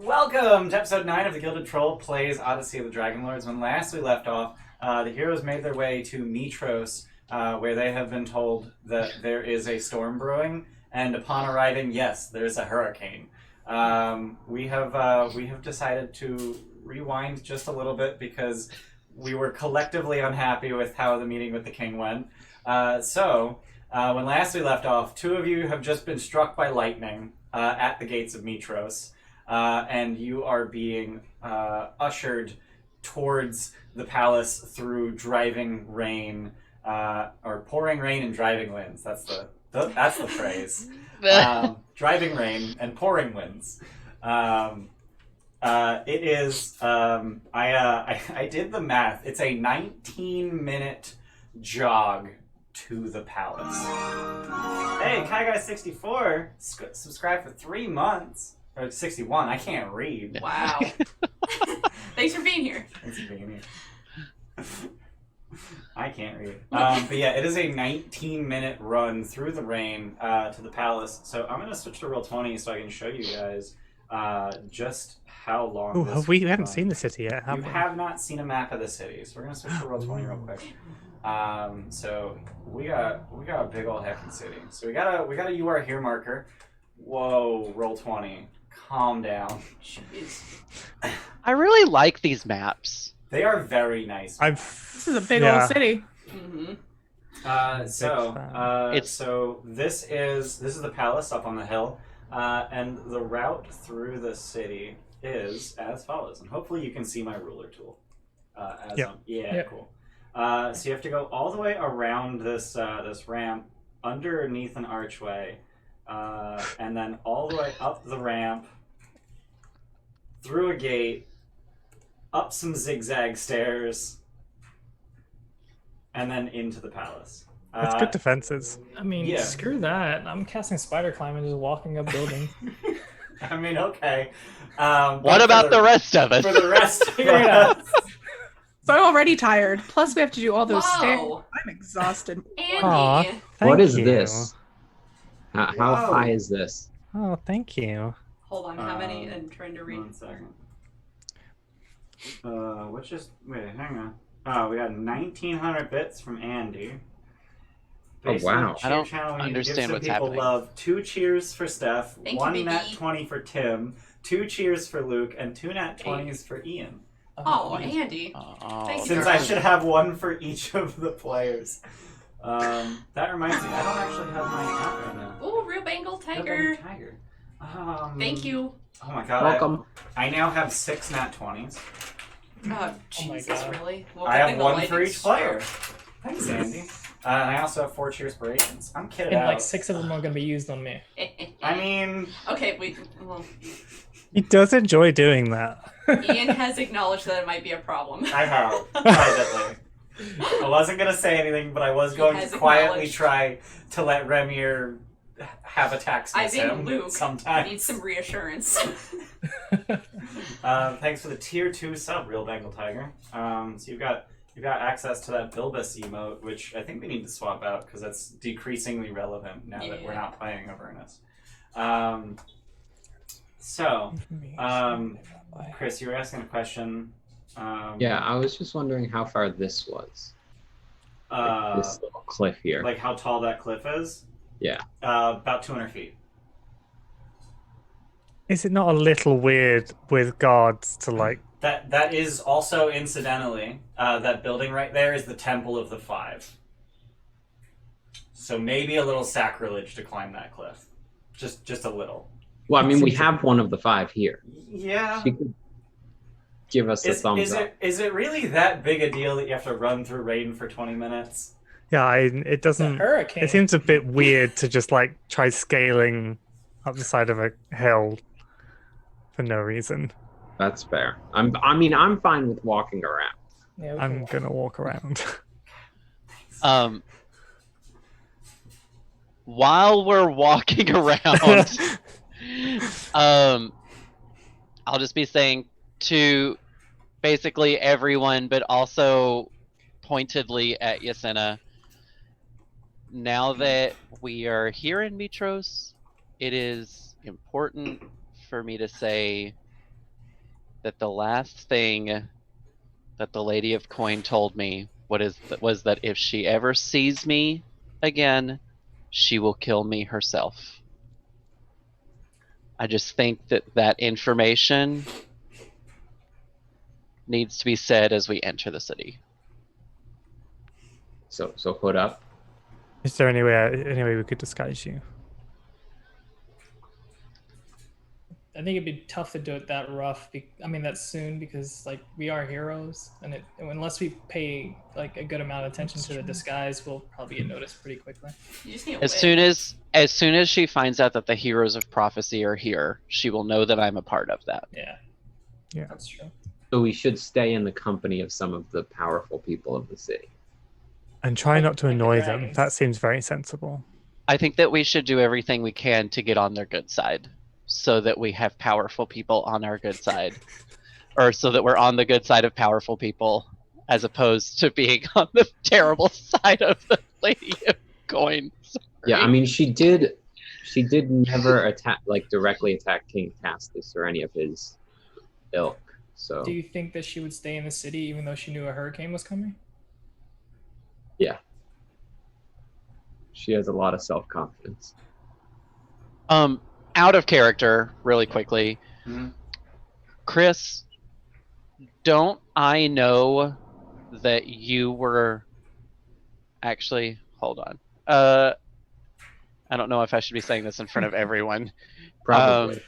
Welcome to episode 9 of the Gilded Troll Plays Odyssey of the Dragonlords. When last we left off, the heroes made their way to Mytros, where they have been told that there is a storm brewing, and upon arriving, yes, there's a hurricane. We have decided to rewind just a little bit because we were collectively unhappy with how the meeting with the king went. When last we left off, two of you have just been struck by lightning at the gates of Mytros. And you are being ushered towards the palace through driving rain, or pouring rain and driving winds. That's the phrase. Driving rain and pouring winds. It is. I did the math. It's a 19-minute jog to the palace. Hey, KaiGuy64, subscribe for 3 months. Or 61, I can't read. Wow. Thanks for being here. Thanks for being here. I can't read. But yeah, it is a 19-minute run through the rain to the palace. So I'm going to switch to Roll20 so I can show you guys just how long this we haven't seen the city yet, have we? we? Have not seen a map of the city, so we're going to switch to Roll20 real quick. So we got a big old heckin' city. So we got a You Are Here marker. Whoa, Roll20. Calm down. Jeez. I really like these maps. They are very nice. This is a big old city. Mm-hmm. So this is the palace up on the hill, and the route through the city is as follows. And hopefully you can see my ruler tool. Cool. So you have to go all the way around this ramp, underneath an archway. And then all the way up the ramp, through a gate, up some zigzag stairs, and then into the palace. That's good defenses. I mean, Yeah. screw that. I'm casting spider climb and just walking up building. I mean, okay. What about the rest of us? For the rest of Figure it out. us. So I'm already tired. Plus, we have to do all those stairs. Wow. I'm exhausted. Andy. Aw. What Thank is you. this? How Whoa. high is this? Oh, thank you. Hold on, how many? I'm trying to read. 1 second. Wait, hang on. Oh, we got 1,900 bits from Andy. Oh, Based on wow. the I don't channel, we need to give understand some what's people happening. love. 2 cheers for Steph, Thank you, 1 baby. nat 20 for Tim, 2 cheers for Luke, and 2 nat 20s for Ian. Oh, Andy. Oh, Thank you. Since I should have 1 for each of the players. That reminds me, I don't actually have my account right now. Ooh, real Bengal tiger. Tiger. Thank you. Oh my god. Welcome. I now have 6 nat 20s. Oh, Jesus, God. really? Well, I good have thing the 1 for lightning each player. Thanks, Andy. And I also have 4 cheerspirations. I'm kidding And out. like 6 of them are going to be used on me. struck. I mean, Okay, well, He does enjoy doing that. Ian has acknowledged that it might be a problem. I have, privately. I wasn't going to say anything, but I was going has to quietly acknowledged. try to let Remir have attacks I with think him Luke sometimes. needs some reassurance. Thanks for the tier 2 sub, Real Bengal Tiger. So you've got access to that Bilbus emote, which I think we need to swap out because that's decreasingly relevant now that we're Yeah. not playing Avernus. Chris, you were asking a question. Yeah, I was just wondering how far this was. This little cliff here. Like how tall that cliff is? Yeah. About 200 feet. Is it not a little weird with guards to like... That is also, incidentally, that building right there is the Temple of the Five. So maybe a little sacrilege to climb that cliff. Just a little. Well, I mean, we have one of the 5 here. Yeah. She could give us a thumbs up. Is it really that big a deal that you have to run through rain for 20 minutes? Yeah, it It's a doesn't... hurricane. It seems a bit weird to just like try scaling up the side of a hill for no reason. That's fair. I'm fine with walking around. Yeah, we I'm can- gonna walk around. While we're walking around, I'll just be saying to basically everyone, but also pointedly at Yasena, now that we are here in Mytros, it is important for me to say that the last thing that the Lady of Coin told me was that if she ever sees me again, she will kill me herself. I just think that information needs to be said as we enter the city. So hood up. Is there any way we could disguise you? I think it'd be tough to do it that rough. That soon, because like we are heroes, and unless we pay like a good amount of attention to the disguise, we'll probably get noticed pretty quickly. You just need a As wig. soon as she finds out that the heroes of prophecy are here, she will know that I'm a part of that. Yeah, that's true. So we should stay in the company of some of the powerful people of the city. And try not to Like the annoy them. dragons. That seems very sensible. I think that we should do everything we can to get on their good side, so that we have powerful people on our good side, or so that we're on the good side of powerful people, as opposed to being on the terrible side of the Lady of Coin. Yeah, I mean, she did never directly attack King Acastus or any of his ilk. So Do you think that she would stay in the city even though she knew a hurricane was coming? yeah, she has a lot of self-confidence. Out of character, really quickly. Mhm. Chris, don't I know that you were actually, hold on. I don't know if I should be saying this in front of everyone. Probably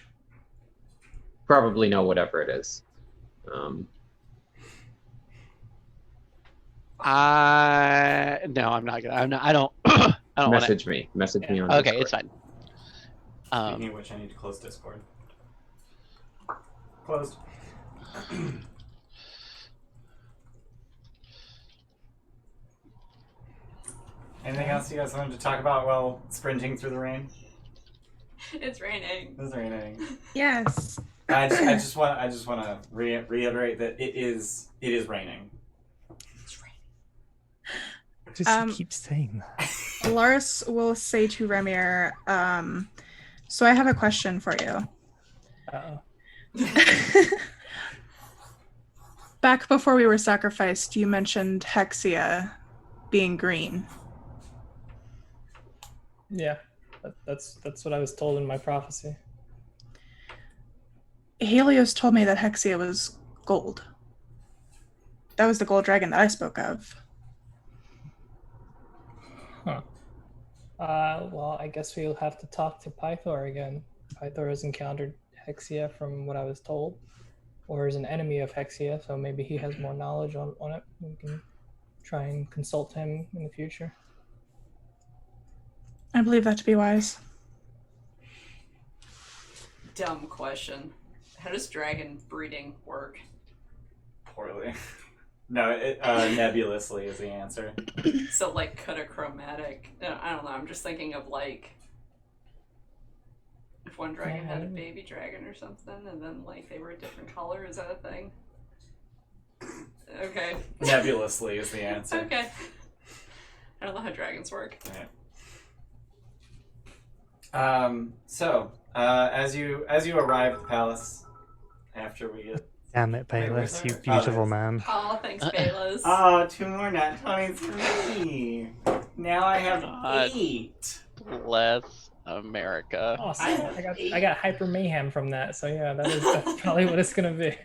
know whatever it is. No, I'm not gonna. I don't. I don't want to. Message me on Okay, Discord. it's fine. Speaking of which, I need to close Discord. Closed. Anything else you guys wanted to talk about while sprinting through the rain? It's raining. It's raining. Yes. I just want to reiterate that it is raining. Just keep saying that. Lars will say to Remir, so I have a question for you. Uh-oh. Back before we were sacrificed, you mentioned Hexia being green. Yeah, that's what I was told in my prophecy. Helios told me that Hexia was gold. That was the gold dragon that I spoke of. Huh. Well, I guess we'll have to talk to Pythor again. Pythor has encountered Hexia from what I was told, or is an enemy of Hexia, so maybe he has more knowledge on it. We can try and consult him in the future. I believe that to be wise. Dumb question. How does dragon breeding work? Poorly. No, nebulously is the answer. So like chromatic. I don't know. I'm just thinking of like if one dragon had a baby dragon or something, and then like they were a different color. Is that a thing? Okay. Nebulously is the answer. Okay. I don't know how dragons work. Right. As you arrive at the palace, after we get Damn it, Bayless, you beautiful man. Oh, thanks, Bayless. Oh, 2 more nat 20s for me. Now I have 8. Bless America. Awesome. I got hyper mayhem from that, so yeah, that's probably what it's gonna be.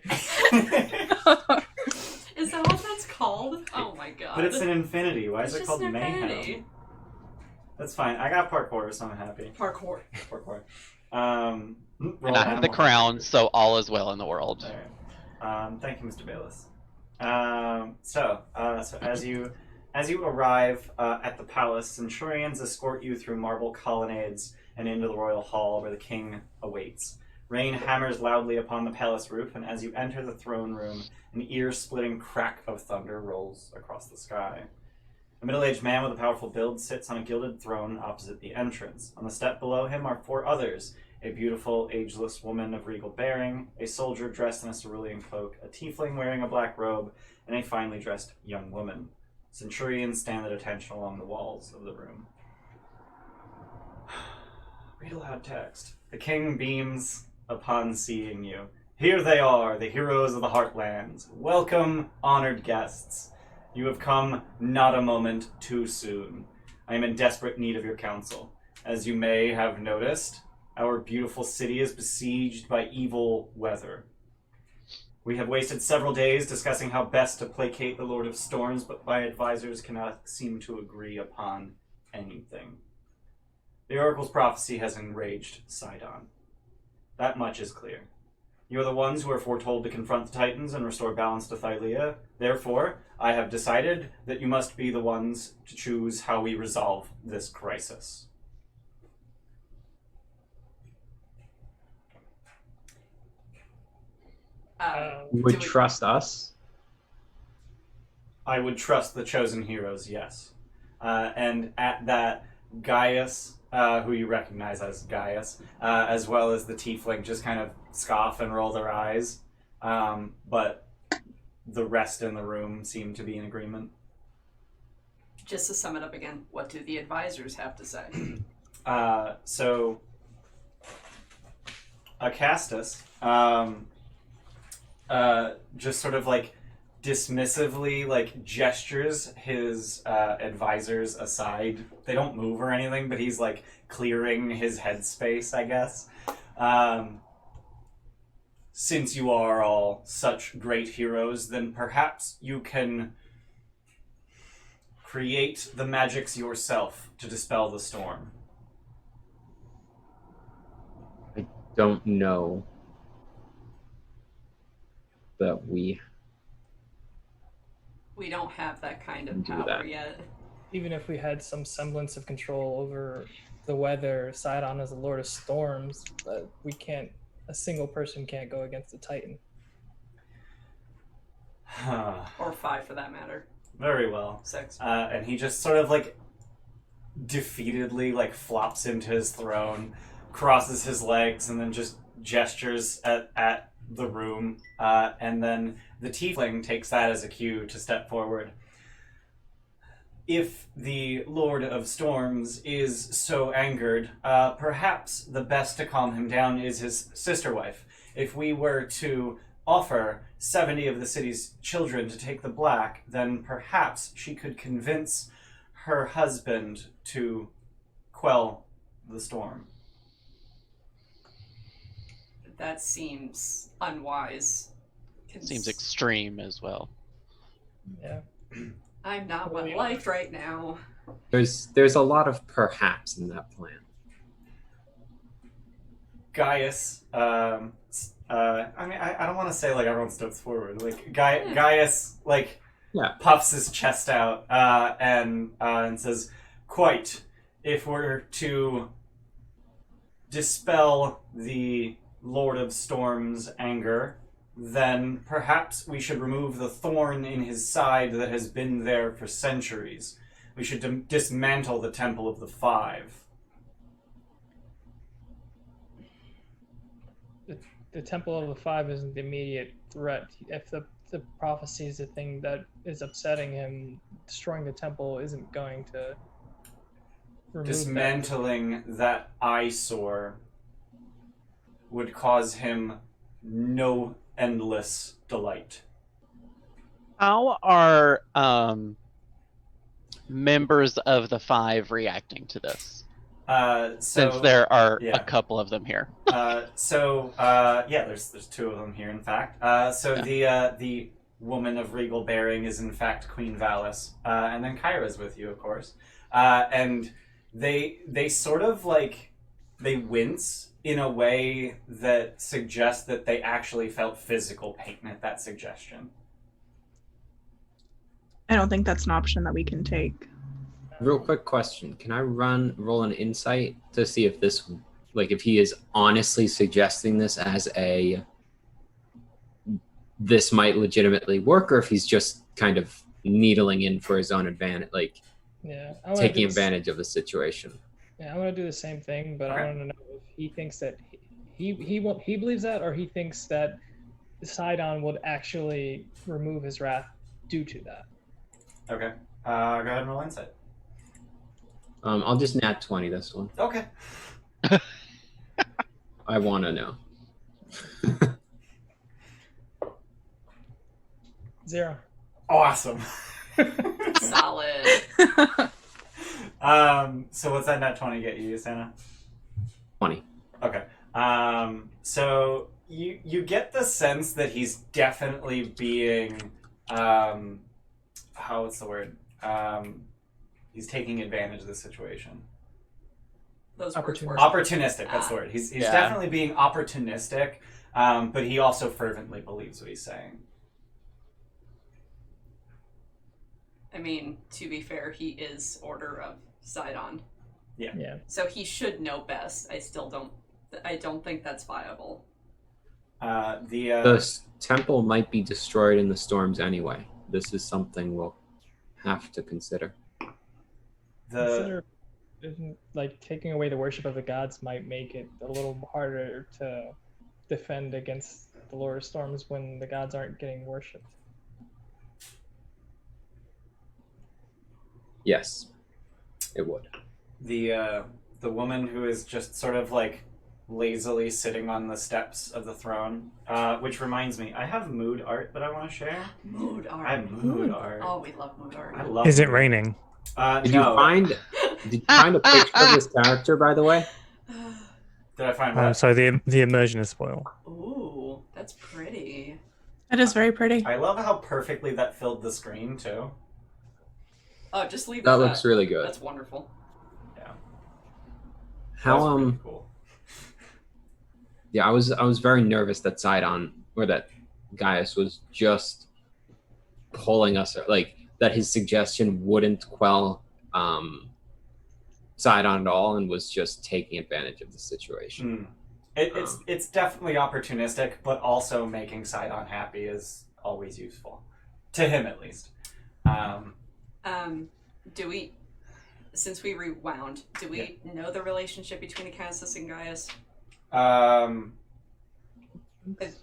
Is that what that's called? Oh my god. But it's an infinity. Why is It's it just called an mayhem? infinity. That's fine. I got parkour, so I'm happy. Parkour. Parkour. And I have the crown, so all is well in the world. All right. Thank you, Mr. Bayless. So as you arrive at the palace, centurions escort you through marble colonnades and into the royal hall where the king awaits. Rain hammers loudly upon the palace roof, and as you enter the throne room, an ear-splitting crack of thunder rolls across the sky. A middle-aged man with a powerful build sits on a gilded throne opposite the entrance. On the step below him are 4 others: a beautiful, ageless woman of regal bearing, a soldier dressed in a cerulean cloak, a tiefling wearing a black robe, and a finely dressed young woman. Centurions stand at attention along the walls of the room. Read aloud text. The king beams upon seeing you. Here they are, the heroes of the Heartlands. Welcome, honored guests. You have come not a moment too soon. I am in desperate need of your counsel. As you may have noticed, our beautiful city is besieged by evil weather. We have wasted several days discussing how best to placate the Lord of Storms, but my advisors cannot seem to agree upon anything. The Oracle's prophecy has enraged Sidon. That much is clear. You are the ones who are foretold to confront the Titans and restore balance to Thylea. Therefore, I have decided that you must be the ones to choose how we resolve this crisis. You would do we- trust us? I would trust the chosen heroes, yes. And at that, Gaius, who you recognize as Gaius, as well as the tiefling, just kind of scoff and roll their eyes. But the rest in the room seem to be in agreement. Just to sum it up again, what do the advisors have to say? So, Acastus, just sort of like dismissively like gestures his advisors aside. They don't move or anything, but he's like clearing his headspace, I guess. Since you are all such great heroes, then perhaps you can create the magics yourself to dispel the storm. I don't know that we We don't have that kind of Do power that. yet. Even if we had some semblance of control over the weather, Sidon is the Lord of Storms, but we can't. A single person can't go against the Titan. Or 5 for that matter. Very well. 6. And he just sort of like defeatedly like flops into his throne, crosses his legs, and then just gestures at the room. And then the tiefling takes that as a cue to step forward. If the Lord of Storms is so angered, perhaps the best to calm him down is his sister wife. If we were to offer 70 of the city's children to take the black, then perhaps she could convince her husband to quell the storm. That seems unwise. Seems extreme as well. Yeah. I'm not well Yeah. liked right now. there's a lot of perhaps in that plan. Gaius, I mean, I don't want to say like everyone steps forward. Like Gaius, like Yeah. puffs his chest out and says, "Quite. If we're to dispel the Lord of Storm's anger, then perhaps we should remove the thorn in his side that has been there for centuries. We should dismantle the Temple of the Five." The Temple of the Five isn't the immediate threat. If the prophecy is the thing that is upsetting him, destroying the temple isn't going to remove that. Dismantling that eyesore would cause him no endless delight. How are members of the 5 reacting to this? Since there are yeah. a couple of them here. There's 2 of them here, in fact. The woman of regal bearing is in fact Queen Valis, and then Kyra's with you, of course. And they sort of like they wince in a way that suggests that they actually felt physical pain at that suggestion. I don't think that's an option that we can take. Real quick question. Can I roll an insight to see if this, like, if he is honestly suggesting this as this might legitimately work, or if he's just kind of needling in for his own advantage, like Yeah, I wanna taking do this- advantage of the situation? Yeah, I want to do the same thing, but Okay. I want to know if he thinks that he believes that, or he thinks that Sidon would actually remove his wrath due to that. Okay. Go ahead and roll insight. I'll just nat 20 this one. Okay. I want to know. 0. Awesome. Solid. So what's that nat 20 get you, Santa? 20. Okay. So you get the sense that he's definitely being what's the word? He's taking advantage of the situation. Those words were Opportunistic, that's the word. He's Yeah. definitely being opportunistic, but he also fervently believes what he's saying. I mean, to be fair, he is Order of Sidon. Yeah. So he should know best. I don't think that's viable. The temple might be destroyed in the storms anyway. This is something we'll have to consider. Consider, like, taking away the worship of the gods might make it a little harder to defend against the Lord of Storms when the gods aren't getting worshipped. Yes, it would. the woman who is just sort of like lazily sitting on the steps of the throne, which reminds me, I have mood art that I want to share. Mood art. I have mood art. Oh, we love mood art. I love. Is it mood. raining? Did No. Did you find a picture of this character, by the way? Did I find what? So the immersion is spoiled. Ooh, that's pretty. That is very pretty. I love how perfectly that filled the screen too. Oh, just leave That it. looks really good. That's wonderful. Yeah. How That's really cool. Yeah, I was very nervous that Sidon or that Gaius was just pulling us, like that his suggestion wouldn't quell Sidon at all and was just taking advantage of the situation. It's definitely opportunistic, but also making Sidon happy is always useful, to him at least. Do we, since we rewound, do we know the relationship between Acastus and Gaius? I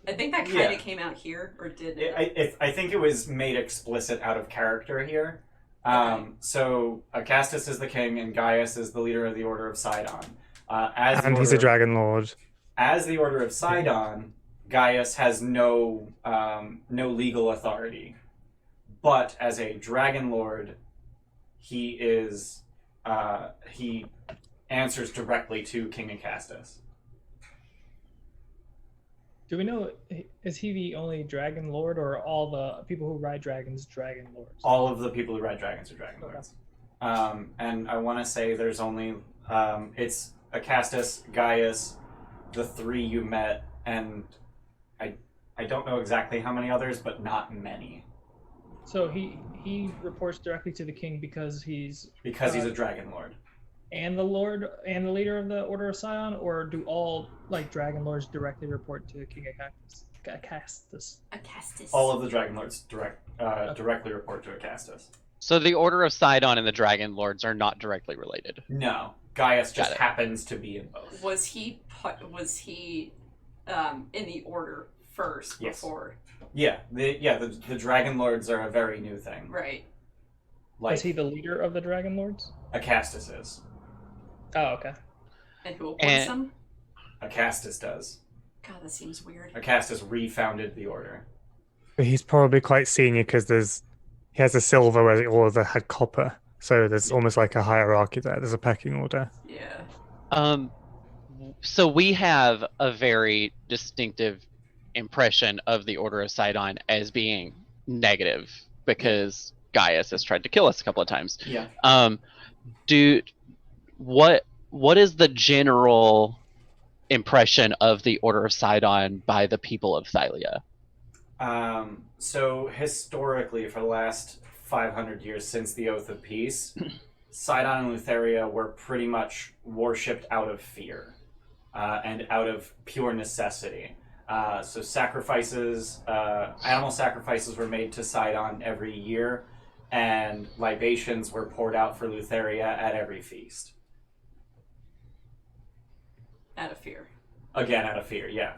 think that kind of came out here, or did it? I think it was made explicit out of character here. Okay. So Acastus is the king, and Gaius is the leader of the Order of Sidon. And he's a dragon lord. As the Order of Sidon, Gaius has no legal authority, but as a dragon lord, he answers directly to King Acastus. Do we know, is he the only dragon lord, or all the people who ride dragons dragon lords? All of the people who ride dragons are dragon lords. And I want to say there's only it's Acastus, Gaius, the 3 you met, and I don't know exactly how many others, but not many. So he reports directly to the king because he's a dragon lord. and the lord and the leader of the Order of Sidon, or do all like dragon lords directly report to King Acastus? Acastus. All of the dragon lords directly report to Acastus. So the Order of Sidon and the Dragon Lords are not directly related. No, Gaius just Got it. happens to be in both. Was he in the order first Yes. before? Yeah, the dragon lords are a very new thing. Right. Like Is he the leader of the dragon lords? Acastus is. Oh, okay. And who appoints And- them? Acastus does. God, that seems weird. Acastus refounded the order. But he's probably quite senior because he has a silver where all of them had copper. So there's almost like a hierarchy there. There's a pecking order. Yeah. So we have a very distinctive impression of the Order of Sidon as being negative because Gaius has tried to kill us a couple of times. Yeah. What is the general impression of the Order of Sidon by the people of Thylia? So historically, for the last 500 years since the Oath of Peace, Sidon and Lutheria were pretty much worshipped out of fear and out of pure necessity. So sacrifices, animal sacrifices were made to Sidon every year, and libations were poured out for Lutheria at every feast. Out of fear. Again, out of fear, yeah.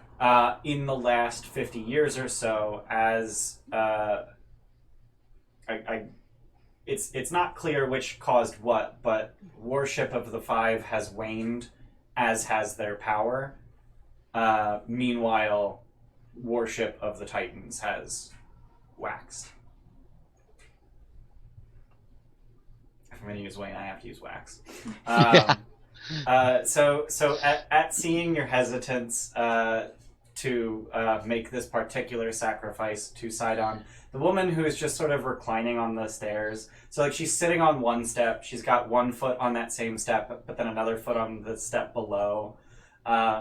In the last 50 years or so, as it's not clear which caused what, but worship of the 5 has waned, as has their power. Meanwhile, worship of the Titans has waxed. if I'm going to use Wayne, I have to use wax. Yeah. So at seeing your hesitance to make this particular sacrifice to Sidon, the woman who is just sort of reclining on the stairs, so like she's sitting on one step, she's got one foot on that same step, but then another foot on the step below.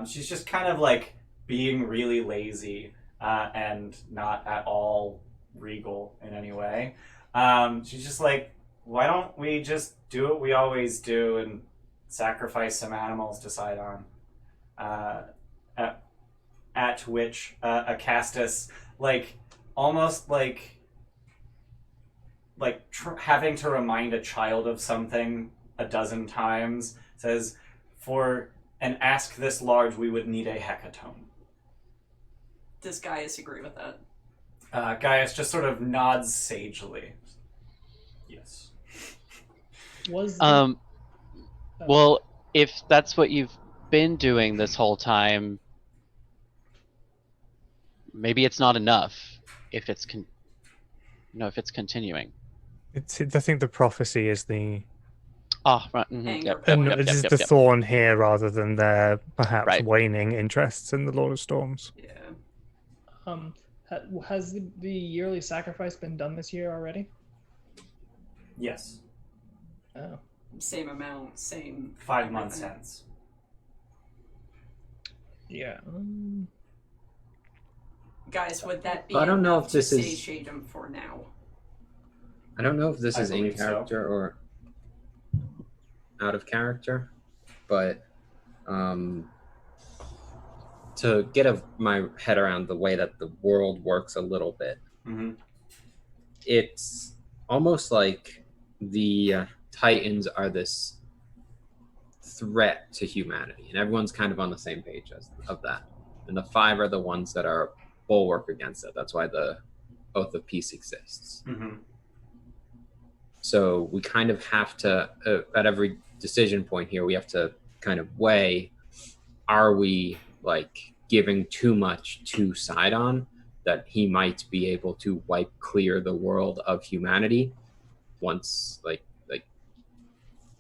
She's just kind of like being really lazy and not at all regal in any way. She's just like, why don't we just do what we always do and sacrifice some animals to Sidon? At which Acastus, like, almost like having to remind a child of something a dozen times, says, for an ask this large, we would need a hecatomb. Does Gaius agree with that? Gaius just sort of nods sagely. Yes. Was Well, if that's what you've been doing this whole time, maybe it's not enough. If it's if it's continuing. I think the prophecy is the Oh, right. Mhm. Anger. Yep, and yep, this yep, is yep, the yep. thorn here rather than their perhaps Right. waning interests in the Lord of Storms. Yeah. has the yearly sacrifice been done this year already? Yes. Oh. Same amount, same. 5 months hence. Yeah. Guys, would that be I don't know enough if this to is- satiate him for now? I don't know if this I is in believe so. character or out of character, but to get my head around the way that the world works a little bit, Mm-hmm. it's almost like the Titans are this threat to humanity, and everyone's kind of on the same page of that. And the 5 are the ones that are bulwark against it. That's why the Oath of Peace exists. Mm-hmm. So we kind of have to, at every decision point here, we have to kind of weigh, are we like giving too much to Sidon that he might be able to wipe clear the world of humanity once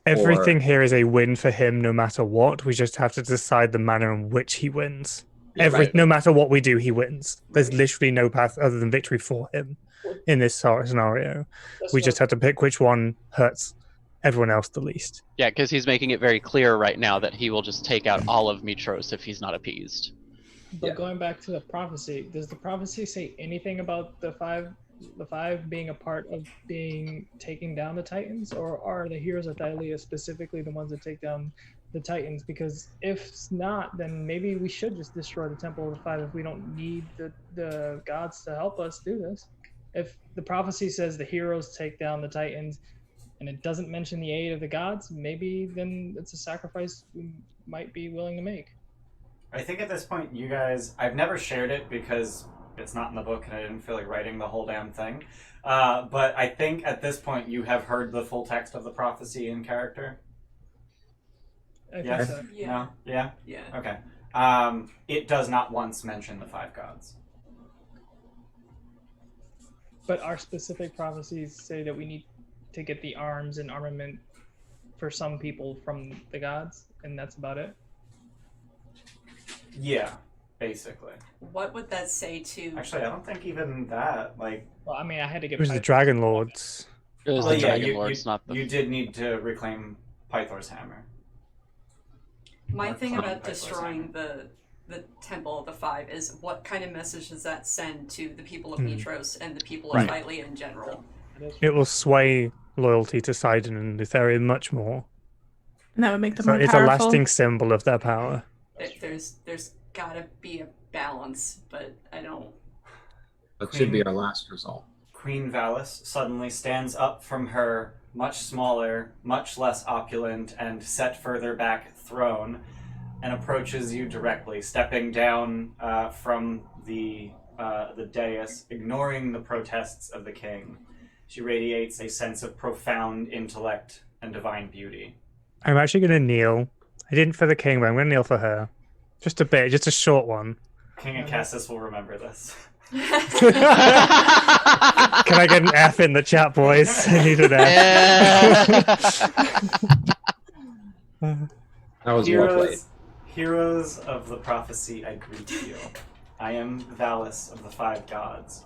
Everything here is a win for him no matter what. We just have to decide the manner in which he wins. Yeah, right. No matter what we do, he wins. There's literally no path other than victory for him in this scenario. We just have to pick which one hurts everyone else the least. Yeah, because he's making it very clear right now that he will just take out all of Mytros if he's not appeased. But Yeah. going back to the prophecy, does the prophecy say anything about the five being a part of taking down the Titans, or are the heroes of Thylia specifically the ones that take down the Titans? Because if not, then maybe we should just destroy the Temple of the Five if we don't need the gods to help us do this. If the prophecy says the heroes take down the Titans and it doesn't mention the aid of the gods, maybe then it's a sacrifice we might be willing to make. I think at this point, you guys, I've never shared it because it's not in the book and I didn't feel like writing the whole damn thing. But I think at this point, you have heard the full text of the prophecy in character. I think Yes? so. Yeah. No? Yeah? Yeah. Okay. It does not once mention the 5 gods. But our specific prophecies say that we need to get the arms and armament for some people from the gods, and that's about it. Yeah, basically. What would that say to? Actually, I don't think even that, like... Well, I mean, I had to get. It was the Dragonlords. It was Well, the yeah, Dragonlords, not the. You did need to reclaim Pythor's hammer. My Or thing climb about Pythor's destroying the Temple of the Five is what kind of message does that send to the people of Hmm. Mytros and the people Right. of Thylia in general? It will sway loyalty to Sidon and Lutherian much more. And that would make them So more it's powerful. a lasting symbol of their power. There's gotta be a balance, but I don't. That should be our last result. Queen Valis suddenly stands up from her much smaller, much less opulent, and set further back throne and approaches you directly, stepping down from the dais, ignoring the protests of the king. She radiates a sense of profound intellect and divine beauty. I'm actually going to kneel. I didn't for the king, but I'm going to kneel for her. Just a bit, just a short one. King Acastus will remember this. Can I get an F in the chat, boys? I need an F. That was well played. Heroes of the prophecy, I greet you. I am Valis of the Five Gods.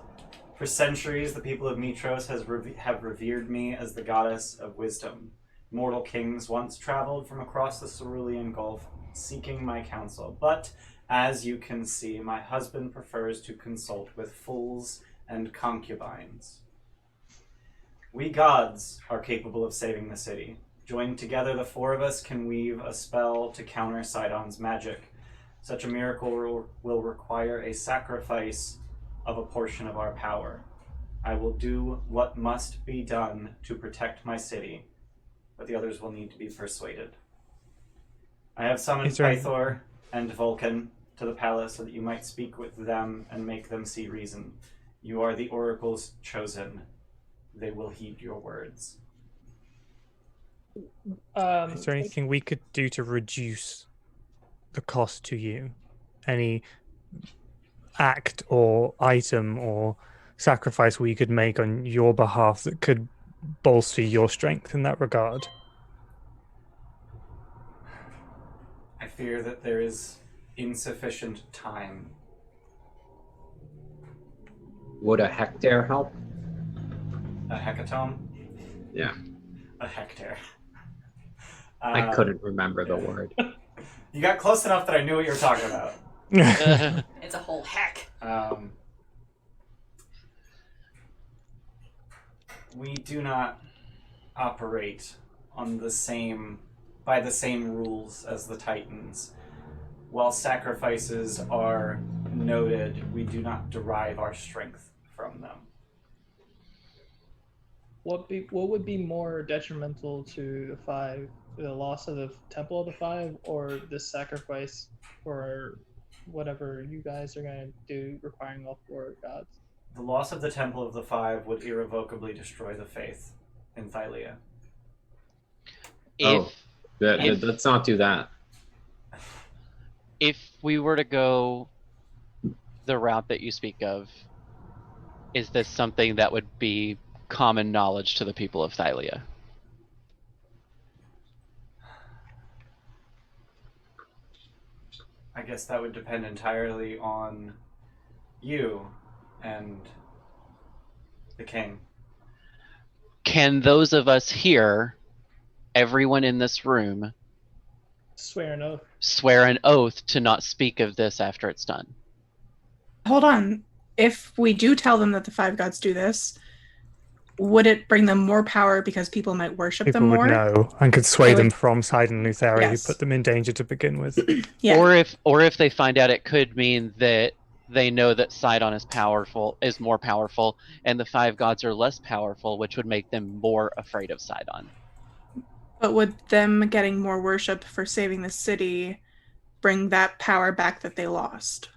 For centuries, the people of Mytros have revered me as the goddess of wisdom. Mortal kings once traveled from across the Cerulean Gulf seeking my counsel, but as you can see, my husband prefers to consult with fools and concubines. We gods are capable of saving the city. Joined together, the four of us can weave a spell to counter Sidon's magic. Such a miracle will require a sacrifice of a portion of our power. I will do what must be done to protect my city, but the others will need to be persuaded. I have summoned Pythor and Vulcan to the palace so that you might speak with them and make them see reason. You are the oracles chosen. They will heed your words. Is there anything we could do to reduce the cost to you? Any act or item or sacrifice we could make on your behalf that could bolster your strength in that regard? I fear that there is insufficient time. Would a hectare help? A hecatomb? Yeah. A hectare. I couldn't remember the word. You got close enough that I knew what you were talking about. It's a whole heck. We do not operate on by the same rules as the Titans. While sacrifices are noted, we do not derive our strength from them. What would be more detrimental to the five, the loss of the Temple of the Five, or this sacrifice for whatever you guys are going to do requiring all four gods? The loss of the Temple of the Five would irrevocably destroy the faith in Thylia. Let's not do that. If we were to go the route that you speak of, is this something that would be common knowledge to the people of Thylia? I guess that would depend entirely on you and the king. Can those of us here, everyone in this room, Swear an oath to not speak of this after it's done? Hold on. If we do tell them that the five gods do this, would it bring them more power because people might worship People them would more? know and could sway They them would- from Sidon Lutheri, Yes. who put them in danger to begin with. Yeah. Or if they find out, it could mean that they know that Sidon is more powerful, and the five gods are less powerful, which would make them more afraid of Sidon. But would them getting more worship for saving the city bring that power back that they lost?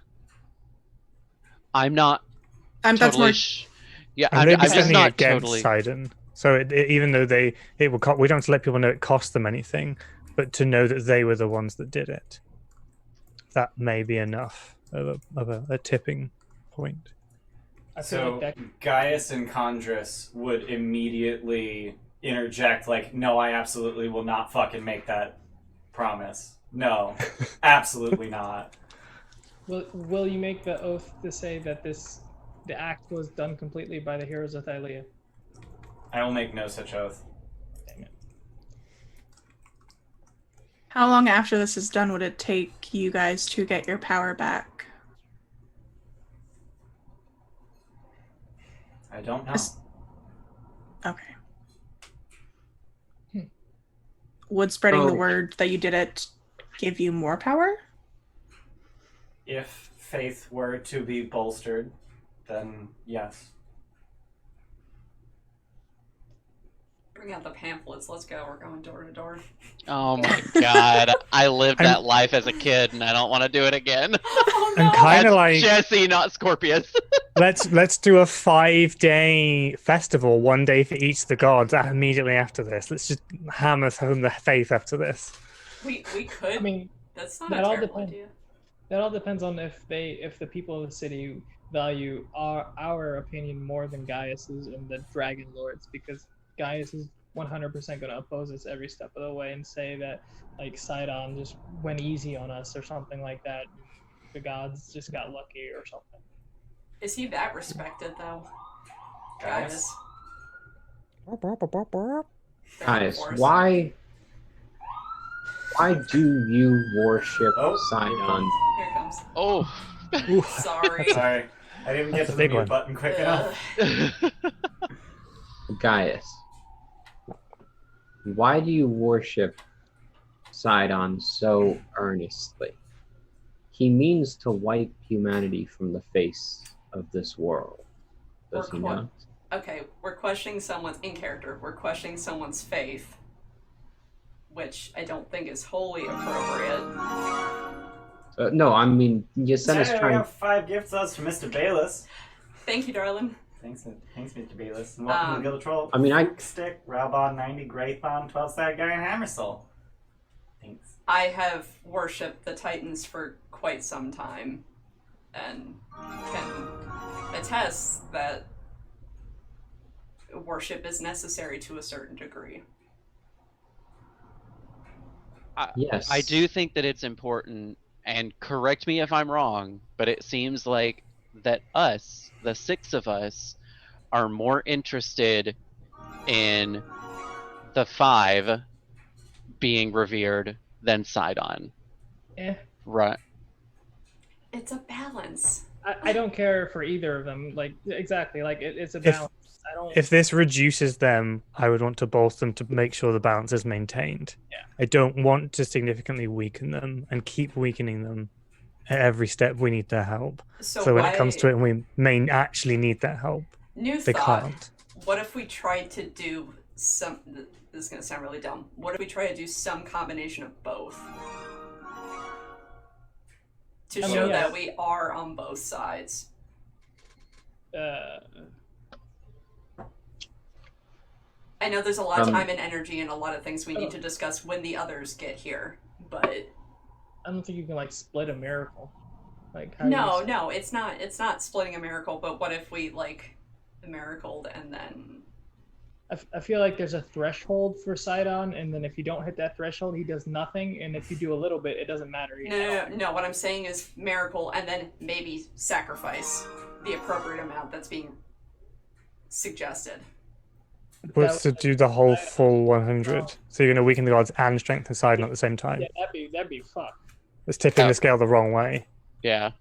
I'm not That's totally. more. Yeah, And I'm they'd be just standing not against totally. Sidon. So even though we don't have to let people know it cost them anything, but to know that they were the ones that did it, that may be enough of a tipping point. I feel So like that Gaius and Chondrus would immediately interject, like, no, I absolutely will not fucking make that promise. No, absolutely not. will you make the oath to say that the act was done completely by the heroes of Thylia? I will make no such oath. Dang it. How long after this is done would it take you guys to get your power back? I don't know. Okay. Would spreading the Oh. word that you did it give you more power? If faith were to be bolstered, then yes. Bring out the pamphlets. Let's go. We're going door to door. Oh my god, I lived I'm- that life as a kid, and I don't want to do it again. Oh I'm no! kind of That's like, Jesse, not Scorpius. let's do a 5-day festival, 1 day for each of the gods immediately after this. Let's just hammer home the faith after this. We could. I mean, That's not that a all terrible depends. idea. that all depends on if the people of the city value our opinion more than Gaius's and the Dragonlords, because Gaius is 100% going to oppose us every step of the way and say that like Sidon just went easy on us or something like that. The gods just got lucky or something. Is he that respected though? Gaius? Gaius, why do you worship Oh. Sidon? Here it comes. Oh. Sorry. Sorry. I didn't get That's to a the big mute one. button quick enough. Gaius, why do you worship Sidon so earnestly? He means to wipe humanity from the face of this world. Does he not? Okay, we're questioning someone's in character. We're questioning someone's faith, which I don't think is wholly appropriate. No, I mean, Yasena's Hey, we trying. have 5 gift subs from Mr. Bayless. Thank you, darling. Thanks, Mr. Bayless. And welcome to the Gilded Troll. I mean, Stick, Raubon 90, Grathon, 12-side guy, and Hammersoul. Thanks. I have worshipped the Titans for quite some time, and can attest that worship is necessary to a certain degree. Yes. I do think that it's important, and correct me if I'm wrong, but it seems like that us, the 6 of us, are more interested in the 5 being revered than Sidon. Right. It's a balance. I don't care for either of them. Like exactly, like it's a balance. I don't. If this reduces them, I would want to bolster them to make sure the balance is maintained. Yeah. I don't want to significantly weaken them and keep weakening them at every step. We need their help. So when it comes to it and we may actually need that help, New they thought. can't. What if we tried to do some? This is gonna sound really dumb. What if we try to do some combination of both? To show that we are on both sides. I know there's a lot of time and energy and a lot of things we need to discuss when the others get here, but I don't think you can like split a miracle. Like no, it's not splitting a miracle. But what if we like miracled and then? I feel like there's a threshold for Sidon, and then if you don't hit that threshold, he does nothing, and if you do a little bit, it doesn't matter. No. What I'm saying is miracle, and then maybe sacrifice the appropriate amount that's being suggested. Was to do the whole full 100. So you're going to weaken the gods and strengthen Sidon at the same time. Yeah, that'd be fucked. It's tipping the scale the wrong way. Yeah.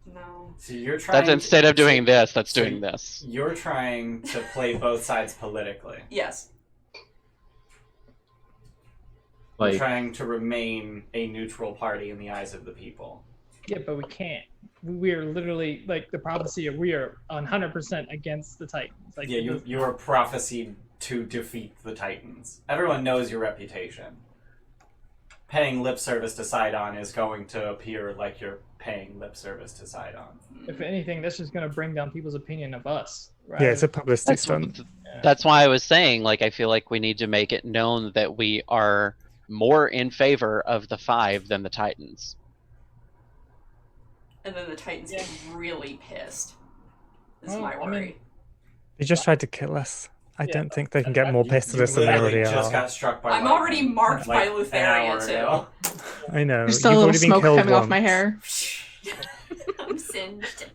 No. So you're trying. That's instead of doing this, that's doing this. You're trying to play both sides politically. Yes. You're trying to remain a neutral party in the eyes of the people. Yeah, but we can't. We are literally like the prophecy of we are 100% against the Titans. Like yeah, you are prophesied to defeat the Titans. Everyone knows your reputation. Paying lip service to Sidon is going to appear like you're paying lip service to Sidon. If anything, this is going to bring down people's opinion of us. Right? Yeah, it's a publicity stunt. That's why I was saying, like, I feel like we need to make it known that we are more in favor of the 5 than the Titans. And then the Titans get really pissed. Is my worry. I mean, They just tried to kill us. I don't think they can get more pissed at us than they already just are. got struck by I'm already marked by Lutheria too. I know. There's still a You've little already been smoke killed coming off once. my hair. I'm singed.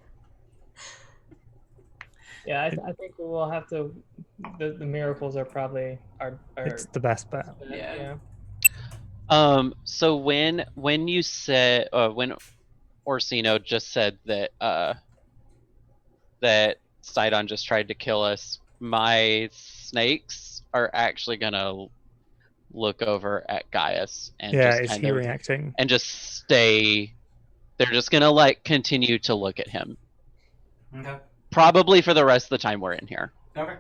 Yeah, I think we'll have to. The miracles are probably are. It's the best bet. Yeah. So when you said when Orsino just said that that Sidon just tried to kill us, my snakes are actually gonna look over at Gaius and Yeah, just is kind he of reacting? and just stay. They're just gonna like continue to look at him. Okay. Probably for the rest of the time we're in here. Okay.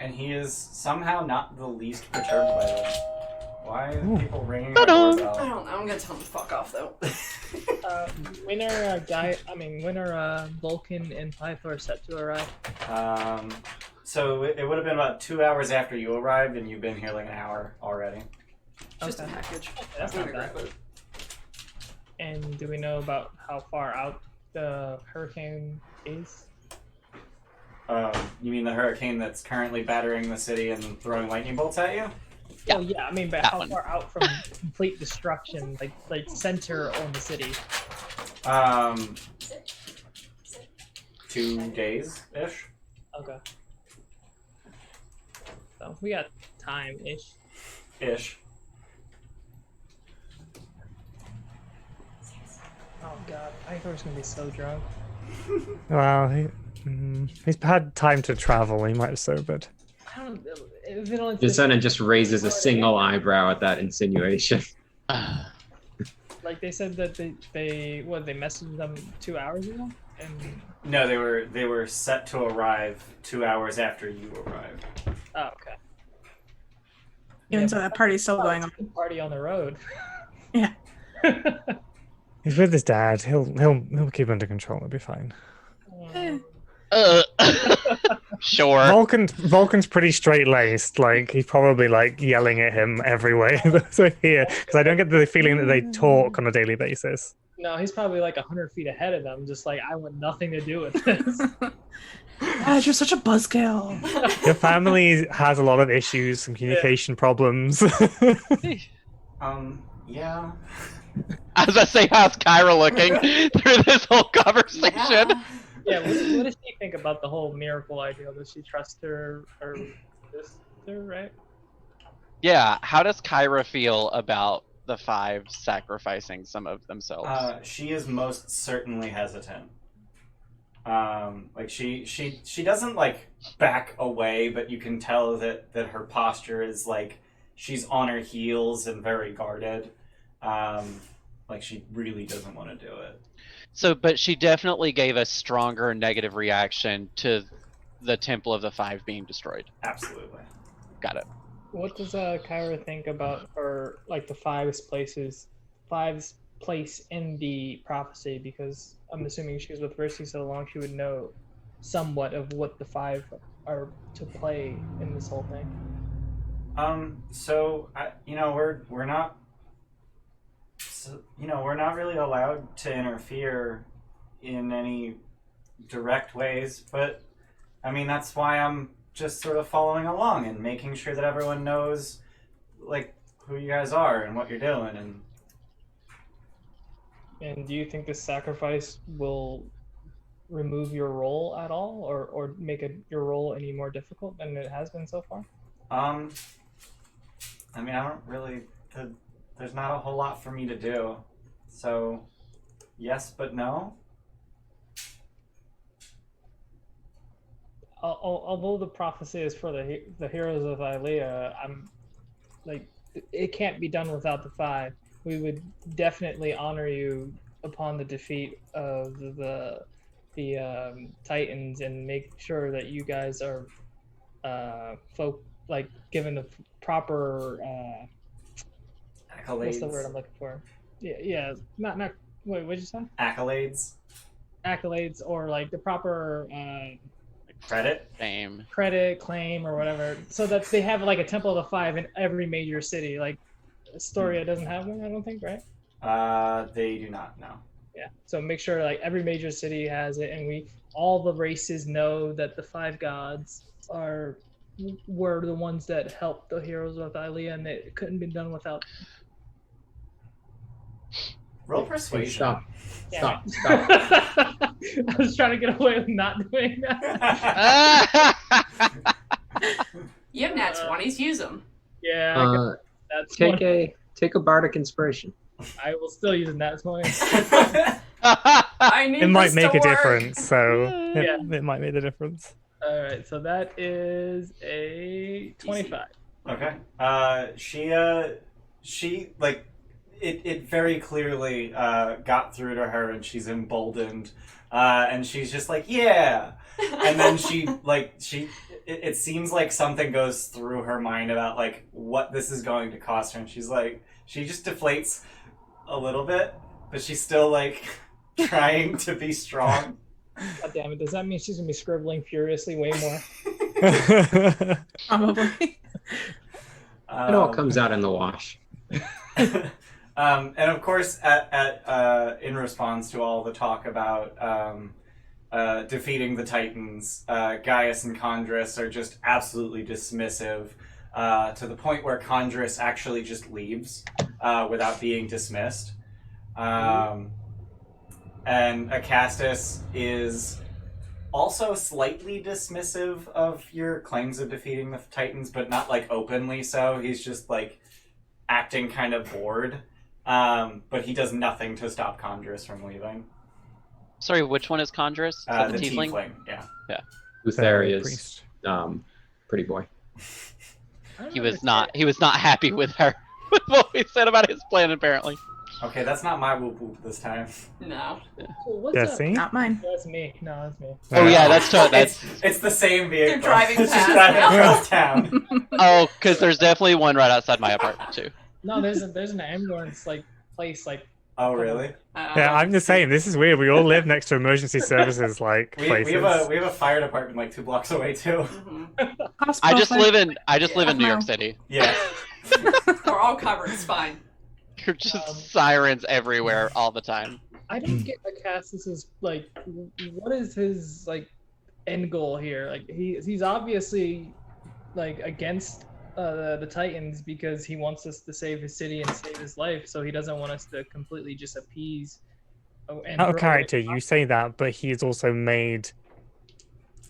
And he is somehow not the least perturbed by this. Why are people ringing our doorbell? I don't know. I'm gonna tell him to fuck off though. When are Vulcan and Pythor set to arrive? So it would have been about 2 hours after you arrived, and you've been here like an hour already. Just a package. That's not bad. And do we know about how far out the hurricane is? You mean the hurricane that's currently battering the city and throwing lightning bolts at you? Yeah. Oh yeah, I mean, but That how one. far out from complete destruction, like center on the city? 2 days-ish. Okay. So we got time-ish. Ish. Oh god, Pythor's gonna be so drunk. Well, he's had time to travel. He might have sobered. I don't. If it only Vicenna just raises a single eyebrow at that insinuation. like they said that they messaged them 2 hours ago, and No, they were set to arrive 2 hours after you arrived. oh okay. Even so, that party's still going on. Party on the road. Yeah. He's with his dad. He'll keep under control. It'll be fine. Sure. Vulcan's pretty straight laced. Like he's probably like yelling at him every way. So here, because I don't get the feeling that they talk on a daily basis. No, he's probably like 100 feet ahead of them, just like, I want nothing to do with this. Dad, you're such a buzzkill. Your family has a lot of issues, some communication problems. Yeah. As I say, how's Kyra looking through this whole conversation? Yeah, what does she think about the whole miracle idea? Does she trust her sister, right? Yeah, how does Kyra feel about the 5 sacrificing some of themselves? She is most certainly hesitant. Like she doesn't like back away, but you can tell that her posture is like she's on her heels and very guarded. Like she really doesn't want to do it. So, but she definitely gave a stronger negative reaction to the Temple of the 5 being destroyed. Absolutely. Got it. What does Kyra think about her, like the five's place in the prophecy? Because I'm assuming she was with Mercy so long, she would know somewhat of what the 5 are to play in this whole thing. So we're not. So, we're not really allowed to interfere in any direct ways, but I mean that's why I'm just sort of following along and making sure that everyone knows like who you guys are and what you're doing. And do you think this sacrifice will remove your role at all, or make your role any more difficult than it has been so far? I mean, I don't really. There's not a whole lot for me to do, so yes, but no. Although the prophecy is for the heroes of Ilea, I'm like, it can't be done without the 5. We would definitely honor you upon the defeat of the Titans and make sure that you guys are given the proper Accolades. what's the word I'm looking for? Yeah, not wait, what'd you say? Accolades. Accolades, or like the proper Credit. credit, claim, or whatever, so that they have like a Temple of the 5 in every major city. Like Astoria doesn't have one, I don't think, right? They do not, no. Yeah, so make sure like every major city has it, and all the races know that the 5 gods were the ones that helped the heroes of Ilea, and it couldn't be done without. Roll persuasion. Stop. Yeah. Stop. I was trying to get away with not doing that. You have nat 20s, use them. Yeah, that's one. Take a bardic inspiration. I will still use that 20. I need It might this make to a work. difference, so Yeah. it might make the difference. All right, so that is a 25. Okay. She like it very clearly got through to her, and she's emboldened, and she's just like, yeah. And then it seems like something goes through her mind about like what this is going to cost her, and she's like, she just deflates a little bit, but she's still like trying to be strong. God damn it! Does that mean she's gonna be scribbling furiously way more? Probably. It all comes out in the wash. And of course, in response to all the talk about defeating the Titans, Gaius and Chondrus are just absolutely dismissive, to the point where Chondrus actually just leaves without being dismissed. And Acastus is also slightly dismissive of your claims of defeating the Titans, but not like openly so. He's just like acting kind of bored. But he does nothing to stop Chondrus from leaving. Sorry, which one is Chondrus? Is that The tiefling? tiefling, yeah. Utharia's priest. pretty boy. He was not happy with her with what we said about his plan apparently. Okay, that's not my whoop whoop this time. No. So what's Yeah, up? see? Not mine. That's me. No, that's me. Oh yeah, that's It's the same vehicle. They're driving It's just past driving now. across town. oh, because there's definitely one right outside my apartment too. No, there's an ambulance place like. Oh, really? Yeah, I'm the same. This is weird. We all live next to emergency services like We places. have a fire department like 2 blocks away too. I just live in New no. York City. Yeah. We're all covered. It's fine. You're just sirens everywhere all the time. I don't get Acastus's like. What is his like end goal here? Like he's obviously like against the Titans because he wants us to save his city and save his life, so he doesn't want us to completely just appease. And Out of character, you say that, but he's also made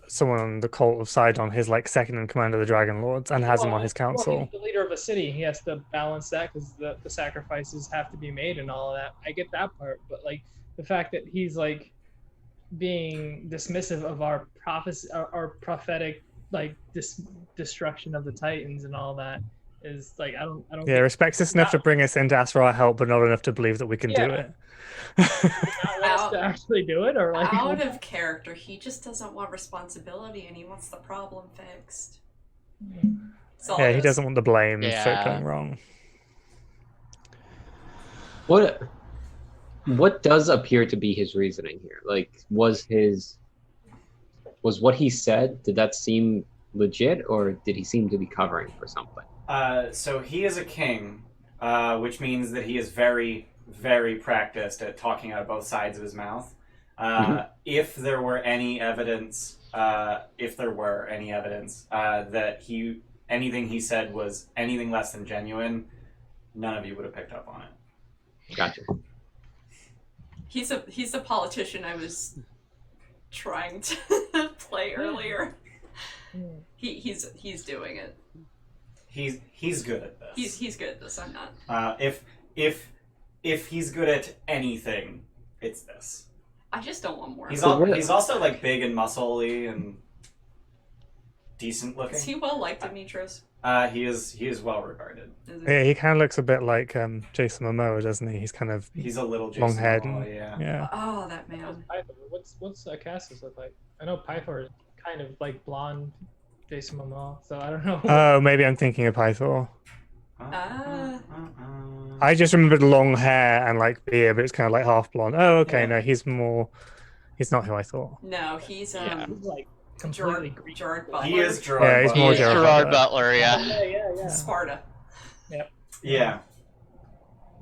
someone on the cult of Sidon his like second in command of the Dragonlords and has him on his council. Well, he's the leader of a city. He has to balance that because the sacrifices have to be made and all of that. I get that part, but like the fact that he's like being dismissive of our prophecy, our prophetic like destruction of the Titans and all that is like I don't. Yeah, get- respects us enough to bring us in to ask for our help, but not enough to believe that we can do Yeah. it. not want us to actually do it or like Out of character, he just doesn't want responsibility and he wants the problem fixed. That's all Yeah, it he is. doesn't want the blame for it Yeah. going wrong. What does appear to be his reasoning here? Like, was what he said, did that seem legit, or did he seem to be covering for something? So he is a king, which means that he is very, very practiced at talking out of both sides of his mouth. If there were any evidence, that anything he said was anything less than genuine, none of you would have picked up on it. Gotcha. He's a politician I was trying to play earlier. He's doing it. He's good at this. He's good at this. I'm not. If he's good at anything, it's this. I just don't want more. He's of it. he's also like big and muscly and decent looking. Is he well liked at Mytros? He is well regarded. Is Yeah, he kind of looks a bit like Jason Momoa, doesn't he? He's kind of He's a little long Jason haired. Momoa, yeah. Yeah. Oh, that man. What's Acastus look like? I know Pythor is kind of like blonde Jason Momoa, so I don't know. Oh, maybe I'm thinking of Pythor. I just remembered long hair and like beard, but it's kind of like half blonde. Oh, okay, Yeah. no, he's not who I thought. No, he's Yeah. He's like completely Gerard, Greek. Gerard Butler. He is Gerard. Yeah, he's Butler. more He's Gerard Gerard Butler. Butler, yeah. Yeah. Sparta. Yeah.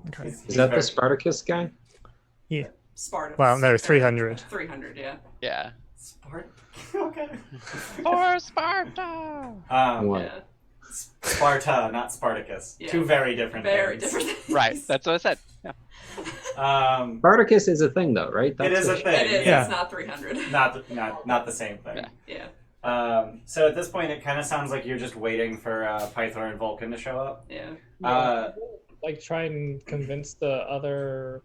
Okay. He's Is that very- the Spartacus guy? Sparta. Well, no, 300. 300, yeah. Yeah. Sparta? Okay. For Sparta! What? Yeah. Sparta, not Spartacus. Yeah. Two very different Very things. different. things. Right, that's what I said. Yeah. Spartacus is a thing, though, right? It is a the- thing. It is. Yeah. It's not 300. Not the same thing. Yeah. Yeah. So at this point, it kind of sounds like you're just waiting for Pythor and Vulcan to show up. Yeah. Like try and convince the other.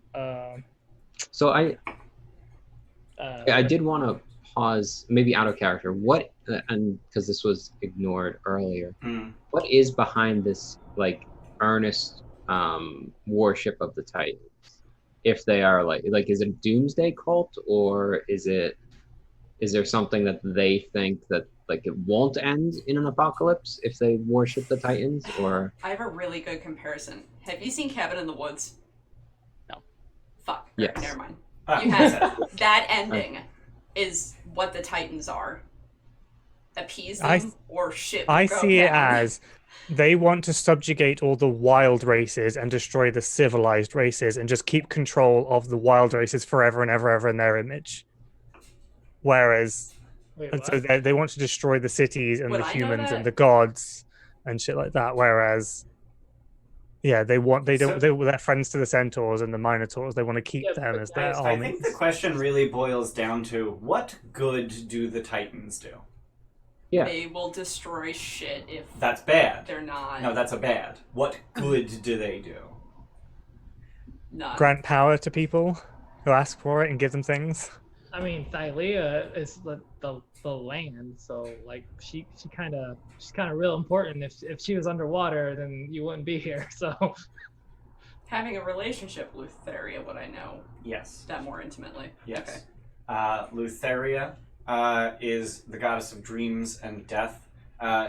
So I did want to pause, maybe out of character. What, and because this was ignored earlier, what is behind this like earnest worship of the Titans? If they are like, is it a doomsday cult, or is there something that they think that like it won't end in an apocalypse if they worship the Titans, or? I have a really good comparison. Have you seen Cabin in the Woods? No. Fuck. Yes. Never mind. Ah, You have that ending is what the Titans are. appease I- them or shit will I go see it down. as they want to subjugate all the wild races and destroy the civilized races and just keep control of the wild races forever and ever in their image. Whereas, Wait, and what? so they want to destroy the cities and Would the I know humans that? and the gods and shit like that. Whereas, yeah, they're friends to the centaurs and the minotaurs. They want to keep Yeah, them but as their I think armies. the question really boils down to what good do the Titans do? Yeah. They will destroy shit if That's bad. they're not. No, that's a bad. What good do they do? None. Grant power to people who ask for it and give them things. I mean, Thylea is the land, so like she's kind of real important. If she was underwater, then you wouldn't be here. So Having a relationship with Lutheria, would I know Yes. that more intimately? Yes. Okay. Lutheria is the goddess of dreams and death.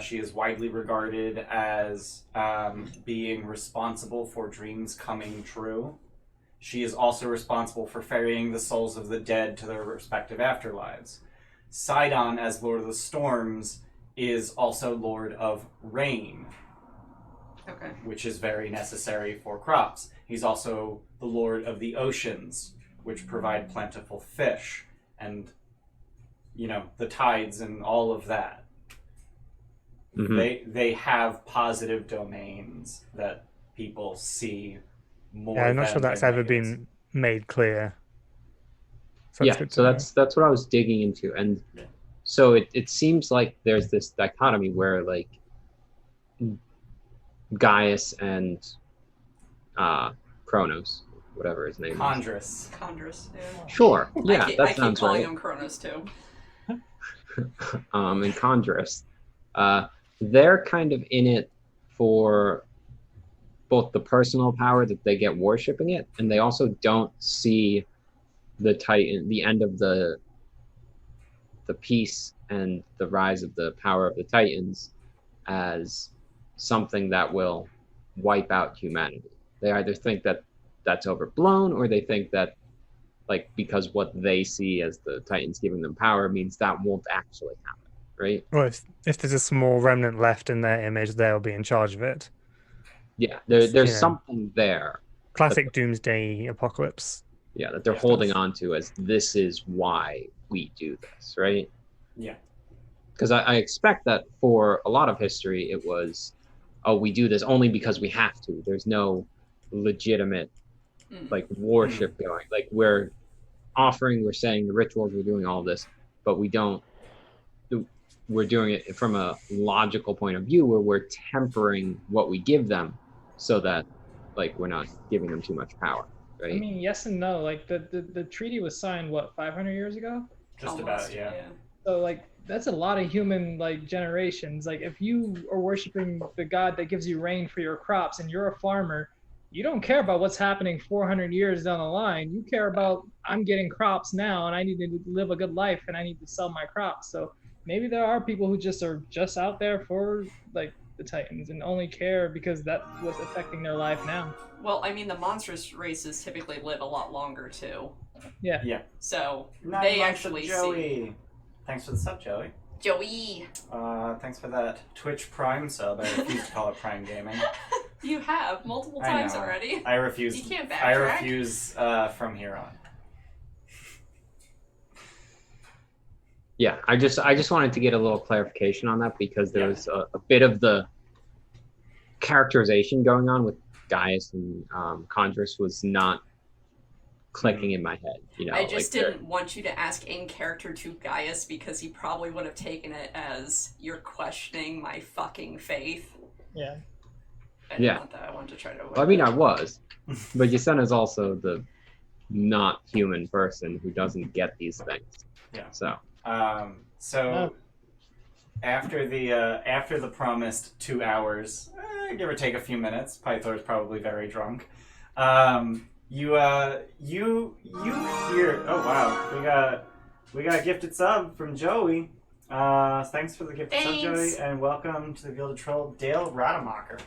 She is widely regarded as being responsible for dreams coming true. She is also responsible for ferrying the souls of the dead to their respective afterlives. Sidon, as Lord of the Storms, is also Lord of Rain, Okay. which is very necessary for crops. He's also the Lord of the Oceans, which provide plentiful fish and, the tides and all of that. Mhm. They have positive domains that people see more. Yeah, I'm not than sure that's their ever negatives. been made clear. So Yeah, it's good to so know. that's what I was digging into, and Yeah. so it seems like there's this dichotomy where like Gaius and Kronos, whatever his name is. Chondrus. Chondrus. Yeah. Sure, yeah, I that keep sounds calling right. him Kronos too. And Chondrus, they're kind of in it for both the personal power that they get worshiping it, and they also don't see the end of the peace and the rise of the power of the Titans as something that will wipe out humanity. They either think that that's overblown, or they think that, like, because what they see as the Titans giving them power means that won't actually happen, right? Well, if there's a small remnant left in their image, they'll be in charge of it. Yeah, there's know. something there. Classic doomsday apocalypse. Yeah, that they're Yes, holding yes. on to as this is why we do this, right? Yeah. Because I expect that for a lot of history, it was, oh, we do this only because we have to. There's no legitimate like worship going. Like we're saying the rituals, we're doing all this, but we're doing it from a logical point of view where we're tempering what we give them so that like we're not giving them too much power, right? I mean, yes and no. Like the treaty was signed 500 years ago. Just Almost, about, yeah. So like that's a lot of human like generations. Like if you are worshiping the god that gives you rain for your crops and you're a farmer, you don't care about what's happening 400 years down the line. You care about I'm getting crops now and I need to live a good life and I need to sell my crops. So maybe there are people who are just out there for like the Titans and only care because that's what's affecting their life now. Well, I mean, the monstrous races typically live a lot longer too. Yeah. Yeah. So 9 they months actually of see. Joey. Thanks for the sub, Joey. Joey, Thanks for that Twitch Prime sub. I refuse to call it Prime Gaming. you have multiple I times know. already. I refuse. You can't I backtrack. refuse from here on. Yeah, I just wanted to get a little clarification on that because there Yeah. was a bit of the characterization going on with Gaius and Chondrus was not clicking in my head. I just like they're- didn't want you to ask in character to Gaius because he probably would have taken it as you're questioning my fucking faith. Yeah. I didn't Yeah. want that. I wanted to try to avoid I mean, that. I was, but Yasena is also the not human person who doesn't get these things. Yeah. So So after the promised 2 hours, give or take a few minutes, Pythor's probably very drunk. You hear? Oh wow, we got a gifted sub from Joey. Thanks for the gifted sub, Thanks. Joey, and welcome to the Gilded Troll, Dale Rademacher.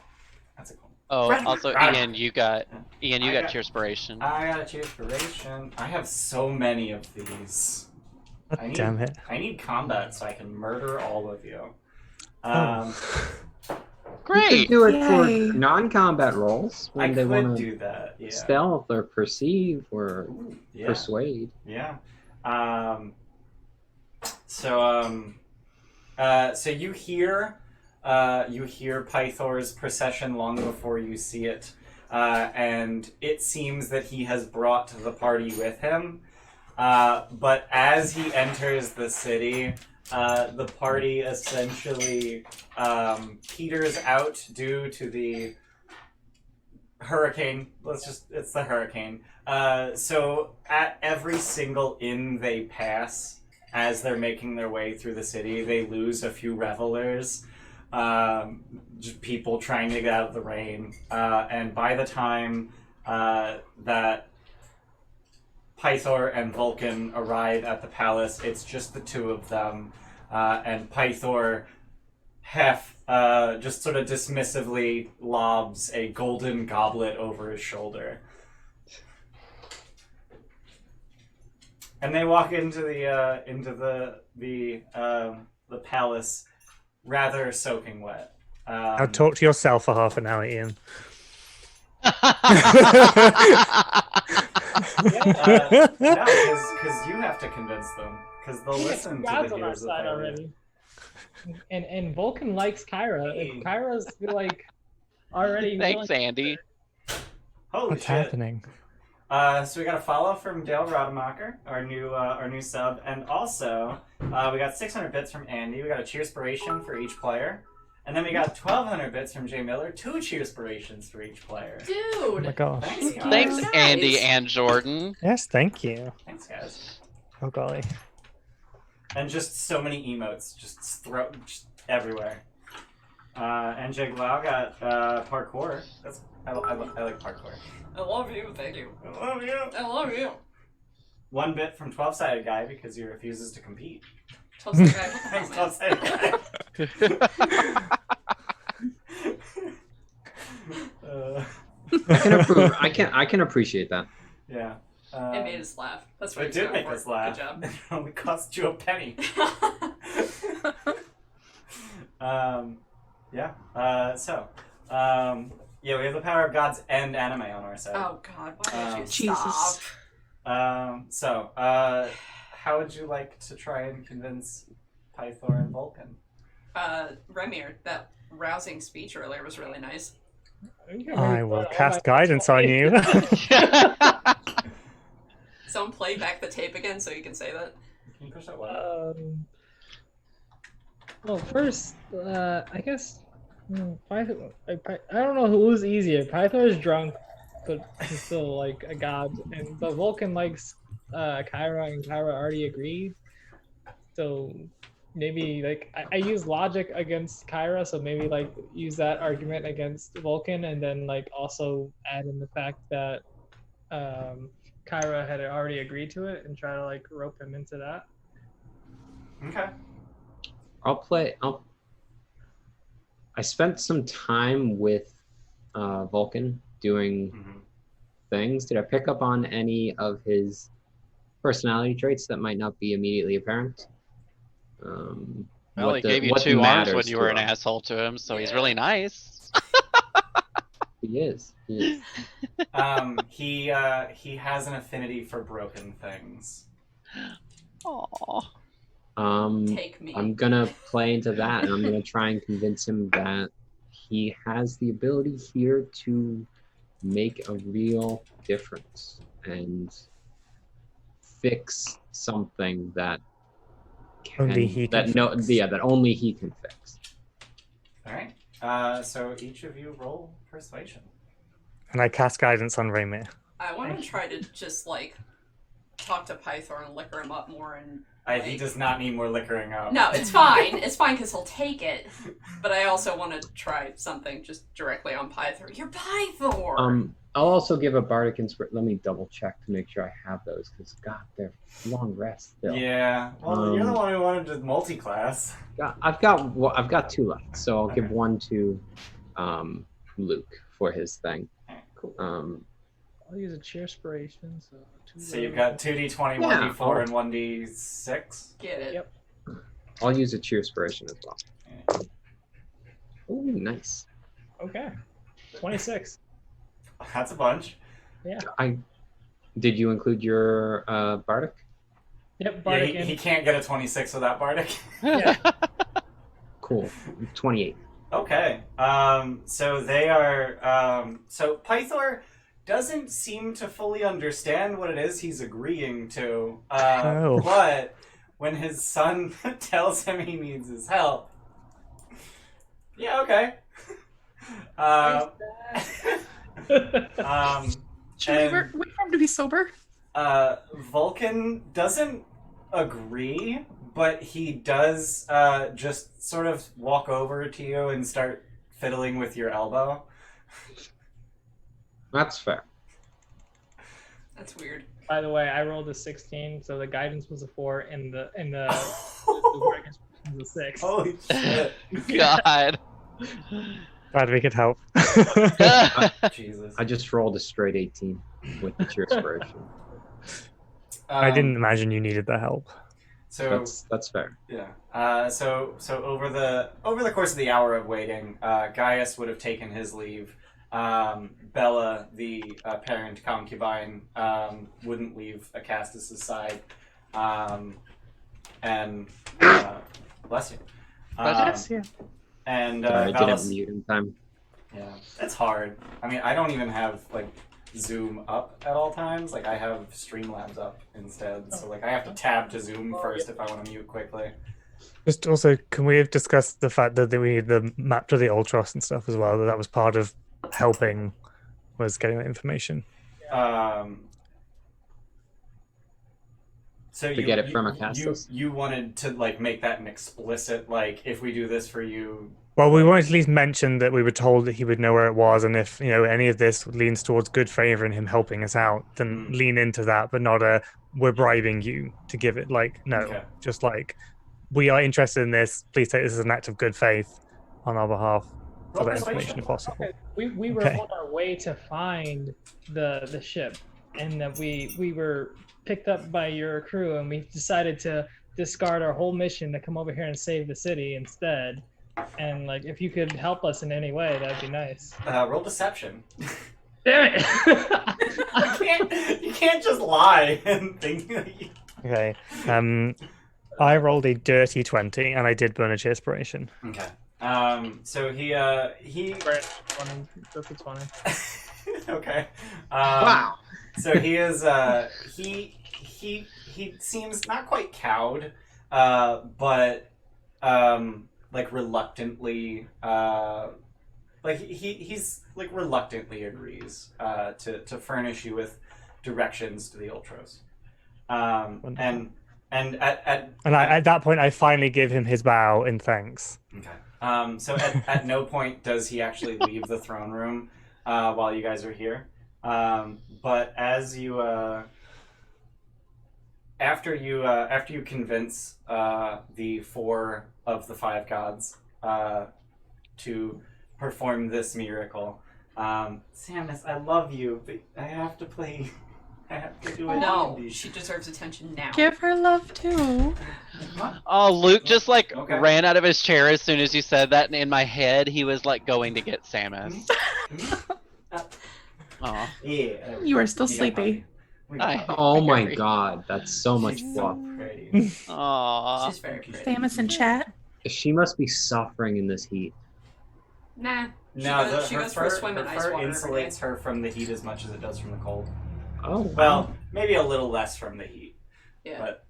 That's a cool. Oh, Right. also Right. Ian, you got I got- Cheerspiration. I got a Cheerspiration. I have so many of these. Damn it. I need combat so I can murder all of you. Oh. You Great. could do it Yay. for non-combat roles I when they could want to do that. Yeah. stealth or perceive or Ooh, yeah. persuade. Yeah. So you hear Pythor's procession long before you see it, and it seems that he has brought the party with him. But as he enters the city, the party essentially peters out due to the hurricane. It's the hurricane. So at every single inn they pass, as they're making their way through the city, they lose a few revelers. Just people trying to get out of the rain. And by the time that Pythor and Vulcan arrive at the palace, it's just the two of them. And Pythor just sort of dismissively lobs a golden goblet over his shoulder. And they walk into the palace, rather soaking wet. Now talk to yourself for half an hour, Ian. No, because you have to convince them. Because they'll listen to God's the on our heroes of side Pythor. already. And Vulcan likes Kyra. Hey. If Kyra's like already Thanks, willing- Andy. Holy What's shit. happening? So we got a follow from Dale Rademacher, our new sub, and also we got 600 bits from Andy. We got a cheerspiration for each player, and then we got 1,200 bits from Jay Miller. 2 cheerspirations for each player. Oh my Dude. gosh. Thanks, guys. Thanks, Guys. Andy and Jordan. Yes, thank you. Thanks, guys. Oh golly. And just so many emotes, just everywhere. And Jay Glau got parkour. I like parkour. I love you, thank you. I love you. I love you. 1 bit from 12-sided guy because he refuses to compete. Tulsa guy. Thanks, Oh, man. 12-sided guy. I can approve. I can appreciate that. Yeah. It made us laugh. That's what It did make us laugh. Good job. It only cost you a penny. Yeah, we have the power of gods and anime on our side. Oh God, why did you Jesus. stop? How would you like to try and convince Pythor and Vulcan? Remir, that rousing speech earlier was really nice. I will cast guidance on you. Someone play back the tape again so you can say that. Can you push that one? Well, first, I guess I don't know who's easier. Pythor is drunk, but he's still like a god, and but Vulcan likes Kyra, and Kyra already agreed. So maybe like I use logic against Kyra, so maybe like use that argument against Vulcan, and then like also add in the fact that Kyra had already agreed to it, and try to like rope him into that. Okay. I spent some time with Vulcan doing things. Did I pick up on any of his personality traits that might not be immediately apparent? Well, he gave you 2 arms when you were an asshole to him, so he's really nice. He is. He is. He has an affinity for broken things. Aww. Take me. I'm gonna play into that, and I'm gonna try and convince him that he has the ability here to make a real difference and fix something that Only he can fix. that only he can fix. All right. So each of you roll persuasion. And I cast guidance on Raymir. I want to try to just like talk to Pythor and liquor him up more and. He does not need more liquoring up. No, it's fine. It's fine because he'll take it. But I also want to try something just directly on Pythor. You're Pythor! I'll also give a bardic inspiration. Let me double check to make sure I have those, because God, they're long rests still. Yeah. Well, you're the one who wanted to multi-class. I've got 2 left, so I'll give Okay. 1 to Luke for his thing. Alright, cool. I'll use a cheerspiration. So you've got 2d20, Yeah, 1d4, I'll- and 1d6. Get it. Yep. I'll use a cheerspiration as well. Oh, nice. Okay. 26. That's a bunch. Did you include your bardic? Yep. Yeah, Bardic he can't get a 26 without Bardic. Yeah. Cool. 28. Okay. So they are. So Pythor doesn't seem to fully understand what it is he's agreeing to. Oh. But when his son tells him he needs his help, yeah, okay. Should we and- wait for him to be sober? Vulcan doesn't agree, but he does just sort of walk over to you and start fiddling with your elbow. That's fair. That's weird. By the way, I rolled a 16, so the guidance was a 4, and the guidance was a 6. Holy shit. God. Glad we could help. Jesus. I just rolled a straight 18 with the cheerspiration. I didn't imagine you needed the help. So That's fair. yeah. So over the course of the hour of waiting, Gaius would have taken his leave. Bella, the parent concubine, wouldn't leave Acastus' side. And bless you. Yes, yeah. And Sorry, I Valis- didn't mute in time. yeah, it's hard. I mean, I don't even have like Zoom up at all times. Like I have Streamlabs up instead. So like I have to tab to Zoom first if I want to mute quickly. Just also, can we have discussed the fact that we need the map to the Ultros and stuff as well? That was part of helping, was getting that information. So To get it from Acastus? You wanted to like make that an explicit like if we do this for you. Well, we wanted to at least mention that we were told that he would know where it was, and if any of this leans towards good favor and him helping us out, then lean into that, but not we're bribing you to give it. Like, no, Okay. just like we are interested in this. Please take this as an act of good faith on our behalf for Roll that persuasion. information if possible. Okay, we were Okay. on our way to find the ship, and that we were picked up by your crew, and we decided to discard our whole mission to come over here and save the city instead. And like, if you could help us in any way, that'd be nice. Roll deception. Damn it! You can't just lie and think that you... Okay. I rolled a dirty 20, and I did burn a cheerspiration. Okay. So he Right, 20, that's a 20. okay. Wow. So he is he seems not quite cowed, but like reluctantly like he's like reluctantly agrees to furnish you with directions to the Ultros. And At that point, I finally give him his bow in thanks. okay. So at no point does he actually leave the throne room while you guys are here. But as you after you convince the 4 of the 5 gods to perform this miracle, Samus, I love you, but I have to play. I have to do it. No, she deserves attention now. Give her love too. Oh, Luke just like Okay. ran out of his chair as soon as you said that, and in my head he was like going to get Samus. Aw. Yeah. You are still We got sleepy. We got I- Poppy. Oh my Very. god, that's so much She's fluff. so pretty. Aw. She's very pretty. Samus in chat. She must be suffering in this heat. Nah. No, She her goes for a fur, swim in her ice fur water every day. insulates her from the heat as much as it does from the cold. Oh, wow. Well, maybe a little less from the heat. Yeah. But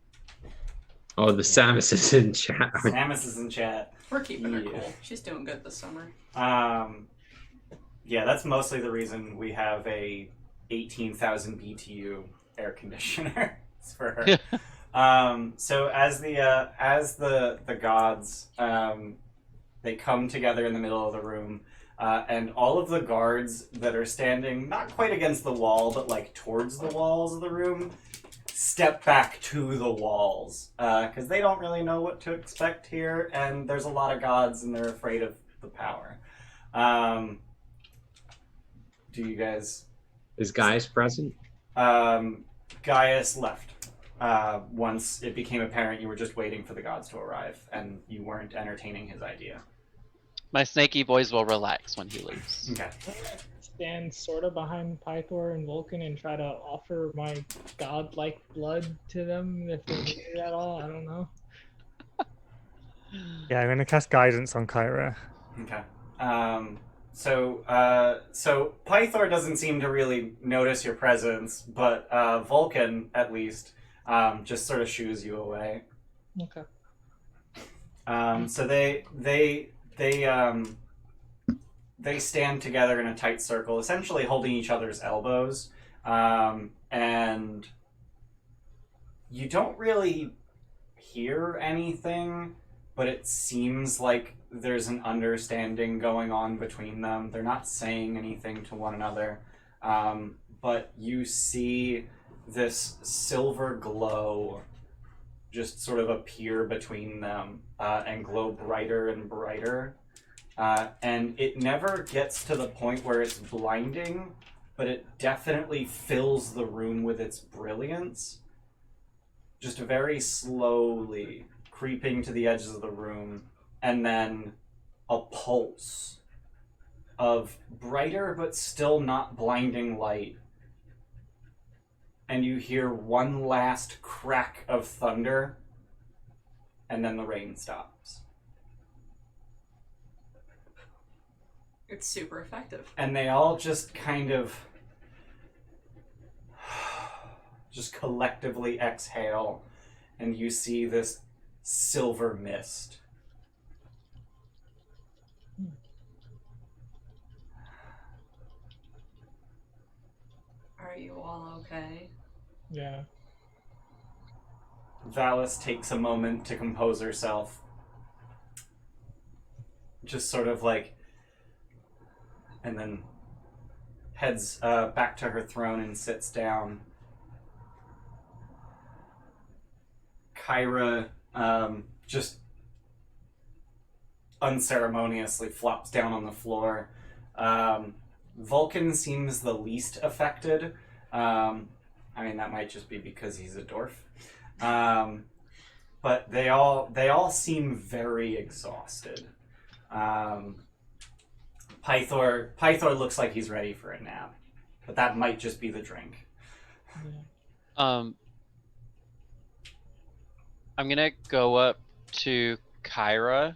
Oh, the Samus is in chat. Samus is in chat. We're keeping her Yeah. cool. She's doing good this summer. Yeah, that's mostly the reason we have a 18,000 BTU air conditioner. It's for her. So as the gods they come together in the middle of the room, and all of the guards that are standing not quite against the wall but like towards the walls of the room step back to the walls because they don't really know what to expect here, and there's a lot of gods and they're afraid of the power. Do you guys Is Gaius present? Gaius left. Once it became apparent you were just waiting for the gods to arrive, and you weren't entertaining his idea. My snaky boys will relax when he leaves. Okay. Stand sort of behind Pythor and Vulcan and try to offer my godlike blood to them if they need it at all. I don't know. Yeah, I'm going to cast guidance on Kyra. Okay. So Pythor doesn't seem to really notice your presence, but Vulcan, at least, just sort of shoos you away. Okay. So they stand together in a tight circle, essentially holding each other's elbows, and you don't really hear anything, but it seems like there's an understanding going on between them. They're not saying anything to one another, but you see this silver glow just sort of appear between them and glow brighter and brighter. And it never gets to the point where it's blinding, but it definitely fills the room with its brilliance. Just very slowly creeping to the edges of the room, and then a pulse of brighter but still not blinding light. And you hear one last crack of thunder, and then the rain stops. It's super effective. And they all just kind of just collectively exhale, and you see this silver mist. Are you all okay? Yeah. Valis takes a moment to compose herself. Just sort of like, and then heads back to her throne and sits down. Kyra just unceremoniously flops down on the floor. Vulcan seems the least affected. I mean, that might just be because he's a dwarf. But they all seem very exhausted. Pythor looks like he's ready for a nap, but that might just be the drink. Yeah. I'm gonna go up to Kyra.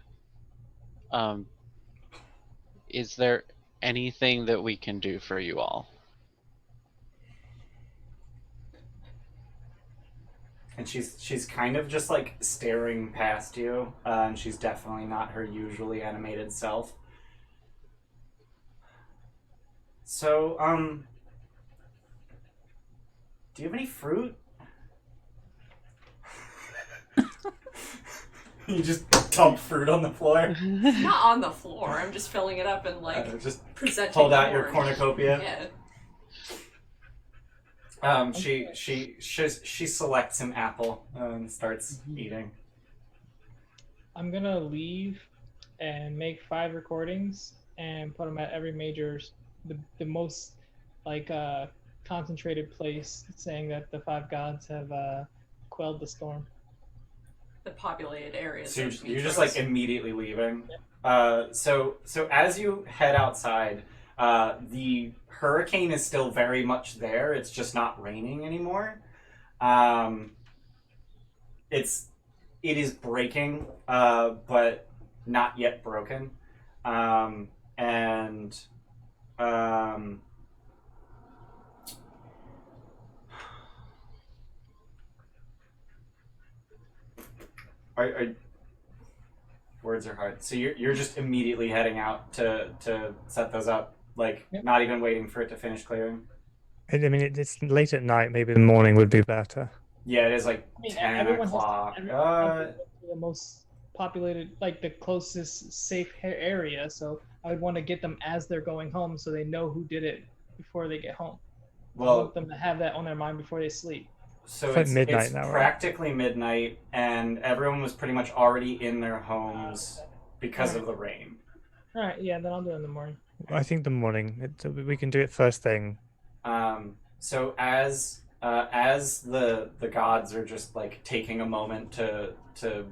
Is there anything that we can do for you all? And she's kind of just like staring past you, and she's definitely not her usually animated self. So, do you have any fruit? You just dump fruit on the floor. Not on the floor. I'm just filling it up and Just presenting. hold out the your orange. cornucopia. Yeah. She selects an apple and starts eating. I'm gonna leave and make 5 recordings and put them at every major, the most concentrated place, saying that the 5 gods have quelled the storm. The populated areas. So of you're just Mytros. like immediately leaving. So as you head outside, the hurricane is still very much there. It's just not raining anymore. It is breaking, but not yet broken. Words are hard. So you're just immediately heading out to set those up, like Yep. not even waiting for it to finish clearing. I mean, it's late at night. Maybe the morning would be better. Yeah, it is like I mean, 10 everyone has to- o'clock. everyone has to go to the most populated, like the closest safe area. So I would want to get them as they're going home, so they know who did it before they get home. I Well, want them to have that on their mind before they sleep. so It's like it's midnight it's now, right? practically midnight, and everyone was pretty much already in their homes because of the rain. All right, yeah, then I'll do it in the morning. I think the morning. We can do it first thing. So as the gods are just like taking a moment to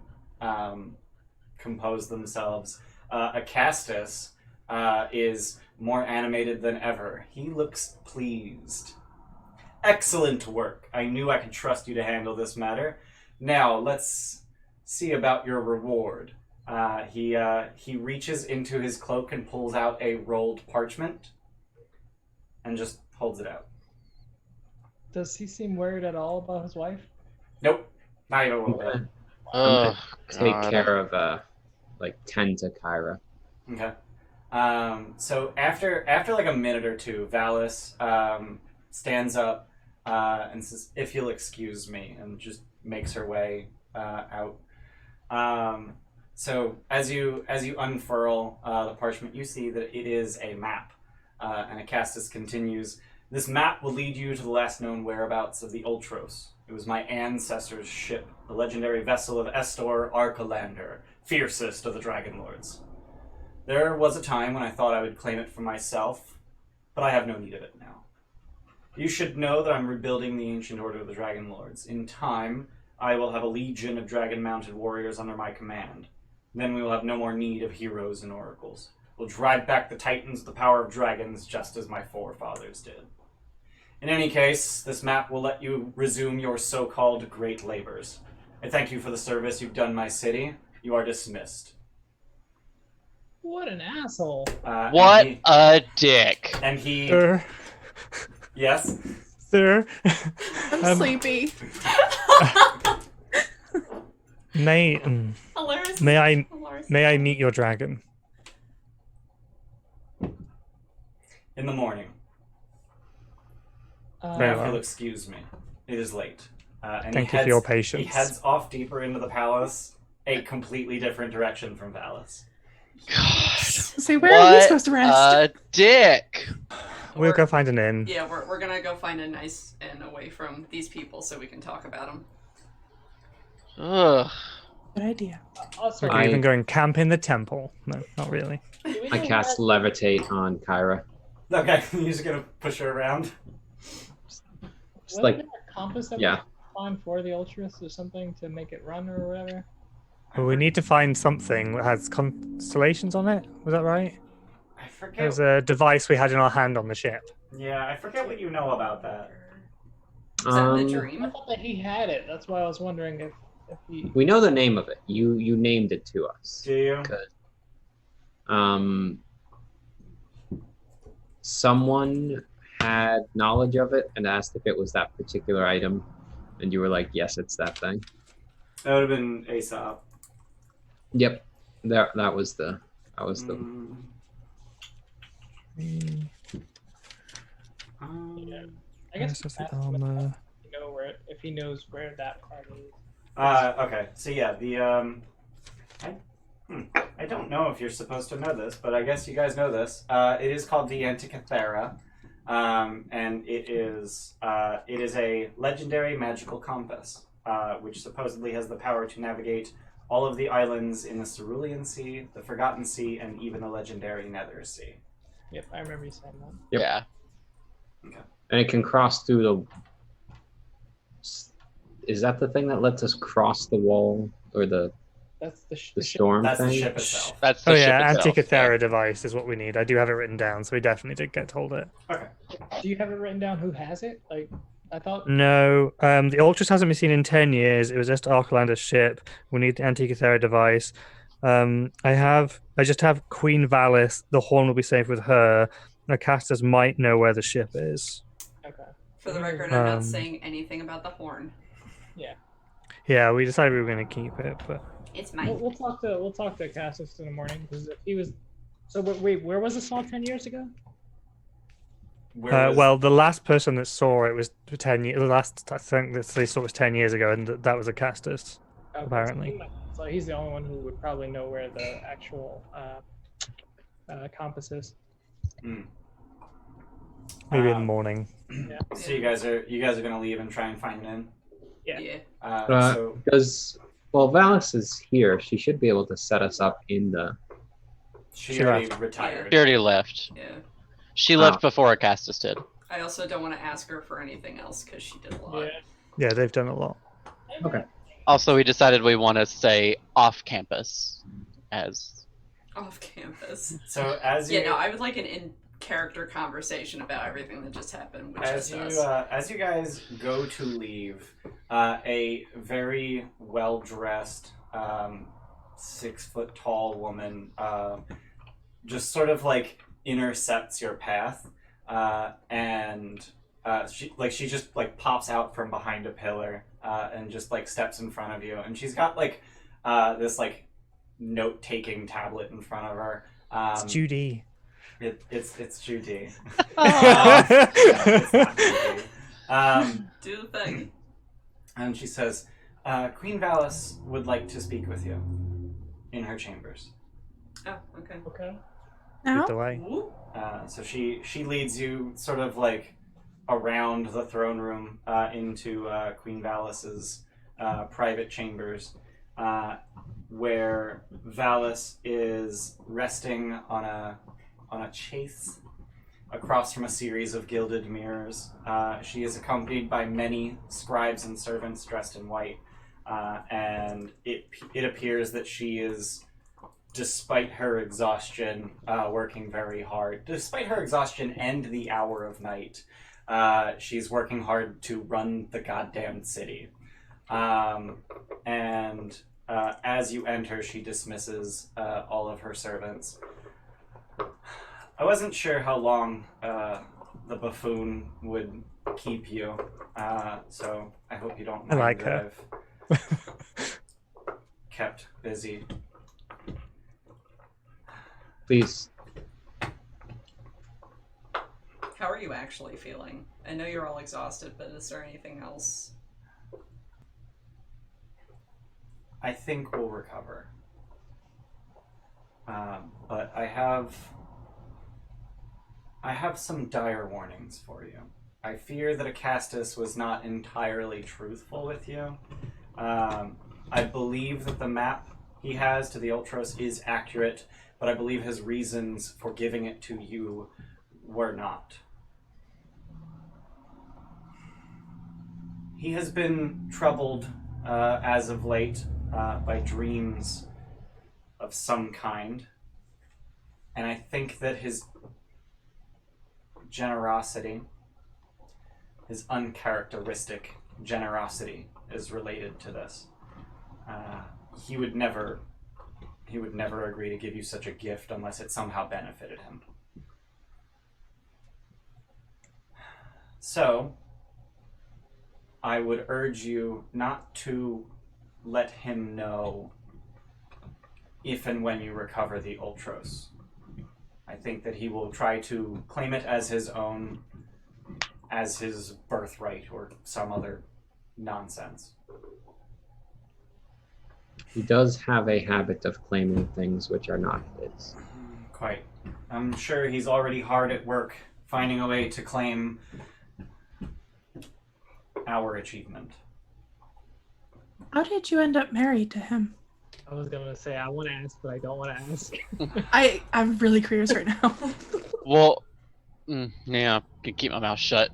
compose themselves, Acastus is more animated than ever. He looks pleased. Excellent work. I knew I could trust you to handle this matter. Now let's see about your reward. He reaches into his cloak and pulls out a rolled parchment and just holds it out. Does he seem worried at all about his wife? Nope, not even a little bit. Oh, Take God. care of tend to Kyra. Okay. So after like a minute or two, Valis stands up and says, "If you'll excuse me," and just makes her way out. So as you unfurl the parchment, you see that it is a map. And Acastus continues, "This map will lead you to the last known whereabouts of the Ultros. It was my ancestor's ship, the legendary vessel of Estor Arcalander, fiercest of the Dragonlords. There was a time when I thought I would claim it for myself, but I have no need of it now. You should know that I'm rebuilding the ancient order of the Dragonlords. In time, I will have a legion of dragon-mounted warriors under my command. Then we will have no more need of heroes and oracles. We'll drive back the titans with the power of dragons, just as my forefathers did. In any case, this map will let you resume your so-called great labors. I thank you for the service you've done my city. You are dismissed." What an asshole! What a dick. And he Sir, yes. sir, I'm sleepy. may Hilarious. may I Hilarious. may I meet your dragon? In the morning. Very If well. you'll excuse me, it is late. And Thank he you for your heads- patience. He heads off deeper into the palace, a completely different direction from Valis. God. Say, where are we supposed to rest? A dick. We'll go find an inn. Yeah, we're gonna go find a nice inn away from these people so we can talk about them. Ugh. Good idea. Also, We could even go and camp in the temple. No, not really. do we I know cast levitate on Kyra. Okay, you're just gonna push her around. Just wasn't like, there a compass that yeah. we found for the Ultras or something to make it run or whatever? Well, we need to find something that has constellations on it. Was that right? I forget. There's a device we had in our hand on the ship. Yeah, I forget what you know about that. Is that the I dream? thought that he had it. That's why I was wondering if he. We know the name of it. You named it to us. Do you? Someone had knowledge of it and asked if it was that particular item, and you were like, "Yes, it's that thing." That would have been Aesop. Yep, that was the Yeah. I guess Yes, we that's asked the him armor. if he knows where that part is. Okay, so yeah, the I don't know if you're supposed to know this, but I guess you guys know this. It is called the Antikythera, and it is a legendary magical compass, which supposedly has the power to navigate all of the islands in the Cerulean Sea, the Forgotten Sea, and even the legendary Nether Sea. Yep, I remember you saying that. Yep. Yeah. and it can cross through the. Is that the thing that lets us cross the wall or the That's the storm That's thing? the ship itself. That's the Oh ship yeah, itself. Antikythera device is what we need. I do have it written down, so we definitely did get told it. Okay. Do you have it written down who has it? Like, I thought. No, the Ultras hasn't been seen in 10 years. It was just Arcalander's ship. We need the Antikythera device. I just have Queen Valis. The horn will be safe with her. Acastus might know where the ship is. Okay. For the record, I'm not Um, saying anything about the horn. Yeah, we decided we were going to keep it, but It's mine. We'll talk to Cassis in the morning because if he was. So wait, where was this all 10 years ago? Where was- well, the last person that saw it was 10 years. The last I think that they saw it was 10 years ago, and that was Acastus. Okay, Apparently. So he's the only one who would probably know where the actual compass is. Maybe in the Um, morning. Yeah. So you guys are gonna leave and try and find an inn. Yeah. So Because Valis is here, she should be able to set us up in the. she She already left. retired. She already left. Yeah. She left before Acastus did. I also don't want to ask her for anything else because she did a lot. Yeah. Yeah, they've done a lot. Okay. Also, we decided we want to stay off campus as Off campus. So as you Yeah, no, I would like an in-character conversation about everything that just happened with as just you us. as you guys go to leave, a very well-dressed, 6 foot tall woman just sort of like intercepts your path, and she just like pops out from behind a pillar and just like steps in front of you, and she's got like this like note-taking tablet in front of her. It's Judy. It's Judy. It's not Judy. Do the thing. And she says, Queen Valis would like to speak with you in her chambers. Oh, okay. Okay. Lead Now? the way. Woo. So she leads you sort of like around the throne room into Queen Valis's private chambers, where Valis is resting on a chaise across from a series of gilded mirrors. She is accompanied by many scribes and servants dressed in white, and it appears that she is, despite her exhaustion, working very hard. Despite her exhaustion and the hour of night, she's working hard to run the goddamn city. And as you enter, she dismisses all of her servants. I wasn't sure how long the buffoon would keep you, so I hope you don't mind I like that her. I've kept busy. Please. How are you actually feeling? I know you're all exhausted, but is there anything else? I think we'll recover. But I have some dire warnings for you. I fear that Acastus was not entirely truthful with you. I believe that the map he has to the Ultros is accurate, but I believe his reasons for giving it to you were not. He has been troubled as of late by dreams of some kind, and I think that his generosity, his uncharacteristic generosity, is related to this. He would never agree to give you such a gift unless it somehow benefited him. So, I would urge you not to let him know if and when you recover the Ultros. I think that he will try to claim it as his own, as his birthright or some other nonsense. He does have a habit of claiming things which are not his. Quite. I'm sure he's already hard at work finding a way to claim our achievement. How did you end up married to him? I was gonna say I want to ask, but I don't want to ask. I'm really curious right now. well. Yeah, can keep my mouth shut.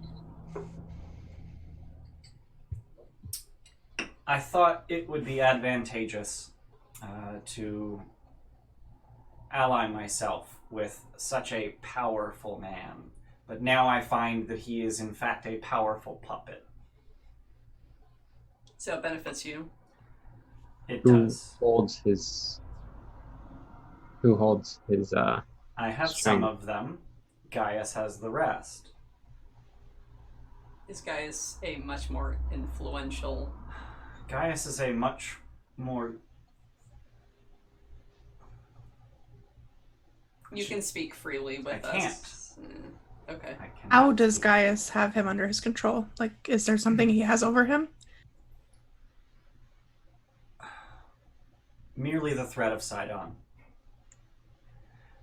I thought it would be advantageous to ally myself with such a powerful man, but now I find that he is in fact a powerful puppet. So it benefits you. It Who does. holds his? Who holds his? I have some strength? of them. Gaius has the rest. This guy is a much more influential. Gaius is a much more... You can speak freely with I us. Okay. I cannot How does speak. Gaius have him under his control? Like, is there something he has over him? Merely the threat of Sidon.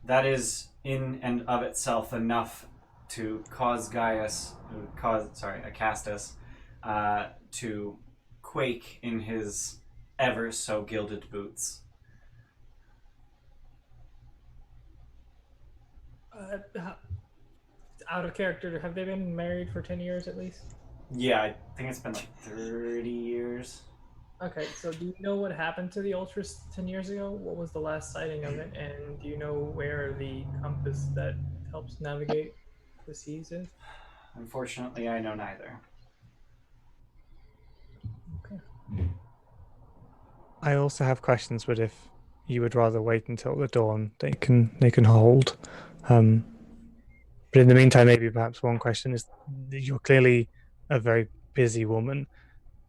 That is in and of itself enough to cause Acastus to quake in his ever so gilded boots. out of character, have they been married for 10 years at least? Yeah, I think it's been like 30 years. Okay, so do you know what happened to the Ultras 10 years ago? What was the last sighting of it? And do you know where the compass that helps navigate the seas is? Unfortunately, I know neither. Okay. I also have questions, but if you would rather wait until the dawn, they can hold. But in the meantime, maybe perhaps one question is: you're clearly a very busy woman.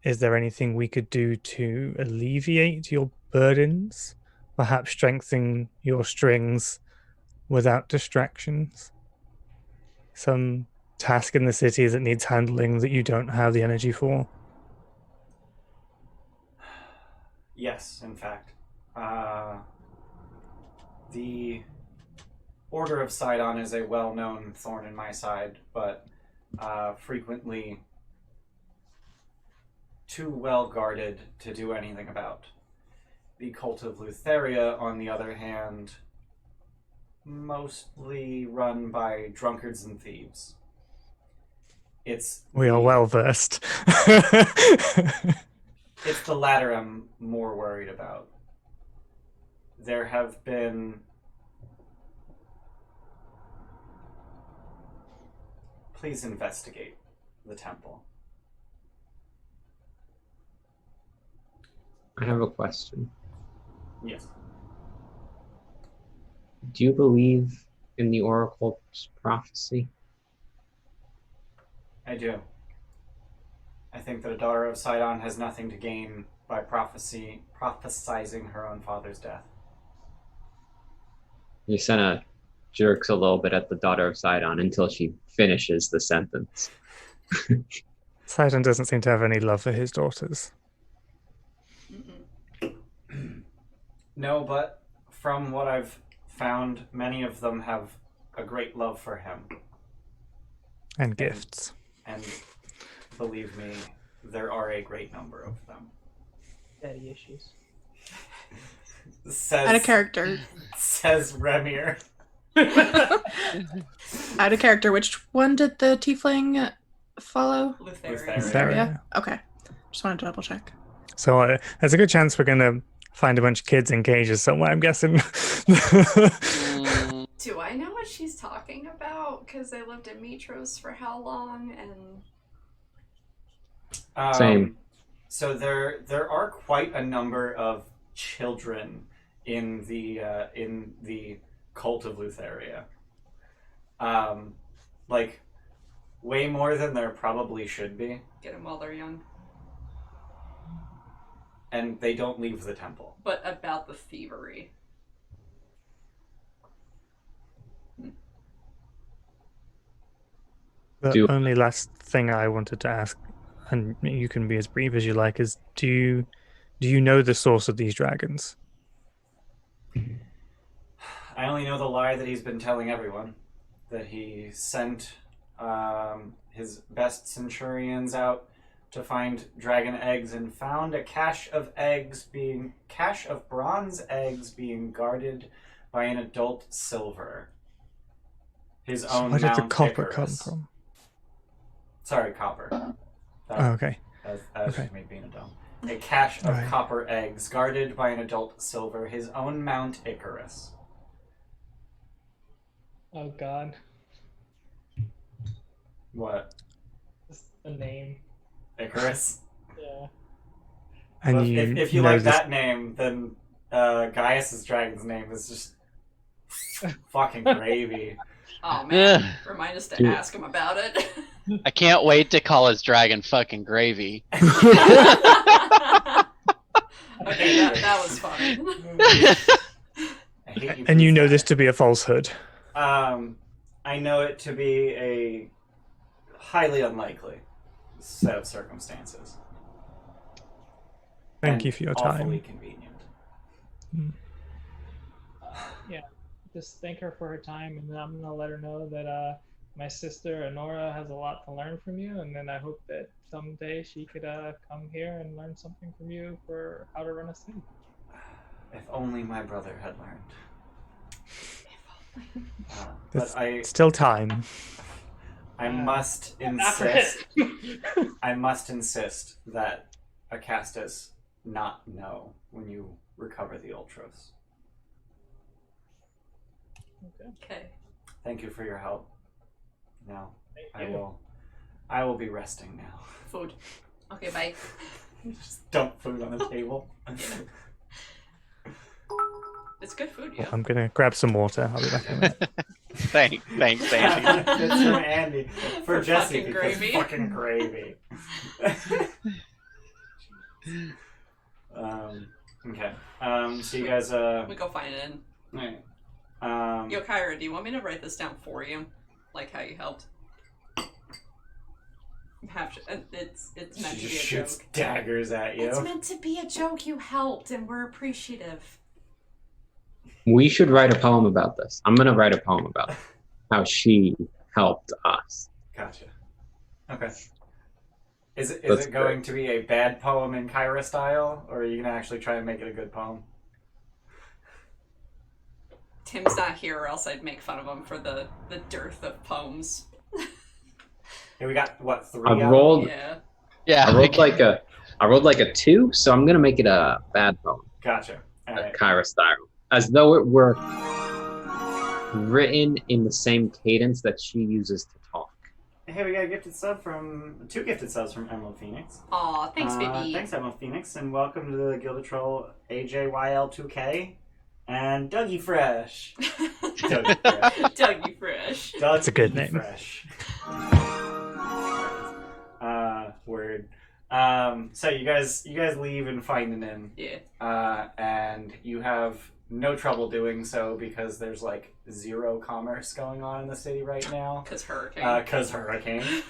Is there anything we could do to alleviate your burdens? Perhaps strengthen your strings without distractions? Some task in the city that needs handling that you don't have the energy for? Yes, in fact. The Order of Sidon is a well-known thorn in my side, but frequently too well guarded to do anything about. The Cult of Lutheria, on the other hand, mostly run by drunkards and thieves. We are well versed. It's the latter I'm more worried about. There have been please investigate the temple. I have a question. Yes. Do you believe in the oracle's prophecy? I do. I think that a daughter of Sidon has nothing to gain by prophesizing her own father's death. Yasena jerks a little bit at the daughter of Sidon until she finishes the sentence. Sidon doesn't seem to have any love for his daughters. No, but from what I've found, many of them have a great love for him. And gifts. And believe me, there are a great number of them. Daddy issues. Out of character. Says Remir. Out of character, which one did the tiefling follow? Lutheria. Lutheria? Okay. Just wanted to double check. So there's a good chance we're going to find a bunch of kids in cages somewhere, I'm guessing. Do I know what she's talking about? Because they lived in Mytros for how long? And Same. So there are quite a number of children in the Cult of Lutheria. Like way more than there probably should be. get them while they're young. And they don't leave the temple. But about the thievery. The only last thing I wanted to ask, and you can be as brief as you like, is do you know the source of these dragons? I only know the lie that he's been telling everyone. That he sent his best centurions out to find dragon eggs and found a cache of bronze eggs being guarded by an adult silver. His own Where did the Mount copper Icarus. come from? Sorry, copper. Oh, okay. That was Okay. just me being a dumb. A cache of Right. copper eggs guarded by an adult silver. His own Mount Icarus. Oh god. What? Just the name. Icarus? Yeah. And Well, you if you know like this- that name, then Gaius's dragon's name is just fucking gravy. Oh man, Yeah. remind us to Dude. ask him about it. I can't wait to call his dragon fucking gravy. Okay, that was funny. I hate you. And you please, know guy. this to be a falsehood. I know it to be a highly unlikely set of circumstances. Thank And you for your awfully time. convenient. Yeah. Just thank her for her time, and then I'm gonna let her know that my sister Honora has a lot to learn from you, and then I hope that someday she could come here and learn something from you for how to run a city. If only my brother had learned. There's But I still time. I must After insist that Acastus not know when you recover the Ultros. Okay. Thank you for your help. Now, Thank you. I will be resting now. Food. Okay, bye. Just dump food on the table. It's good food, Well, yeah. I'm gonna grab some water. I'll be back in a minute. Thanks, Andy. It's from Andy. For Jesse, fucking because gravy. fucking gravy. Okay. So you guys, We go find it in. alright. Yo, Kyra, do you want me to write this down for you? Like how you helped? It's meant She to be a just shoots joke. daggers at you. It's meant to be a joke. You helped, and we're appreciative. We should write a poem about this. I'm gonna write a poem about how she helped us. Gotcha. Okay. Is That's it going great. to be a bad poem in Kyra style, or are you gonna actually try and make it a good poem? Tim's not here, or else I'd make fun of him for the dearth of poems. Yeah, we got what, 3? I out of rolled. Yeah. Yeah. I rolled like a 2, so I'm gonna make it a bad poem, Gotcha. All right. Kyra style, as though it were written in the same cadence that she uses to talk. Hey, we got a gifted sub from 2 gifted subs from Emerald Phoenix. Aw, thanks, baby. Thanks, Emerald Phoenix, and welcome to the Gilded Troll AJYL2K and Dougie Fresh. Dougie Fresh. Dougie Fresh. That's a good name. Fresh. Word. So you guys leave and find an inn. Yeah. And you have no trouble doing so because there's like 0 commerce going on in the city right now. Because hurricane. Hurricane.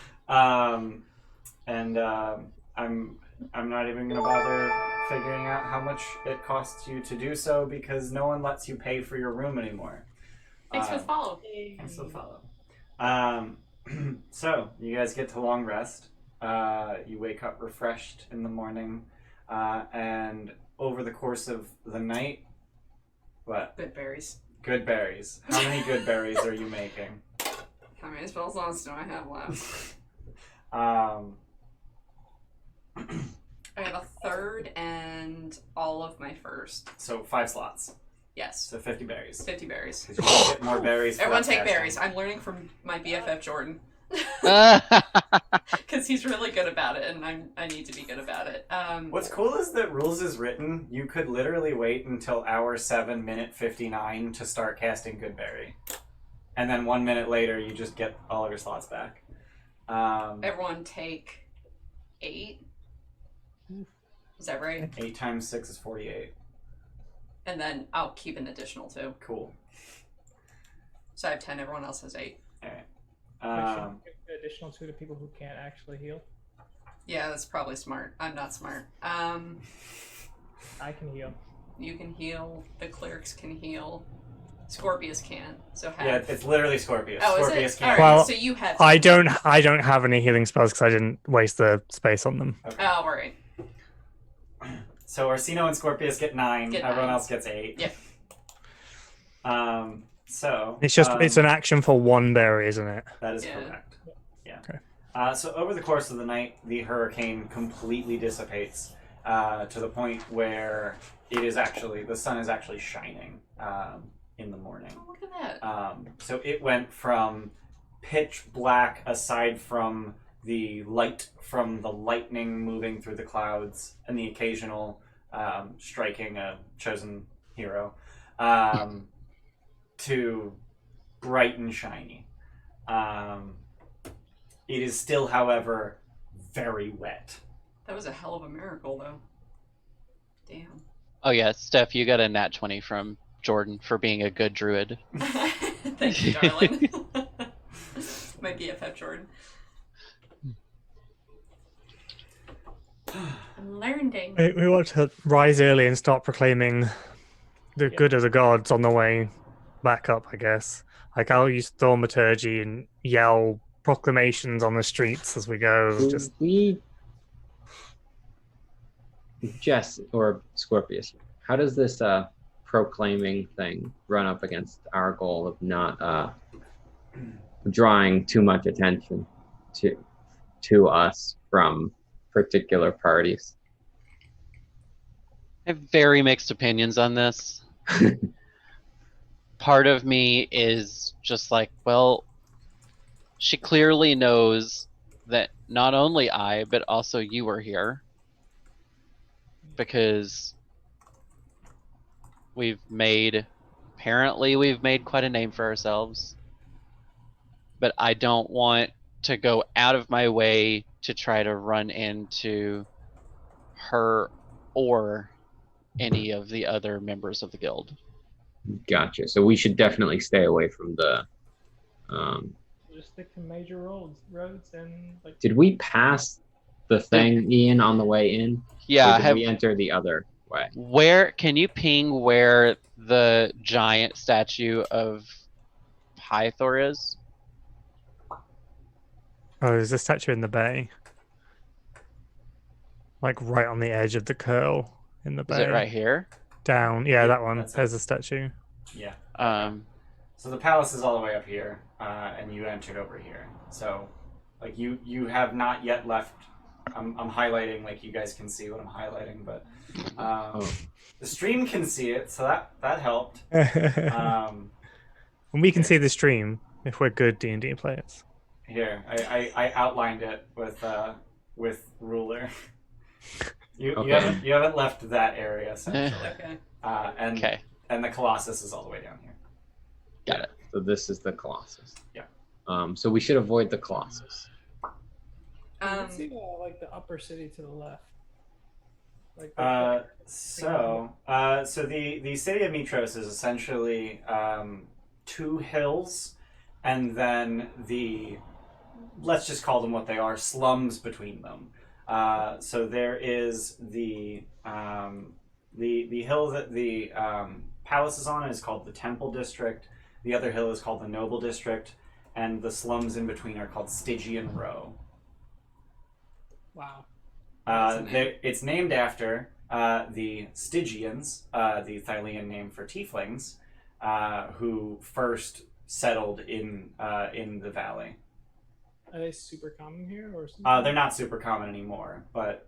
I'm not even gonna bother figuring out how much it costs you to do so because no one lets you pay for your room anymore. Thanks for the follow. Thanks for the follow. So you guys get to long rest. You wake up refreshed in the morning, and over the course of the night, what? Good berries. Good berries. How many good berries are you making? How many spell slots do I have left? I have a third and all of my first. So 5 slots. Yes. So 50 berries. 50 berries. Because you can get more berries. for Everyone that take casting. berries. I'm learning from my BFF Jordan. Yeah. Because he's really good about it, and I need to be good about it. What's cool is that rules is written. You could literally wait until hour 7, minute 59 to start casting Goodberry, and then 1 minute later you just get all of your slots back. Everyone take 8. Is that right? 8 times 6 is 48. And then I'll keep an additional 2. Cool. So I have 10. Everyone else has 8. All right. Give the additional 2 to people who can't actually heal. Yeah, that's probably smart. I'm not smart. I can heal. You can heal. The clerics can heal. Scorpius can. So have. Yeah, it's literally Scorpius. Oh, Scorpius is it? can't. All right. Well, So you have. I don't have any healing spells because I didn't waste the space on them. Okay. Oh, all right. So Orsino and Scorpius get 9. Get Everyone 9. else gets 8. Yep. So It's just it's an action for 1 berry, isn't it? That is Yeah. correct. Yeah. Okay. So over the course of the night, the hurricane completely dissipates to the point where the sun is actually shining in the morning. Oh, look at that. So it went from pitch black, aside from the light from the lightning moving through the clouds and the occasional striking a chosen hero, to bright and shiny. It is still, however, very wet. That was a hell of a miracle, though. Damn. Oh yeah, Steph, you got a nat 20 from Jordan for being a good druid. Thank you, darling. My BFF Jordan. I'm learning. We want to rise early and start proclaiming the good of the gods on the way back up, I guess. Like, I'll use thaumaturgy and yell proclamations on the streets as we go. Just Jess or Scorpius, how does this proclaiming thing run up against our goal of not drawing too much attention to us from particular parties. I have very mixed opinions on this. Part of me is just like, well, she clearly knows that not only I, but also you are here. Because apparently we've made quite a name for ourselves. But I don't want to go out of my way to try to run into her or any of the other members of the guild. Gotcha. So we should definitely stay away from the. Just stick to major roads and like. Did we pass the thing, Ian, on the way in? Yeah. Or did we enter the other way? Where can you ping where the giant statue of Pythor is? Oh, there's a statue in the bay. Like right on the edge of the curl in the bay. Is it right here? Down. Yeah, that one. That's it. There's a statue. Yeah. So the palace is all the way up here, and you entered over here. So, like, you have not yet left. I'm highlighting, like, you guys can see what I'm highlighting, but the stream can see it, so that helped. And we can see the stream if we're good D&D players. Here, I outlined it with ruler. You haven't left that area essentially. Okay. And the Colossus is all the way down here. Got it. So this is the Colossus. Yeah. So we should avoid the Colossus. Let's see like the upper city to the left. Like So the city of Mytros is essentially 2 hills, and then let's just call them what they are, slums between them. So there is the hill that the palace is on is called the Temple District. The other hill is called the Noble District, and the slums in between are called Stygian Row. wow. It's named after the Stygians, the Thylian name for tieflings, who first settled in the valley. Are they super common here, or something? They're not super common anymore, but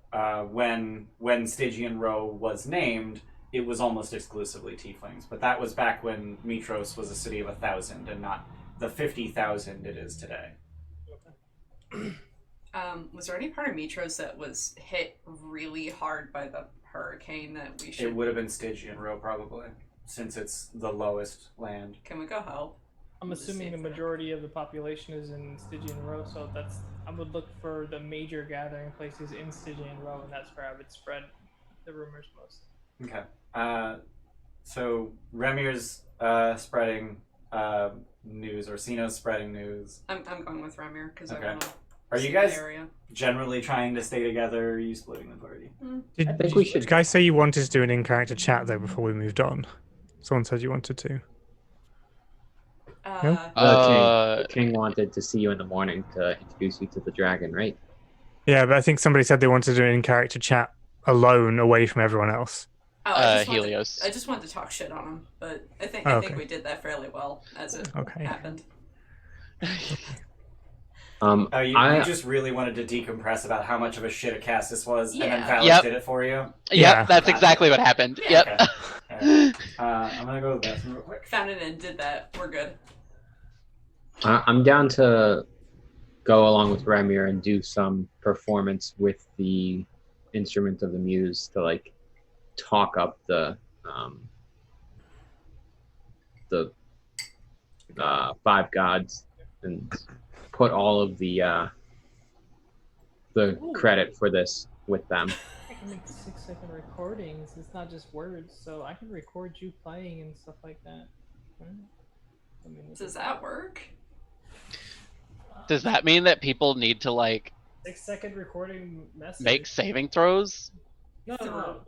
when Stygian Row was named, it was almost exclusively tieflings. But that was back when Mytros was a city of 1,000 and not the 50,000 it is today. Was there any part of Mytros that was hit really hard by the hurricane that we should... It would have been Stygian Row, probably, since it's the lowest land. Can we go help? I'm assuming the majority of the population is in Stygian Row, so I would look for the major gathering places in Stygian Row, and that's where I would spread the rumors most. Okay. So Remir's spreading news, Orsino's spreading news. I'm going with Remir because Okay. I want to. Are you guys the area. generally trying to stay together, or are you splitting the party? I think we should- Did you guys say you wanted to do an in-character chat though before we moved on? Someone said you wanted to. The king wanted to see you in the morning to introduce you to the dragon, right? Yeah, but I think somebody said they wanted to do an in-character chat alone, away from everyone else. Helios. I just wanted to talk shit on him, but I think we did that fairly well as it happened. You just really wanted to decompress about how much of a shit Acastus was, and then Valor Yep. did it for you? Yep, that's exactly what happened. Yeah. Yep. Okay. I'm gonna go to the bathroom real quick. Found it and did that. We're good. I'm down to go along with Remir and do some performance with the instrument of the muse to like talk up the 5 gods and put all of the credit for this with them. I can make 6-second recordings. It's not just words, so I can record you playing and stuff like that. Does that work? Does that mean that people need to like 6-second recording message? make saving throws? No.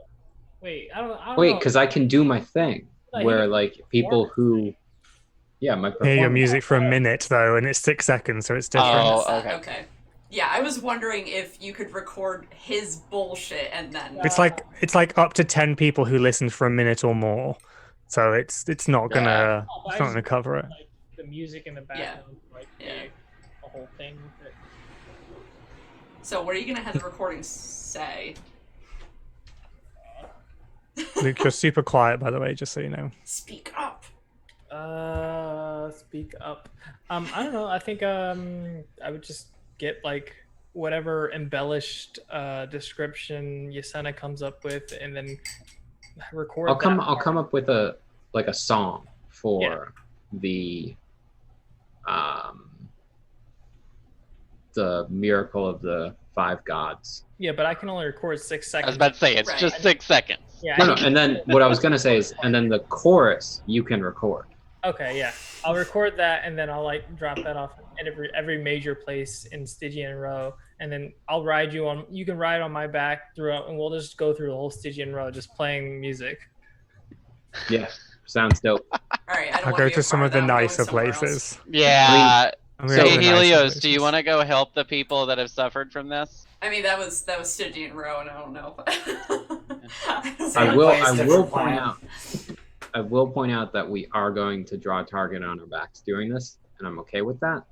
Wait, I don't Wait, know. because I can do my thing Like, where like people who, my Hear your performance. music for a minute though, and it's 6 seconds, so it's different. Oh, okay. Okay. Yeah, I was wondering if you could record his bullshit and then. It's like up to 10 people who listen for a minute or more, so it's not gonna cover it. Like, the music in the background might be a whole thing with it. So what are you gonna have the recording say? Luke, you're super quiet, by the way, just so you know. Speak up. Speak up. I don't know. I think I would just get like whatever embellished description Yasena comes up with, and then record. I'll come up with a song for the miracle of the 5 gods. Yeah, but I can only record 6 seconds. I was about to say, it's just 6 seconds. Yeah. No, and then what I was gonna say is, and then the chorus you can record. Okay, yeah. I'll record that, and then I'll like drop that off at every major place in Stygian Row, and then I'll ride you on. You can ride on my back throughout, and we'll just go through the whole Stygian Row, just playing music. Yeah, sounds dope. All right, I don't I'll wanna go be a to some part of the that. I'm going nicer somewhere else. places. Yeah. I'm gonna So go to the nicer Helios, do you places. want to go help the people that have suffered from this? I mean, that was Stygian Row, and I don't know. I will different point plan. out. I will point out that we are going to draw a target on our backs doing this, and I'm okay with that.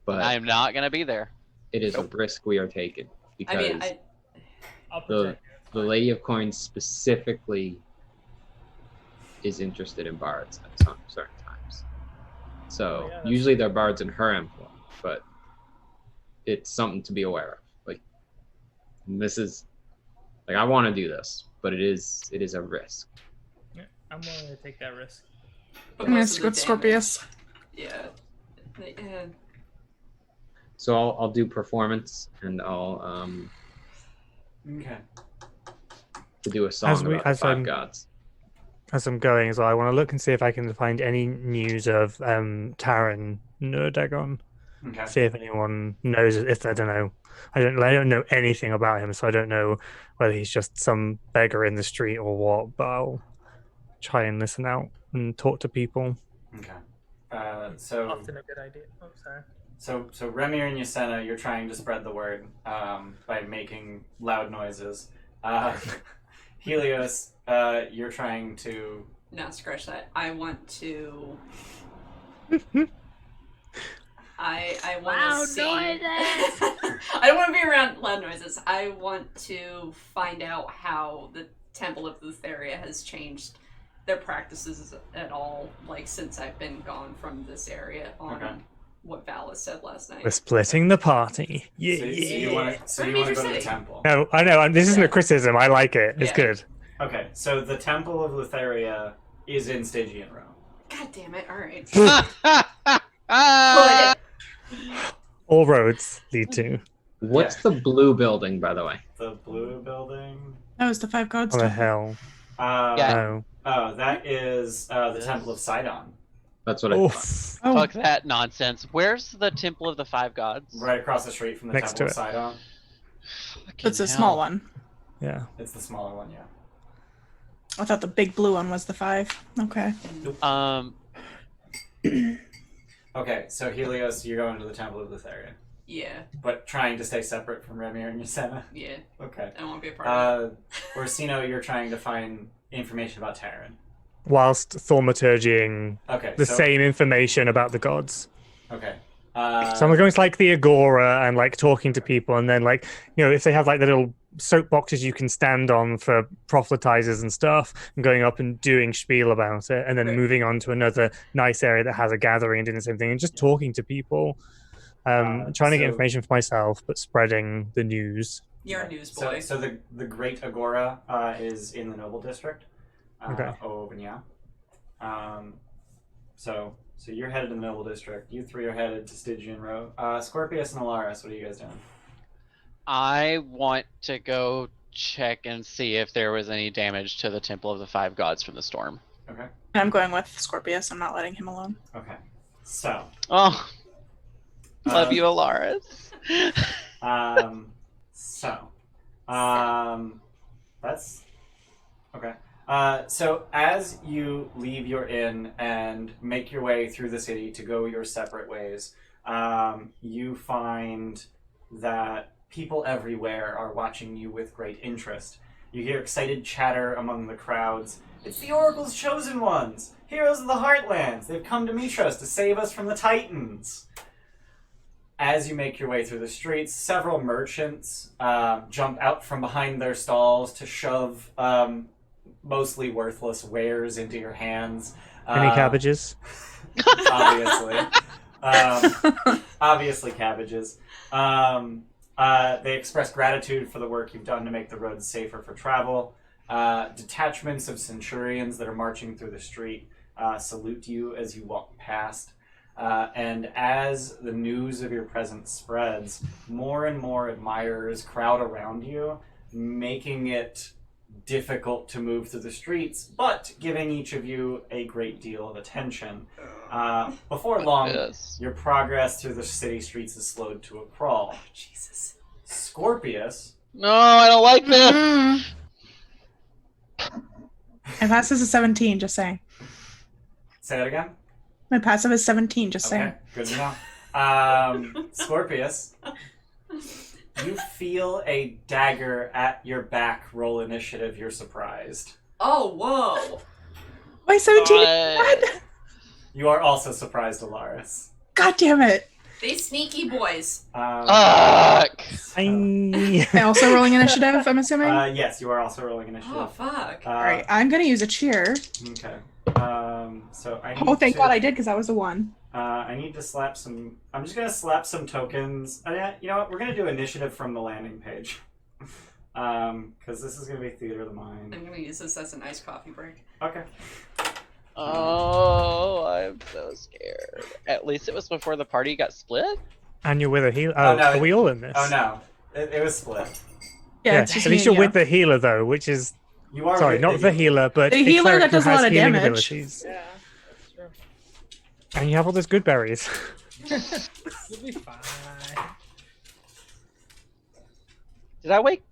But I am not going to be there. it is a risk we are taking because I mean, I'll the protect the Lady of Coins specifically is interested in bards at some certain times. So Oh, yeah, that's usually they're bards in her employ, but it's something to be aware of. Like this is like I want to do this, but it is a risk. you. Yeah, I'm willing to take that risk. but I'm gonna most of stick the with Scorpius. Yeah. Yeah. So I'll do performance and I'll Okay. do a song As we- about the as 5 I'm- gods. As I'm going as well, I want to look and see if I can find any news of Taran Nurdagon. Okay. See if anyone knows if I don't know. I don't know anything about him, so I don't know whether he's just some beggar in the street or what. But I'll try and listen out and talk to people. Okay. So Often a good idea. Oh, sorry. So Remir and Yasena, you're trying to spread the word by making loud noises. Helios, you're trying to. No, scratch that. I want to. I want to sing. I don't want to be around loud noises. I want to find out how the Temple of Lutheria has changed their practices at all, like since I've been gone from this area. On Okay. what Valis said last night. We're splitting the party. Yeah. So you want to We're a go major to the city. temple. No, I know. This isn't Yeah. a criticism. I like it. It's Yeah. good. Okay. So the Temple of Lutheria is in Stygian Row. God damn it! All right. Ah! All roads lead to. What's the blue building, by the way? The blue building. That was the 5 gods. What the temple. hell? Yeah. No. Oh, that is the Temple of Sidon, That's what I thought. Oof. Oh, Fuck that nonsense. Where's the Temple of the 5 Gods? right across the street from the Next Temple of to Sidon. Fucking it's a hell. small one. Yeah. It's the smaller one, yeah. I thought the big blue one was the 5. Okay. Okay, so Helios, you're going to the Temple of Lutheria, Yeah. but trying to stay separate from Remir and Yasena. Yeah. Okay. I don't want to be a part of it. Orsino, you're trying to find information about Taran. Whilst thaumaturgying Okay. the so, same information about the gods. Okay. So I'm going to like the Agora and like talking to people, and then like if they have like the little soapboxes you can stand on for proselytizers and stuff, and going up and doing spiel about it, and then Right. moving on to another nice area that has a gathering and doing the same thing, and just talking to people, trying to get so- information for myself, but spreading the news. You're a newsboy. So the Great Agora is in the Noble District. Okay. Ovenya. So you're headed to the Noble District. You 3 are headed to Stygian Row. Scorpius and Alaris, what are you guys doing? I want to go check and see if there was any damage to the Temple of the 5 Gods from the storm. Okay. And I'm going with Scorpius. I'm not letting him alone. Okay. So. Oh, love uh, you, Alaris. That's okay. So as you leave your inn and make your way through the city to go your separate ways, you find that people everywhere are watching you with great interest. You hear excited chatter among the crowds It's the Oracle's chosen ones! Heroes of the Heartlands! They've come to Mytros to save us from the Titans! As you make your way through the streets, several merchants jump out from behind their stalls to shove mostly worthless wares into your hands. Any cabbages? Obviously. Obviously cabbages. They express gratitude for the work you've done to make the roads safer for travel. Detachments of centurions that are marching through the street salute you as you walk past. And as the news of your presence spreads, more and more admirers crowd around you, making it difficult to move through the streets, but giving each of you a great deal of attention. Before long, your progress through the city streets is slowed to a crawl. Oh, Jesus. Scorpius. No, I don't like this. My passive is 17, just saying. Say that again? My passive is 17, just saying. Okay, good to know. Scorpius, you feel a dagger at your back. Roll initiative. You're surprised. Oh, whoa. Why 17? What? You are also surprised, Alaris. God damn it. These sneaky boys. Fuck. Am I also rolling initiative, I'm assuming? Yes, you are also rolling initiative. Oh, fuck. Alright, I'm gonna use a cheer. Okay. So I need Oh, thank to, God I did, because that was a 1. I need to slap some... I'm just going to slap some tokens. You know what? We're going to do initiative from the landing page. Because this is going to be Theater of the Mind. I'm gonna use this as an iced coffee break. Okay. Oh, I'm so scared. At least it was before the party got split? And you're with a healer. Oh, Oh, no. are we all in this? Oh, no. It was split. Yeah, it's At just least me you're and with the healer, though, which is... You are Sorry, with not the healer, but The a healer cleric that does who a has lot of healing damage. abilities. Yeah, that's true. And you have all those good berries. You'll be fine. Did I wake?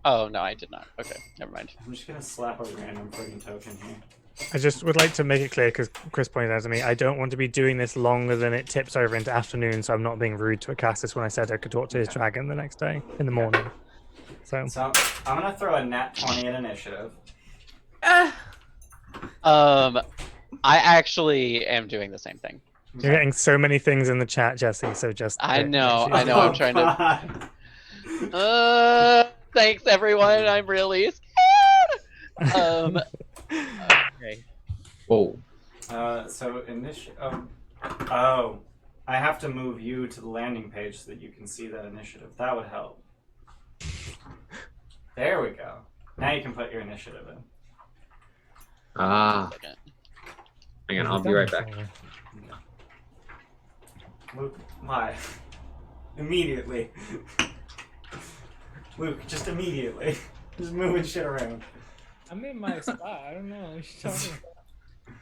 Oh, no, I did not. Okay, never mind. I'm just going to slap a random friggin' token here. I just would like to make it clear, because Chris pointed out to me, I don't want to be doing this longer than it tips over into afternoon, so I'm not being rude to Acastus when I said I could talk to his dragon the next day, in the morning. So I'm going to throw a nat 20 at initiative. I actually am doing the same thing. you're getting so many things in the chat, Jesse, so just... I know, make sure- I'm trying to... Thanks, everyone. I'm really scared. Okay. Whoa. So initiative... Oh. I have to move you to the landing page so that you can see that initiative. That would help. There we go. Now you can put your initiative in. Ah. Hang on, I'll be right back. Luke, why? Immediately. Luke, just immediately. Just moving shit around. I'm in my spot. I don't know. What you're talking about.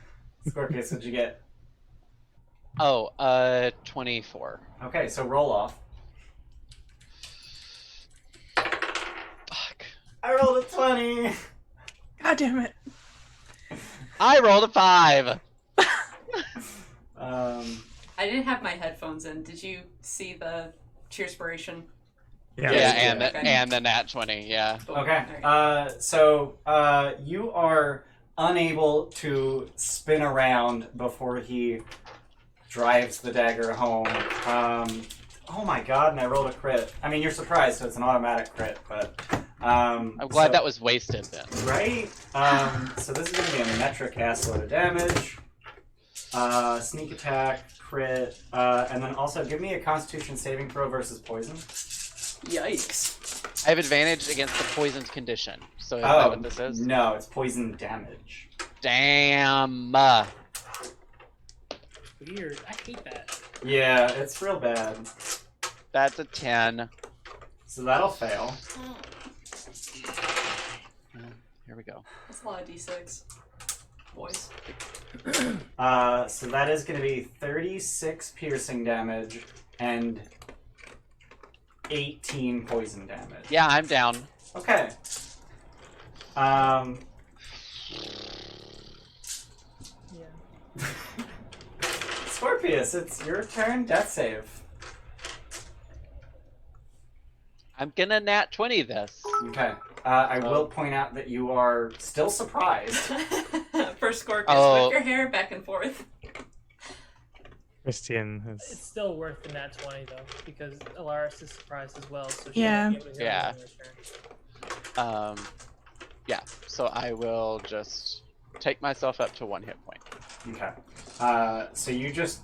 Scorpius, what'd you get? Oh, 24. Okay, so roll off. Fuck. I rolled a 20! God damn it. I rolled a 5. I didn't have my headphones in. Did you see the cheerspiration? Yeah, Yeah, yeah. and the nat 20, yeah. Okay, Alright. so you are unable to spin around before he drives the dagger home. Oh my god, and I rolled a crit. I mean, you're surprised, so it's an automatic crit, but... I'm glad that was wasted then. Right? So this is going to be a metric ass load of damage. Sneak attack, crit, and then also give me a constitution saving throw versus poison. Yikes. I have advantage against the poisoned condition. So is that what this is? No, it's poison damage. Damn. Weird. I hate that. Yeah, it's real bad. That's a 10. So that'll fail. Here we go. That's a lot of d6. Boys. So that is going to be 36 piercing damage and 18 poison damage. Yeah, I'm down. Okay. Yeah. Scorpius, it's your turn. Death save. I'm gonna nat 20 this. Okay. I will point out that you are still surprised. For Scorpius, Oh. whip your hair back and forth. Christian It's has. still worth the nat 20 though, because Alaris is surprised as well. So she Yeah. might be able to hear Yeah. it in return. Yeah. So I will just take myself up to 1 hit point. Okay. So you just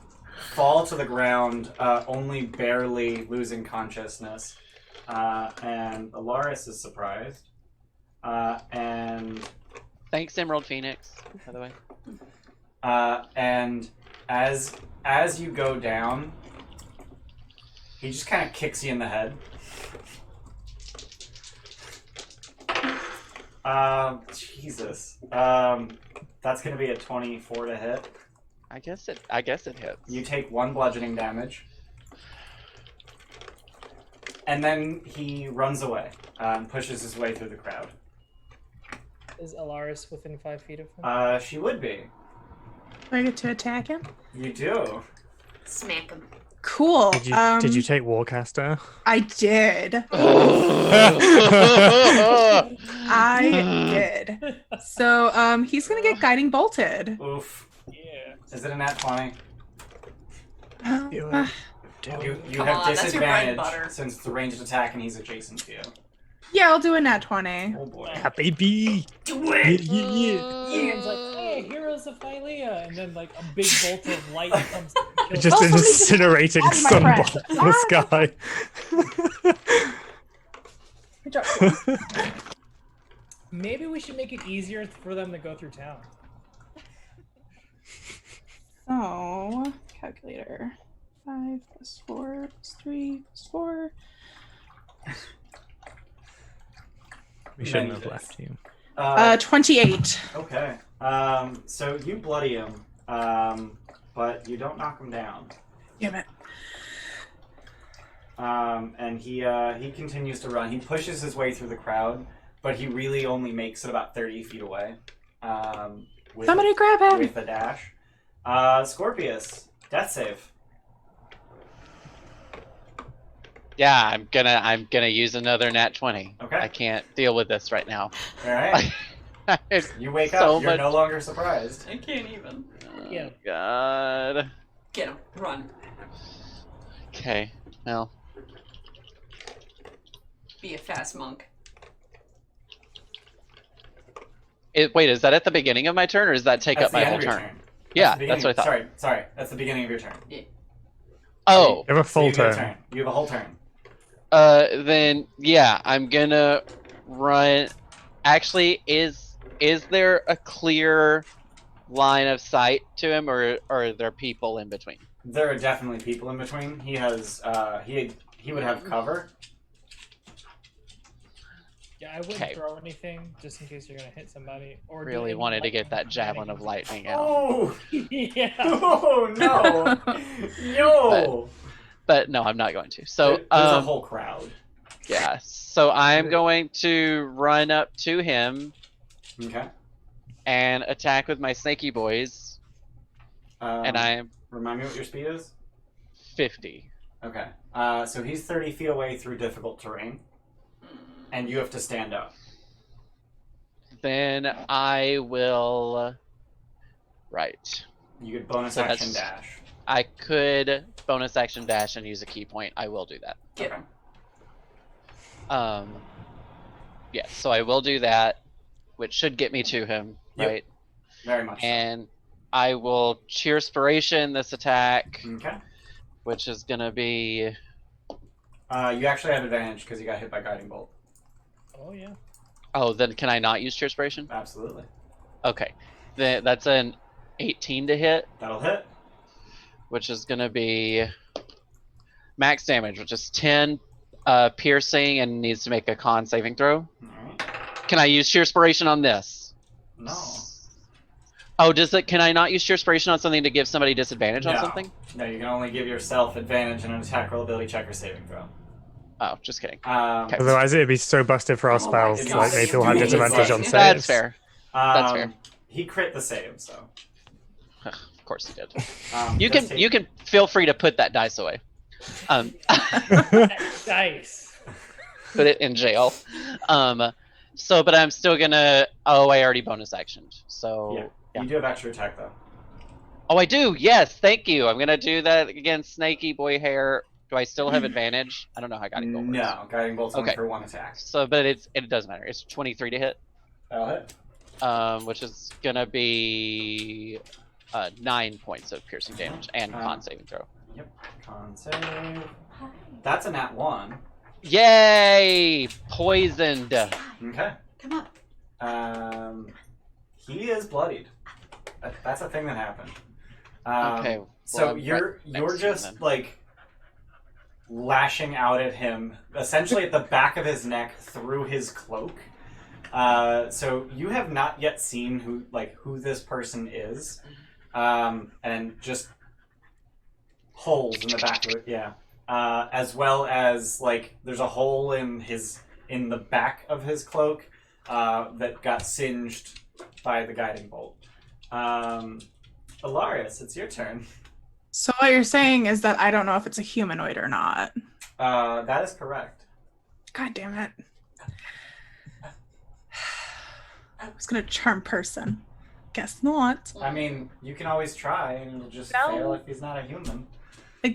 fall to the ground, only barely losing consciousness. And Alaris is surprised. And Thanks, Emerald Phoenix, by the way. and as you go down, he just kind of kicks you in the head. Jesus. That's gonna be a 24 to hit. I guess it hits. You take 1 bludgeoning damage. And then he runs away and pushes his way through the crowd. Is Alaris within 5 feet of him? She would be. Do I get to attack him? You do. Smack him. Cool. Did you take Warcaster? I did. I did. So he's gonna get guiding bolted. Oof. Yeah. Is it a nat 20? Do Uh, You Come have on, that's your bread and disadvantage butter. since it's a ranged attack and he's adjacent to you. yeah, I'll do a nat 20. Oh boy. Yeah, baby. Do Yeah, it! yeah, yeah. Ian's like, hey, heroes of Phylea, and then like a big bolt of light comes. And kills Just Oh, somebody just incinerating stabbed my sunball friend. in the sky. Good job. Maybe we should make it easier for them to go through town. So, calculator. 5 plus 4 plus 3 plus 4. We shouldn't Many have days. left you. 28. Okay. So you bloody him, but you don't knock him down. Damn it. And he continues to run. He pushes his way through the crowd, but he really only makes it about 30 feet away. With Somebody grab him. with a dash. Scorpius, death save. Yeah, I'm gonna use another nat 20. Okay. I can't deal with this right now. All right. It's You wake so up. You're much- no longer surprised. I can't even. Yeah. God. Get him. Run. Okay. Well, Be a fast monk. wait, is that at the beginning of my turn, or does that take That's up the my end whole of your turn? turn. Yeah, the that's what I beginning- thought. Sorry. That's the beginning of your turn. Oh, You have a So full you get a turn. You have a whole turn. then yeah, I'm gonna run. Actually, is there a clear line of sight to him, or are there people in between? There are definitely people in between. He has he would have cover. Yeah, I wouldn't Okay. throw anything just in case you're gonna hit somebody. Or do Really any wanted to get that lightning javelin of lightning out, Oh, yeah. oh no, yo! but no, I'm not going to. So There's a whole crowd. yeah, so I'm going to run up to him Okay. and attack with my snaky boys, and I'm remind me what your speed is. 50. Okay. So he's 30 feet away through difficult terrain, and you have to stand up. Then I will. Right. You could bonus So action that's- dash. I could bonus action dash and use a key point. I will do that. Get Okay. him. Yes, so I will do that, which should get me to him, Yep. right? Very much. And I will Cheerspiration this attack, So. Okay. which is gonna be. You actually have advantage because you got hit by guiding bolt. Oh yeah. Oh, then can I not use Cheerspiration? Absolutely. Okay, then that's an 18 to hit, That'll hit. which is gonna be max damage, which is 10 piercing, and needs to make a con saving throw. All right. Can I use Cheerspiration on this? No. Oh, does it? Can I not use Cheerspiration on something to give somebody disadvantage on No. something? No, you can only give yourself advantage in an attack roll, ability check, or saving throw. Oh, just kidding. Okay. Otherwise, it'd be so busted for our Oh my spells. God. Like maybe we'll have It's disadvantage on like- saves. That's fair. That's fair. He crit the save, so. Of course he did. You You can feel free to put that dice away. Dice. Put it in jail. So, but I'm still gonna. Oh, I already bonus actioned. So. Yeah. You do have extra attack though. Oh, I do. Yes, thank you. I'm gonna do that against Snaky Boy Hair. Do I still have advantage? I don't know how Guiding Bolt works. No, Guiding Bolt's only Okay. for 1 attack. So, but it doesn't matter. It's 23 to hit. That'll hit. Which is gonna be 9 points of piercing damage and con saving throw. Yep. Con save. That's a nat 1. Yay! Poisoned. Okay. Come on. He is bloodied. That's a thing that happened. Okay. Well, So I'm you're right next to him just then. like lashing out at him, essentially at the back of his neck through his cloak. So you have not yet seen who this person is, and just holes in the back of it. Yeah. As well as there's a hole in the back of his cloak that got singed by the guiding bolt. Alarius, it's your turn. So what you're saying is that I don't know if it's a humanoid or not. That is correct. God damn it. I was gonna charm person. Guess not. I mean, you can always try, and it'll just No. fail if he's not a human.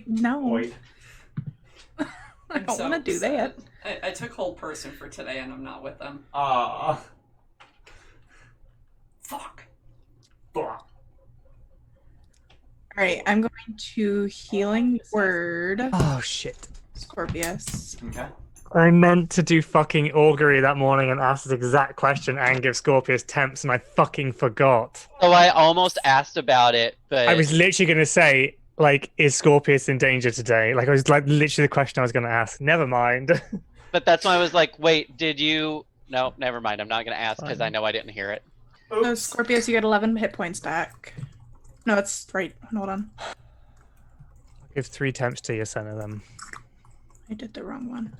No. Wait. I don't want to do that. I took hold person for today, and I'm not with them. Ah. Fuck. Alright, I'm going to healing word Oh shit. Scorpius. Okay. I meant to do fucking augury that morning and ask this exact question and give Scorpius temps, and I fucking forgot. So I almost asked about it, but I was literally going to say, is Scorpius in danger today? I was literally the question I was going to ask. Never mind. But that's why I was like, wait, did you? No, never mind. I'm not gonna ask because I Fine. know I didn't hear it. So Oops. Scorpius, you get 11 hit points back. No, it's right. Hold on. Give 3 temps to your center then. I did the wrong one.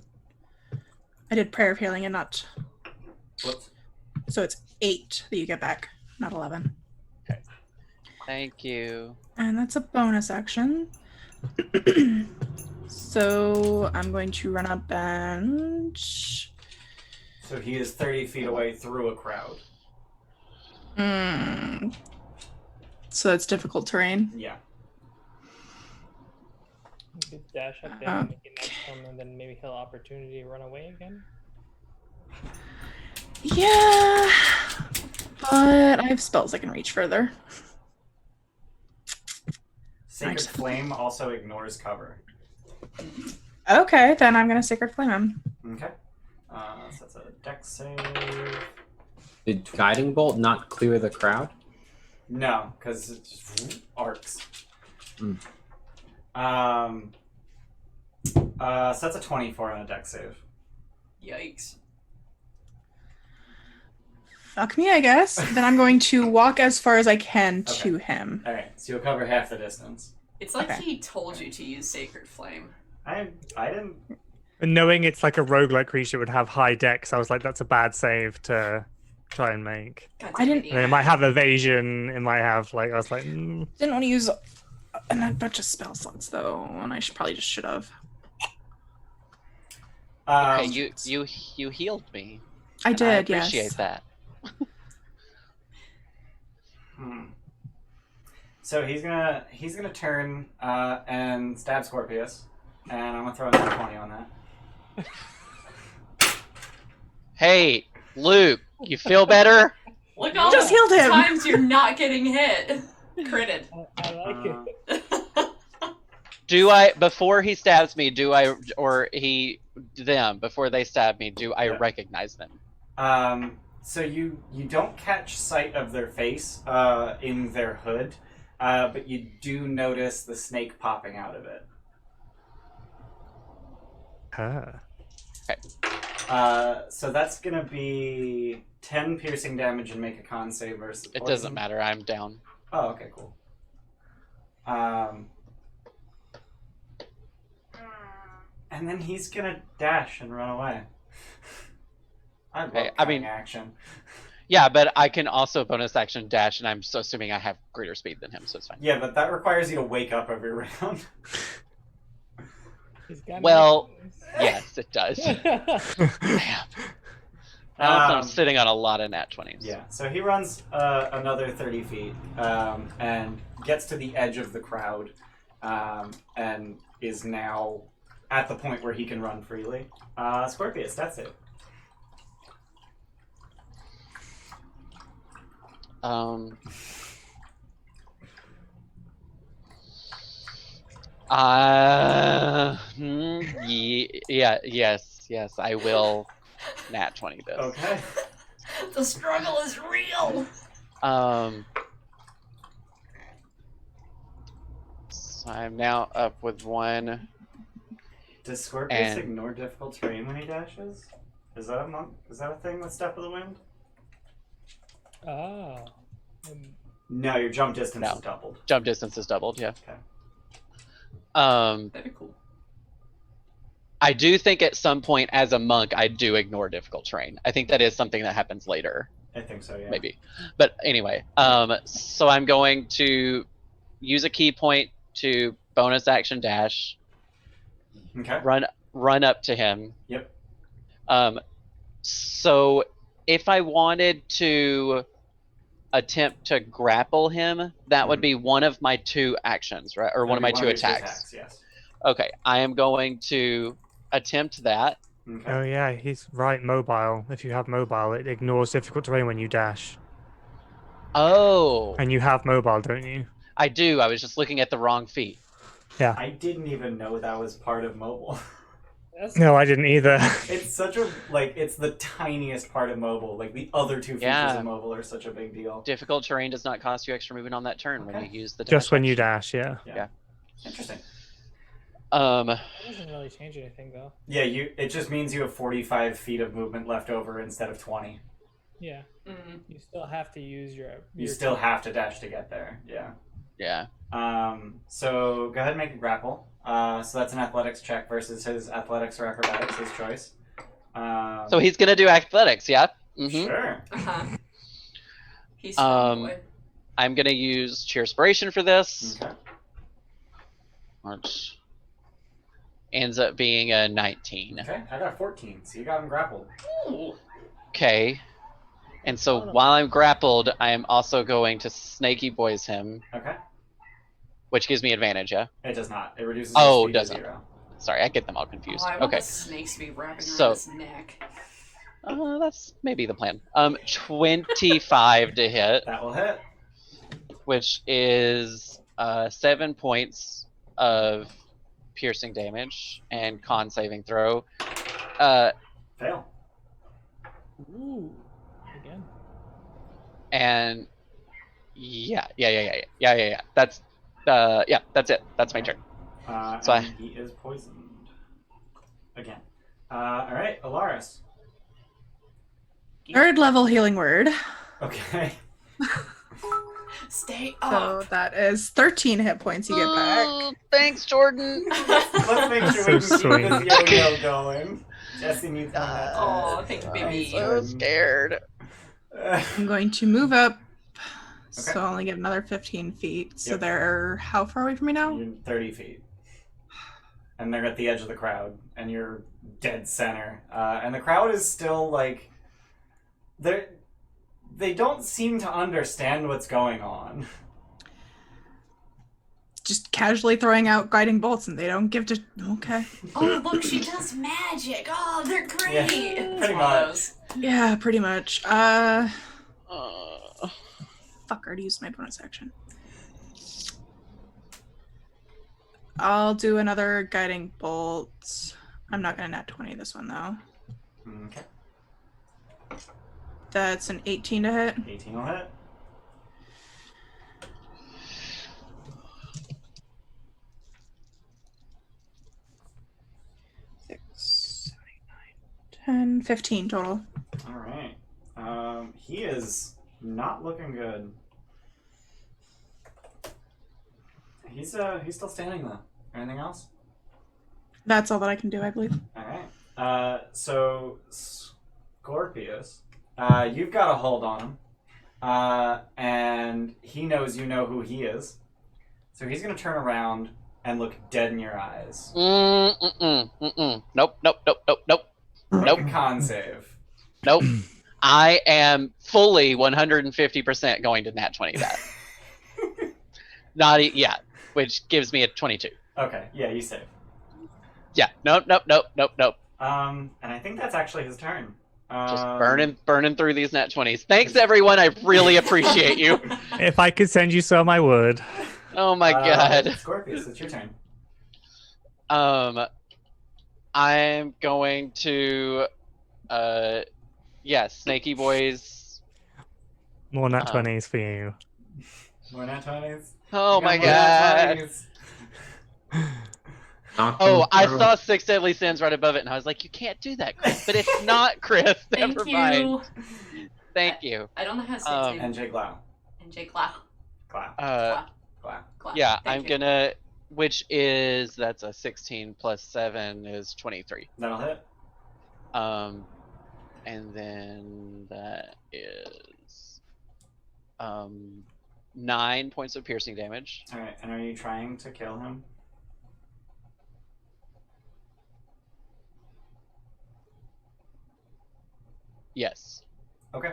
I did prayer of healing and not. Whoops. So it's 8 that you get back, not 11. Thank you. And that's a bonus action. So I'm going to run up and. So he is 30 feet away through a crowd. So it's difficult terrain. Yeah. You could dash up there and make it next to him, and then maybe he'll opportunity to run away again. Yeah. But I have spells that can reach further. Sacred Nice. Flame also ignores cover. Okay, then I'm going to Sacred Flame him. Okay. So that's a dex save. Did Guiding Bolt not clear the crowd? No, because it just arcs. Mm. So that's a 24 on a dex save. Yikes. Fuck me, I guess. Then I'm going to walk as far as I can to him. Alright, so you'll cover half the distance. It's like Okay. he told you to use Sacred Flame. I didn't... And knowing it's like a roguelike creature would have high dex, I was like, that's a bad save to try and make. God I didn't- And then it might have evasion, it might have I was like, Didn't want to use a bunch of spell slots, though, and I probably just should have. Okay, you healed me. I and did, I appreciate yes. that. So he's gonna turn and stab Scorpius, and I'm gonna throw another 20 on that. Hey, Luke, you feel better? Look all Just the healed him. times you're not getting hit. Critted. I like it. Do I before he stabs me? Do I or he them before they stab me? Do I Yeah. recognize them? So you don't catch sight of their face in their hood, but you do notice the snake popping out of it. So that's gonna be 10 piercing damage and make a con save versus It poison. doesn't matter. I'm down. Oh, okay, cool. And then he's gonna dash and run away. I love Okay, I mean- cunning action. Yeah, but I can also bonus action dash, and I'm so assuming I have greater speed than him, so it's fine. Yeah, but that requires you to wake up every round. He's got Well, nice. yes, it does. Damn. I'm sitting on a lot of nat 20s. Yeah, so he runs another 30 feet and gets to the edge of the crowd and is now at the point where he can run freely. Scorpius, that's it. Yes, I will nat 20 this. Okay. The struggle is real. So I'm now up with 1. Does Scorpius ignore difficult terrain when he dashes? Is that a thing with Step of the Wind? Oh. No, your jump distance is doubled. Jump distance is doubled, yeah. Okay. Very cool. I do think at some point as a monk, I do ignore difficult terrain. I think that is something that happens later. I think so, yeah. Maybe. But anyway, so I'm going to use a key point to bonus action dash. Okay. Run up to him. Yep. So if I wanted to attempt to grapple him, that would be one of my 2 actions, right? Or one of my 2 attacks. Yes. Okay, I am going to attempt that. Okay. Oh yeah, he's right. Mobile. If you have mobile, it ignores difficult terrain when you dash. Oh. And you have mobile, don't you? I do. I was just looking at the wrong feat. Yeah. I didn't even know that was part of mobile. No, I didn't either. It's such a, it's the tiniest part of mobile. Like, the other 2 features of mobile are such a big deal. Difficult terrain does not cost you extra movement on that turn when you use the dash Just when action. you dash, yeah. Yeah. Interesting. It doesn't really change anything, though. Yeah, it just means you have 45 feet of movement left over instead of 20. Yeah. Mm. You still have to use your You still have to dash to get there, yeah. Yeah. So go ahead and make a grapple. So that's an athletics check versus his athletics or acrobatics, his choice. So he's gonna do athletics, yeah? Mm-hmm. Sure. Uh-huh. He's strong boy. I'm gonna use Cheerspiration for this. Okay. Which ends up being a 19. Okay, I got a 14, so you got him grappled. Ooh. Okay. And so while I'm grappled, I am also going to Snaky Boys him. Okay. Which gives me advantage, yeah? It does not. It reduces Oh, your speed does to it? 0. Sorry, I get them all confused. Oh, I want Okay. the snakes to be wrapping around So- his neck. That's maybe the plan. 25 to hit, That will hit. which is 7 points of piercing damage and con saving throw. Fail. Ooh. Again. And yeah. That's that's it. That's my turn. So And he is poisoned. Again. Alright, Alaris. 3rd level healing word. Okay. Stay So up. that is 13 hit points you get back. Oh, thanks, Jordan. Let's make sure we So can keep sweet. this yo-yo going. Jesse needs one of that. Oh, thank you, I'm baby. so scared. I'm going to move up. So I only get another 15 feet. So Yep. they're how far away from me now? You're 30 feet. And they're at the edge of the crowd, and you're dead center. And the crowd is still, like... They don't seem to understand what's going on. Just casually throwing out guiding bolts, and they don't give to... Okay. Oh, look, she does magic. Oh, they're great. Yeah, It's pretty one of much. those. Yeah, pretty much. Fuck, I already used my bonus action. I'll do another guiding bolt. I'm not gonna nat 20 this one, though. Okay. That's an 18 to hit. 18 will hit. Six, 10, 15 total. Alright. He is not looking good. He's still standing, though. Anything else? That's all that I can do, I believe. Alright. So, Scorpius, you've got a hold on him. And he knows you know who he is. So he's going to turn around and look dead in your eyes. Nope. Make a con save. Nope. I am fully 150% going to nat 20 that. Yeah, which gives me a 22. Okay, yeah, you save. Yeah, nope. And I think that's actually his turn. Just burning through these nat 20s. Thanks, everyone. I really appreciate you. If I could send you some, I would. Oh my god. Scorpius, it's your turn. I'm going to, Snaky Boys. More nat 20s for you. More nat 20s? Oh my god. Oh, I saw 6 Deadly Sins right above it, and I was like, you can't do that, Chris. But it's not, Chris. Never mind. Thank you. I don't know how to say it. And Jay Glau. Glau. Yeah, I'm gonna, that's a 16 plus 7 is 23. That'll hit. And then that is 9 points of piercing damage. Alright, and are you trying to kill him? Yes. Okay.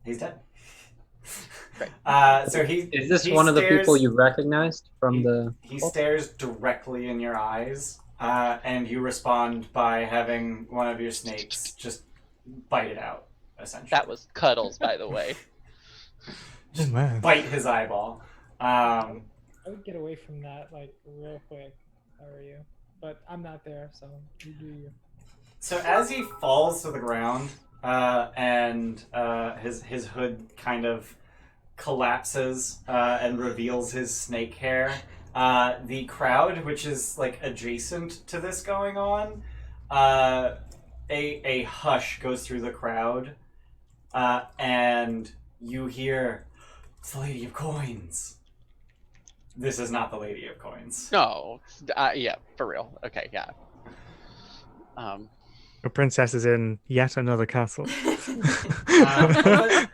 He's dead. Great. So is this one of the people you recognized from the? He stares directly in your eyes, and you respond by having one of your snakes just bite it out. Essentially, that was Cuddles, by the way. Just bite his eyeball. I would get away from that like real quick. How are you? But I'm not there, so you do you. So as he falls to the ground, and his hood kind of collapses and reveals his snake hair, the crowd, which is like adjacent to this going on, a hush goes through the crowd, and you hear, "It's the Lady of Coins." This is not the Lady of Coins. No, yeah, for real. Okay, yeah. The princess is in yet another castle.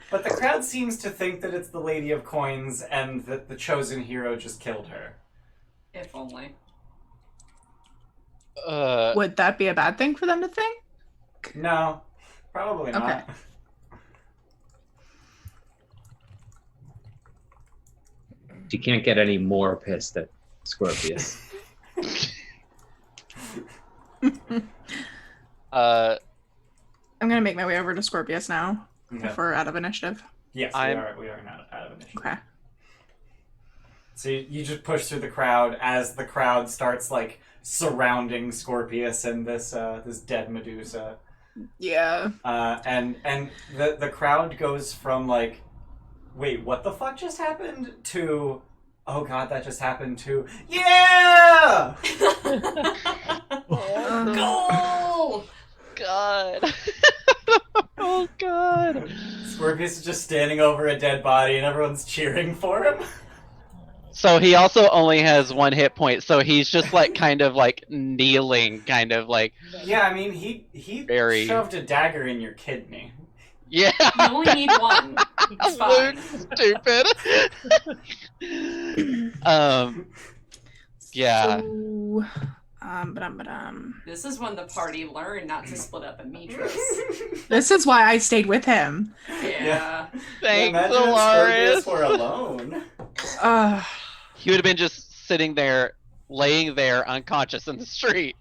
But the crowd seems to think that it's the Lady of Coins and that the chosen hero just killed her. If only. Would that be a bad thing for them to think? No, probably not. Okay. You can't get any more pissed at Scorpius. I'm gonna make my way over to Scorpius now. Okay. If we're out of initiative. Yes, we are not out of initiative. Okay. So you just push through the crowd as the crowd starts like surrounding Scorpius and this dead Medusa. Yeah. And the crowd goes from like, wait, what the fuck just happened? To, oh god, that just happened, to, yeah! Goal! God. Oh god. Scorpius is just standing over a dead body and everyone's cheering for him. So he also only has 1 hit point, so he's just like kind of like kneeling, kind of like. Yeah, I mean he shoved a dagger in your kidney. Yeah. You only need 1. It's fine. Stupid. Yeah. So, This is when the party learned not to split up in Mytros. This is why I stayed with him. Yeah. Thanks, Imagine if Alaris. Scorpius were alone. He would have been just sitting there, laying there, unconscious in the street.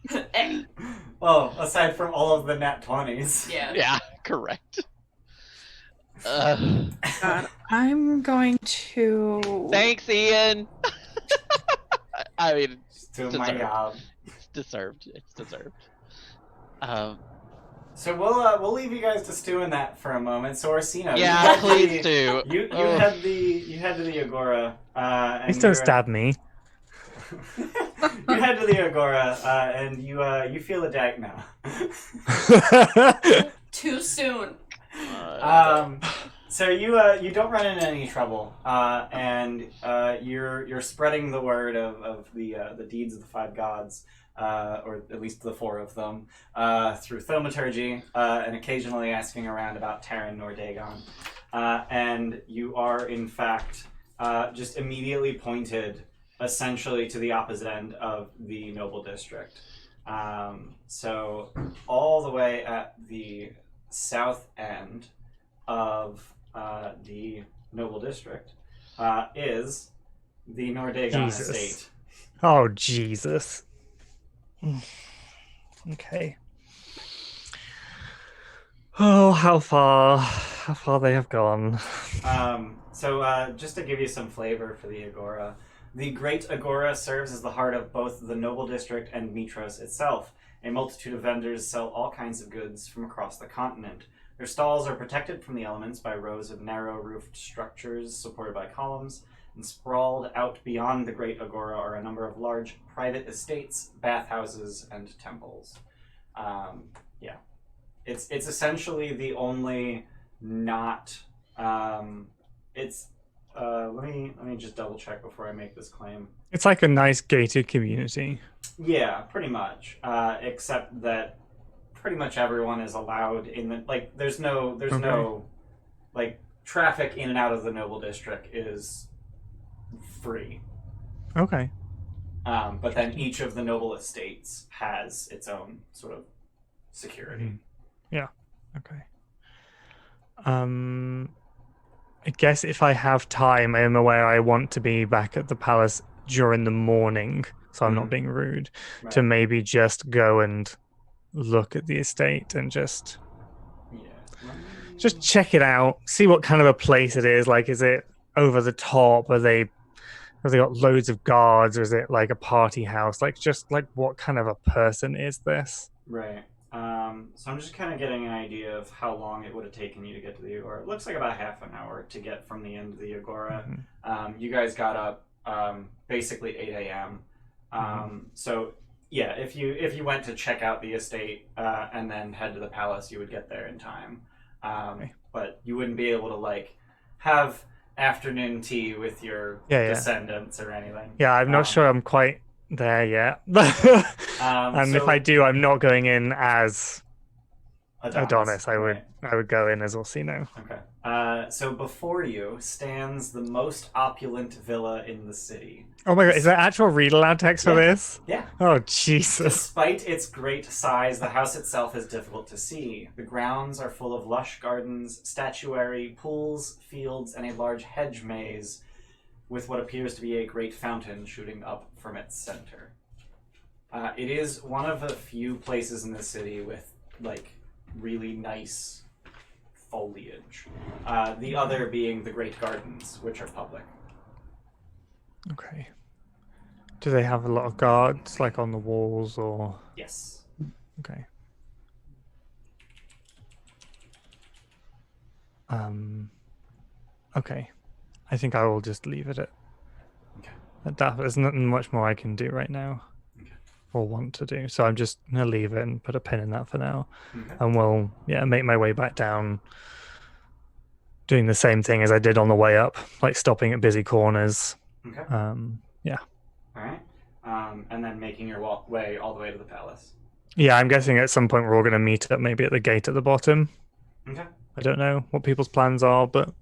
Well, aside from all of the nat 20s. Yeah. Yeah, correct. I'm going to. Thanks, Ian. I mean, Just doing my job. It's deserved. It's deserved. So we'll leave you guys to stew in that for a moment. So Orsino, Yeah, please do. You head to the Agora. And Please don't stab me. You head to the Agora, and you feel a dag now. Too soon. So you don't run into any trouble, and you're spreading the word of the deeds of the 5 gods, or at least the 4 of them, through thaumaturgy, and occasionally asking around about Terran or Dagon, and you are in fact just immediately pointed essentially to the opposite end of the noble district. So all the way at the south end of the noble district is the Nordagon Jesus. estate. Oh, Jesus. Okay. Oh, how far they have gone. So just to give you some flavor for the Agora, the Great Agora serves as the heart of both the noble district and Mytros itself. A multitude of vendors sell all kinds of goods from across the continent. Their stalls are protected from the elements by rows of narrow-roofed structures supported by columns, and sprawled out beyond the Great Agora are a number of large private estates, bathhouses, and temples. Yeah. It's essentially the only not... let me just double check before I make this claim. It's like a nice gated community. Yeah, pretty much. Except that pretty much everyone is allowed in the there's no traffic in and out of the noble district is free. Okay. But then each of the noble estates has its own sort of security. Yeah. Okay. I guess if I have time, I am aware I want to be back at the palace during the morning, so I'm not being rude, Right. to maybe just go and look at the estate and just check it out, see what kind of a place it is. Like, is it over the top? Have they got loads of guards, or is it like a party house? Like, just like what kind of a person is this? Right. So I'm just kind of getting an idea of how long it would have taken you to get to the Agora. It looks like about half an hour to get from the end of the Agora. You guys got up basically 8 a.m. So yeah, if you went to check out the estate and then head to the palace, you would get there in time. But you wouldn't be able to have afternoon tea with your descendants or anything. Yeah, I'm not sure I'm quite there yet. And if I do, I'm not going in as Adonis. I would go in as Orsino. Okay. So before you stands the most opulent villa in the city. Oh my god, is there actual read aloud text for this? Yeah. Oh, Jesus. Despite its great size, the house itself is difficult to see. The grounds are full of lush gardens, statuary, pools, fields, and a large hedge maze with what appears to be a great fountain shooting up from its center. It is one of a few places in the city with, really nice foliage. The other being the Great Gardens, which are public. Okay. Do they have a lot of guards, on the walls, or...? Yes. Okay. Okay. I think I will just leave it at that. There's nothing much more I can do right now. Or want to do. So I'm just going to leave it and put a pin in that for now. And we'll, make my way back down, doing the same thing as I did on the way up, stopping at busy corners. Okay. Yeah. All right. And then making your way all the way to the palace. Yeah, I'm guessing at some point we're all going to meet up maybe at the gate at the bottom. Okay. I don't know what people's plans are, but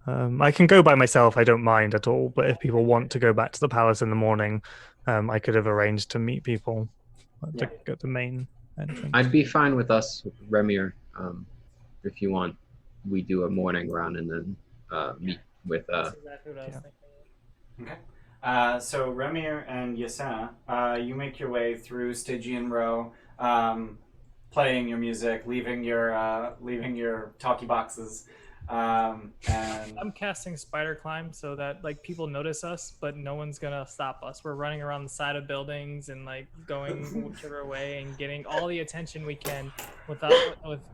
I can go by myself. I don't mind at all. But if people want to go back to the palace in the morning, I could have arranged to meet people at the main entrance. I'd be fine with us, Remir, if you want. We do a morning run and then meet with... That's exactly what I was thinking. Okay. So Remir and Yasena, you make your way through Stygian Row, playing your music, leaving your talkie boxes, and I'm casting Spider Climb so that people notice us, but no one's gonna stop us. We're running around the side of buildings and going whichever way and getting all the attention we can with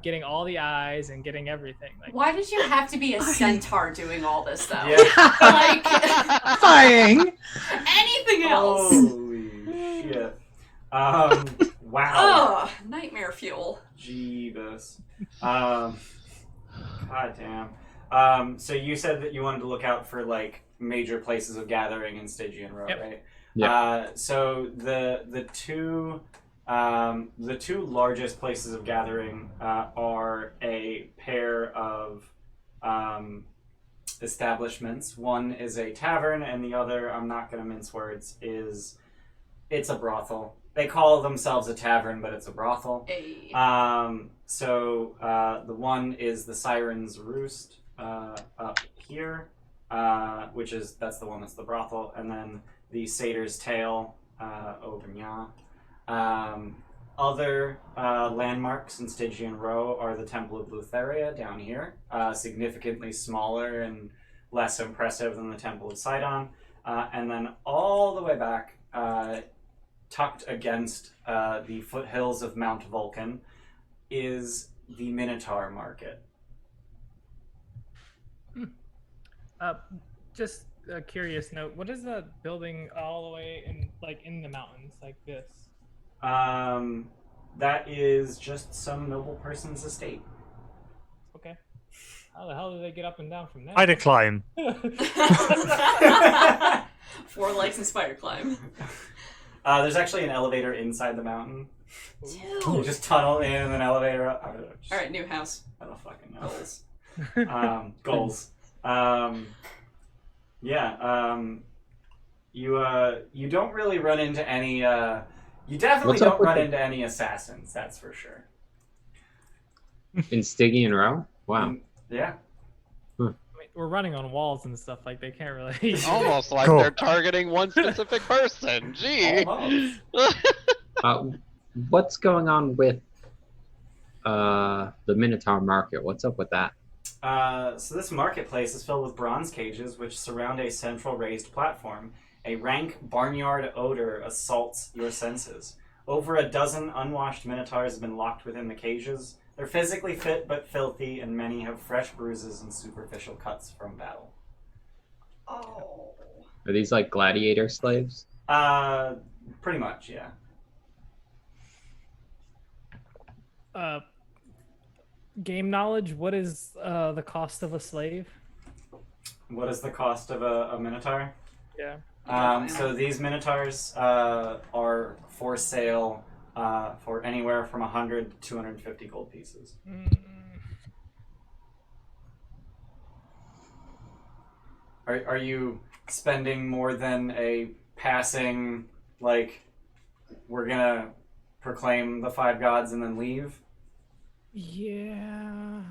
getting all the eyes and getting everything. Why did you have to be a centaur doing all this though? Yeah. Flying. Anything else? Holy shit. Wow. Ugh, nightmare fuel. Jeebus. God damn. So you said that you wanted to look out for major places of gathering in Stygian Row, right? Yeah. So the two largest places of gathering are a pair of establishments. One is a tavern, and the other, I'm not going to mince words, is It's a brothel. They call themselves a tavern, but it's a brothel. Hey. So the one is the Siren's Roost up here, that's the one that's the brothel, and then the Satyr's Tail over here. Other landmarks in Stygian Row are the Temple of Lutheria down here, significantly smaller and less impressive than the Temple of Sidon. And then all the way back, tucked against the foothills of Mount Vulcan, is the Minotaur Market. Just a curious note. What is the building all the way in the mountains like this? That is just some noble person's estate. Okay. How the hell do they get up and down from there? I decline. 4 legs and spider climb. There's actually an elevator inside the mountain. Dude. You just tunnel in and then elevator up. All right, new house. I don't fucking know. Goals. Goals. You don't really run into any. You definitely What's up don't with run the- into any assassins. That's for sure. In Stygian Row? Wow. Yeah. We're running on walls and stuff. Like they can't really. Almost like Cool. they're targeting one specific person. Gee. Almost. What's going on with the Minotaur Market? What's up with that? So this marketplace is filled with bronze cages which surround a central raised platform. A rank barnyard odor assaults your senses. Over a dozen unwashed minotaurs have been locked within the cages. They're physically fit but filthy, and many have fresh bruises and superficial cuts from battle. Oh. Are these like gladiator slaves? Pretty much, yeah. Game knowledge. What is the cost of a slave? What is the cost of a minotaur? Yeah. So these minotaurs are for sale for anywhere from 100 to 250 gold pieces. Are you spending more than a passing, like, we're gonna proclaim the 5 gods and then leave? Yeah.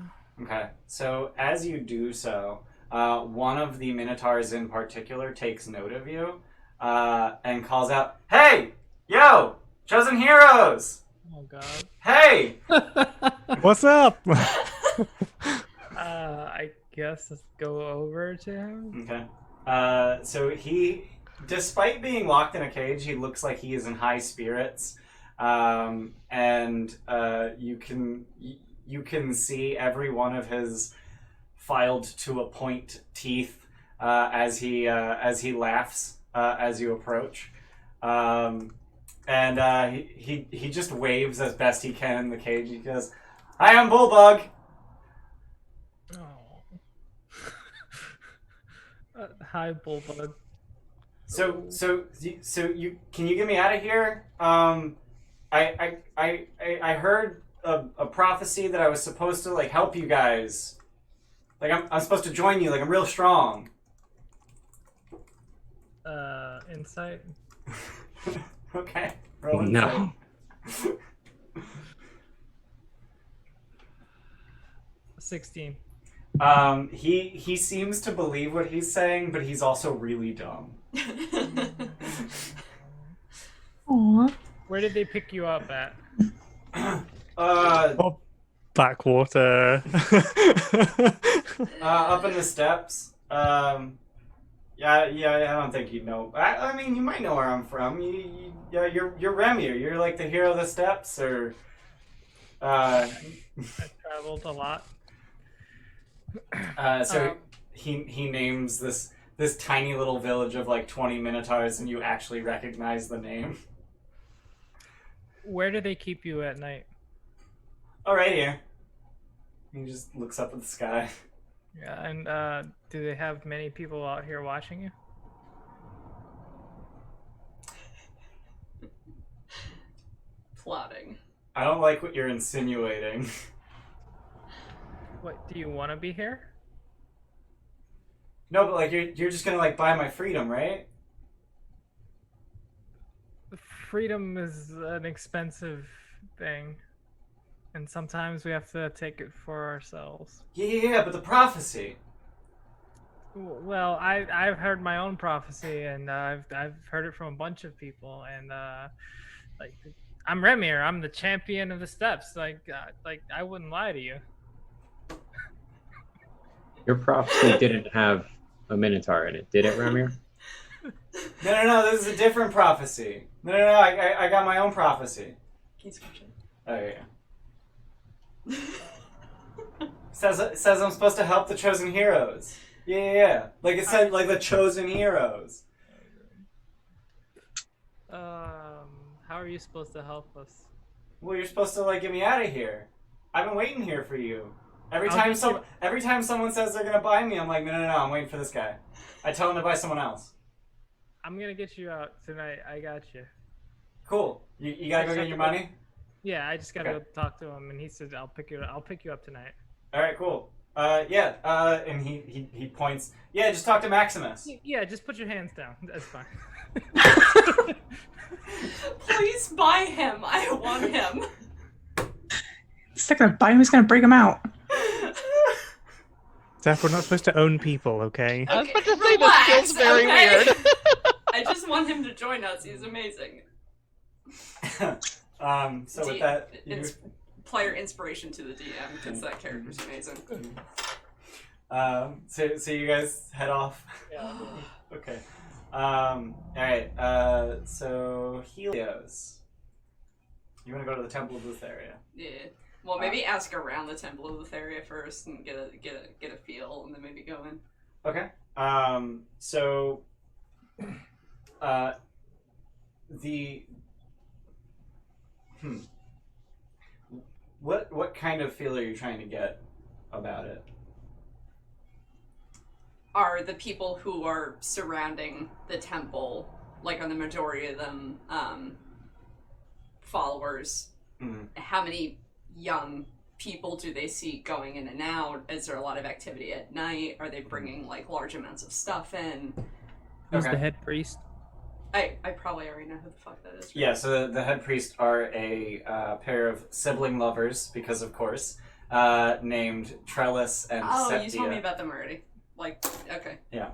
Okay, so as you do so, one of the minotaurs in particular takes note of you and calls out, "Hey! Yo! Chosen heroes! Oh god. Hey!" What's up? I guess let's go over to him. Okay. So he, despite being locked in a cage, he looks like he is in high spirits. And you can see every one of his filed to a point teeth as he laughs as you approach, and he just waves as best he can in the cage. He goes, "I am Bullbug." Oh. Hi, Bullbug. So you can you get me out of here? I heard a prophecy that I was supposed to like help you guys. Like I'm supposed to join you. Like I'm real strong. Insight. Okay. Roll No. insight. 16. He seems to believe what he's saying, but he's also really dumb. Aww. Where did they pick you up at? Backwater. Up in the steps. Yeah, I don't think you'd know. I mean, you might know where I'm from. You're Remir. You're like the hero of the steppes, or. I traveled a lot. So he names this tiny little village of like 20 minotaurs, and you actually recognize the name. Where do they keep you at night? Oh, right here. He just looks up at the sky. Yeah, and do they have many people out here watching you? Plotting. I don't like what you're insinuating. What, do you want to be here? No, but like you're just gonna like buy my freedom, right? freedom is an expensive thing, and sometimes we have to take it for ourselves. Yeah, but the prophecy. Well, I've heard my own prophecy, and I've heard it from a bunch of people, and like I'm Remir, I'm the champion of the steppes. Like I wouldn't lie to you. Your prophecy didn't have a Minotaur in it, did it, Ramir? No, this is a different prophecy. No, I got my own prophecy. Can you switch it? Oh, yeah. says I'm supposed to help the chosen heroes. Yeah. Like it said, like the chosen heroes. How are you supposed to help us? Well, you're supposed to like get me out of here. I've been waiting here for you. Every I'll time get you- every time someone says they're gonna buy me, I'm like, no, I'm waiting for this guy. I tell him to buy someone else. I'm gonna get you out tonight. I got you. Cool. You gotta go get your money. Yeah, I just gotta Okay. go talk to him, and he said I'll pick you up tonight. All right, cool. And he points. Yeah, just talk to Maximus. Yeah, just put your hands down. That's fine. Please buy him. I want him. He's not gonna buy him, he's gonna break him out. Zeph, we're not supposed to own people, okay? I was Okay, about to say relax, this feels very okay? weird. I just want him to join us. He's amazing. So with that, you... It's player inspiration to the DM because that character's amazing. So you guys head off. Yeah. Okay. All right. So Helios, you want to go to the Temple of Lutheria? Yeah. Well, maybe ask around the Temple of Lutheria first and get a feel, and then maybe go in. Okay. So, the what kind of feel are you trying to get about it? Are the people who are surrounding the temple, like, are the majority of them followers? Mm. How many young people do they see going in and out? Is there a lot of activity at night? Are they bringing like large amounts of stuff in? Who's Okay. the head priest? I probably already know who the fuck that is. Right? Yeah. So the head priest are a pair of sibling lovers, because of course, named Trellis and Oh, Septia. you told me about them already. Like, okay. Yeah.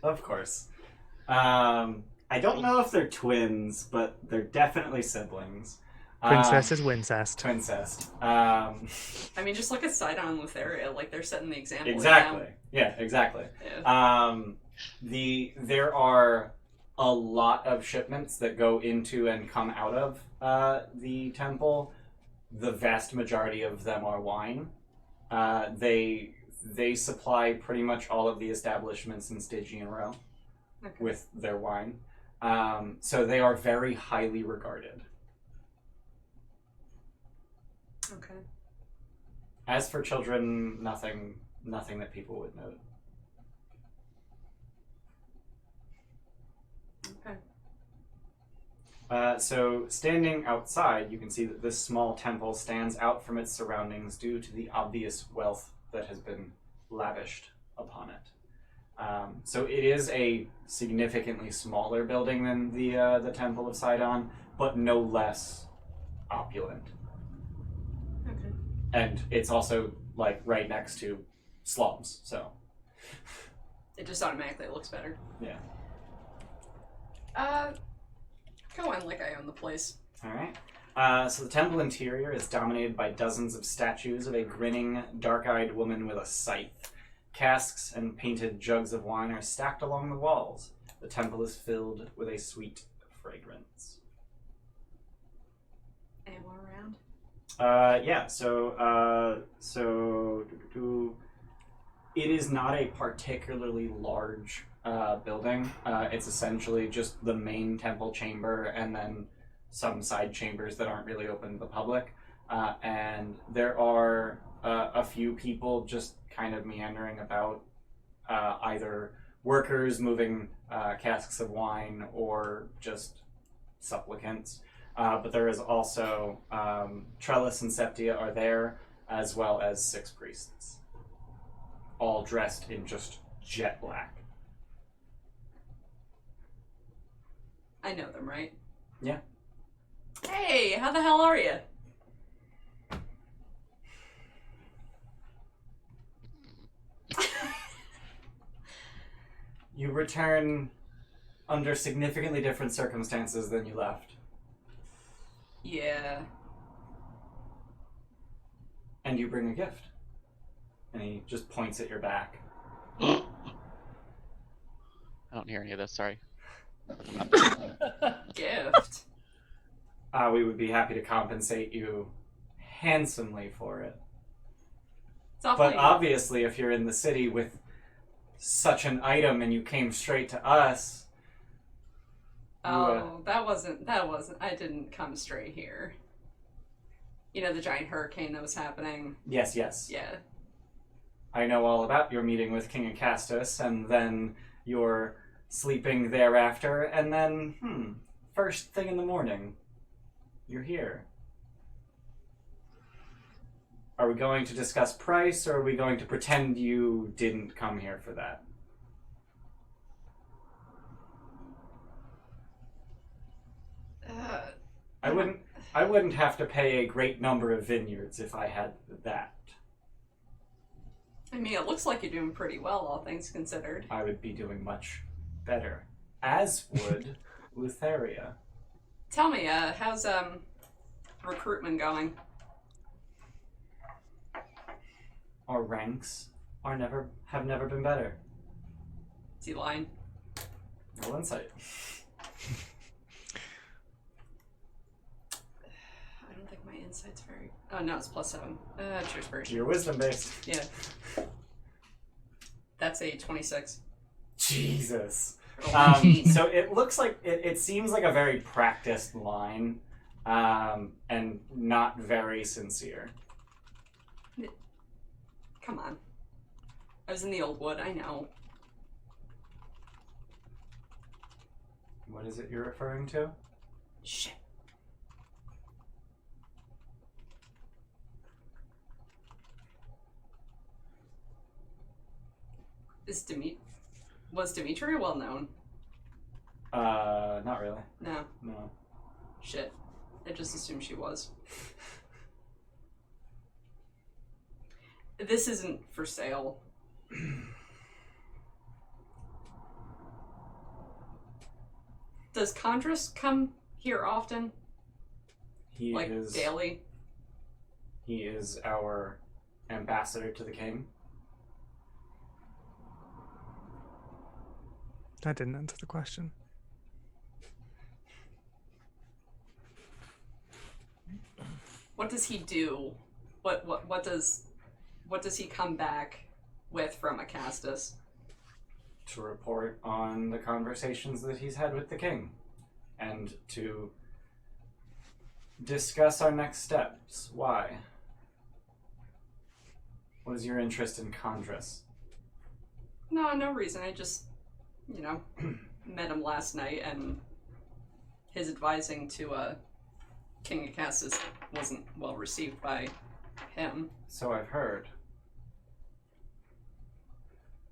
Of course. I don't know if they're twins, but they're definitely siblings. Princess is Wincest. Twincest. I mean, just look at Sidon and Lutheria. Like, they're setting the example. Exactly. Yeah, exactly. Yeah. There are a lot of shipments that go into and come out of the temple. The vast majority of them are wine. They supply pretty much all of the establishments in Stygian row Okay. with their wine. So they are very highly regarded. Okay. As for children, nothing that people would note. Okay. So standing outside, you can see that this small temple stands out from its surroundings due to the obvious wealth that has been lavished upon it. So it is a significantly smaller building than the Temple of Sidon, but no less opulent. Okay. And it's also like right next to slums, so It just automatically looks better. yeah. Go on like I own the place. All right. So the temple interior is dominated by dozens of statues of a grinning, dark-eyed woman with a scythe. Casks and painted jugs of wine are stacked along the walls. The temple is filled with a sweet fragrance. Anyone around? Yeah. So it is not a particularly large building. It's essentially just the main temple chamber and then some side chambers that aren't really open to the public. And there are a few people just kind of meandering about, either workers moving casks of wine or just supplicants. But there is also Trellis and Septia are there, as well as 6 priests, all dressed in just jet black. I know them, right? Yeah. Hey, how the hell are you? You return under significantly different circumstances than you left. Yeah. And you bring a gift. And he just points at your back. I don't hear any of this, sorry. Gift. We would be happy to compensate you handsomely for it. It's awfully... But obviously, if you're in the city with such an item and you came straight to us... that wasn't, I didn't come straight here. You know, the giant hurricane that was happening? Yes. Yeah. I know all about your meeting with King Acastus, and then your sleeping thereafter, and then, first thing in the morning, you're here. Are we going to discuss price, or are we going to pretend you didn't come here for that? I wouldn't have to pay a great number of vineyards if I had that. I mean, it looks like you're doing pretty well, all things considered. I would be doing much better. As would Lutheria. Tell me, how's recruitment going? Our ranks have never been better. Is he lying? Roll insight. I don't think my insight's very... Oh, no, it's +7. Cheers, version. You're wisdom based. Yeah. That's a 26. Jesus. Oh, So it looks like it seems like a very practiced line, and not very sincere. Come on. I was in the old wood, I know. What is it you're referring to? Shit. Was Dimitri well known? Not really. No. No. Shit. I just assumed she was. This isn't for sale. Does Condris come here often? He is daily? He is our ambassador to the king. That didn't answer the question. What does he do? What does he come back with from Acastus? To report on the conversations that he's had with the king, and to discuss our next steps. Why? What is your interest in Condris? No reason. I just, met him last night, and his advising to King Acastus wasn't well received by him. So I've heard.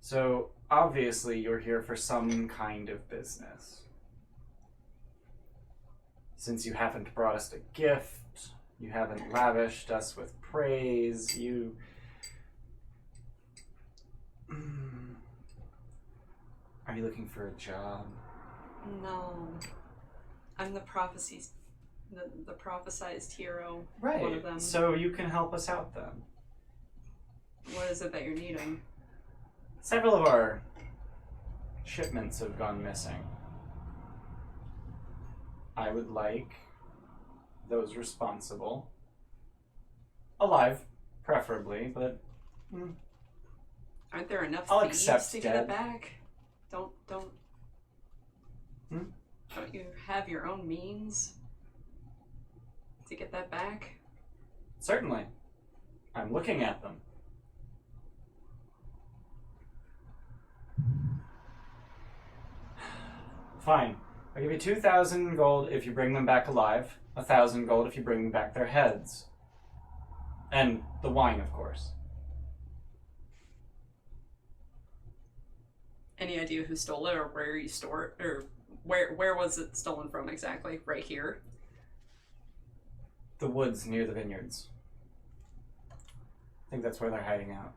So, obviously you're here for some kind of business. Since you haven't brought us a gift, you haven't lavished us with praise, you... Are you looking for a job? No. I'm the the prophesized hero. Right. One of them. So you can help us out then. What is it that you're needing? Several of our shipments have gone missing. I would like those responsible, alive, preferably, but aren't there enough I'll thieves accept to get dead. it back? Don't you have your own means to get that back? Certainly. I'm looking at them. Fine. I'll give you 2,000 gold if you bring them back alive. 1,000 gold if you bring back their heads. And the wine, of course. Any idea who stole it or where you store it or Where was it stolen from exactly? Right here? The woods near the vineyards. I think that's where they're hiding out.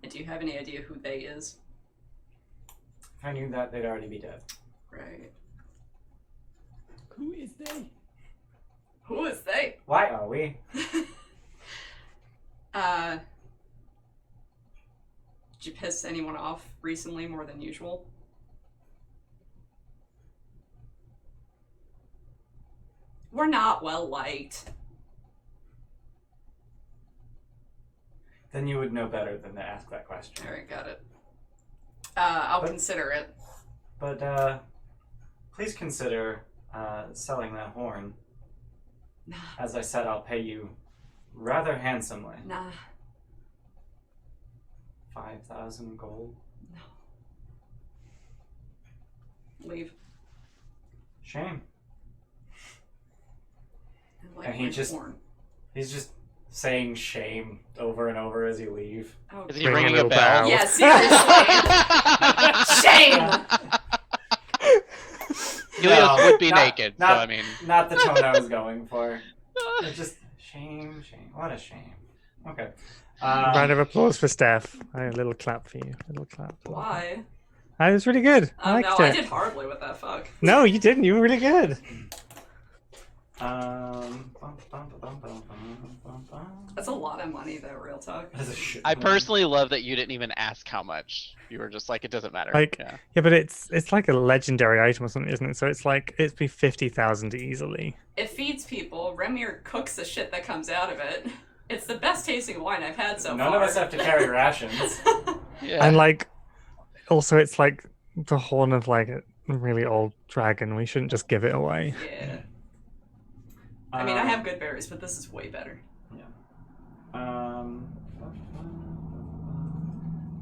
And do you have any idea who they is? If I knew that, they'd already be dead. Right. Who is they? Who is they? Why are we? Did you piss anyone off recently more than usual? We're not well liked. Then you would know better than to ask that question. Alright, got it. I'll consider it. But please consider selling that horn. Nah. As I said, I'll pay you rather handsomely. Nah. 5,000 gold. No. Leave. Shame. I like And he my just- porn. He's just saying shame over and over as you leave. Oh, Is he Ring a ringing a little bell? bell. yeah, seriously. Shame! Helios No, would be not- naked, not- so I mean. Not the tone I was going for. It's just shame. What a shame. Okay. Round of applause for Steph. A little clap for you. A little clap. Why? That was really good. I Oh liked no, it. I did horribly with that, fuck. No, you didn't. You were really good. That's a lot of money though, real talk. That's a shit I ton. personally love that you didn't even ask how much. You were just like, it doesn't matter. Like- yeah. Yeah, but it's like a legendary item or something, isn't it? So it's like it'd be 50,000 easily. It feeds people. Remir cooks the shit that comes out of it. It's the best tasting wine I've had so None far. of us have to carry rations. Yeah. And like, also it's like the horn of like a really old dragon. We shouldn't just give it away. Yeah. I mean, I have good berries, but this is way better.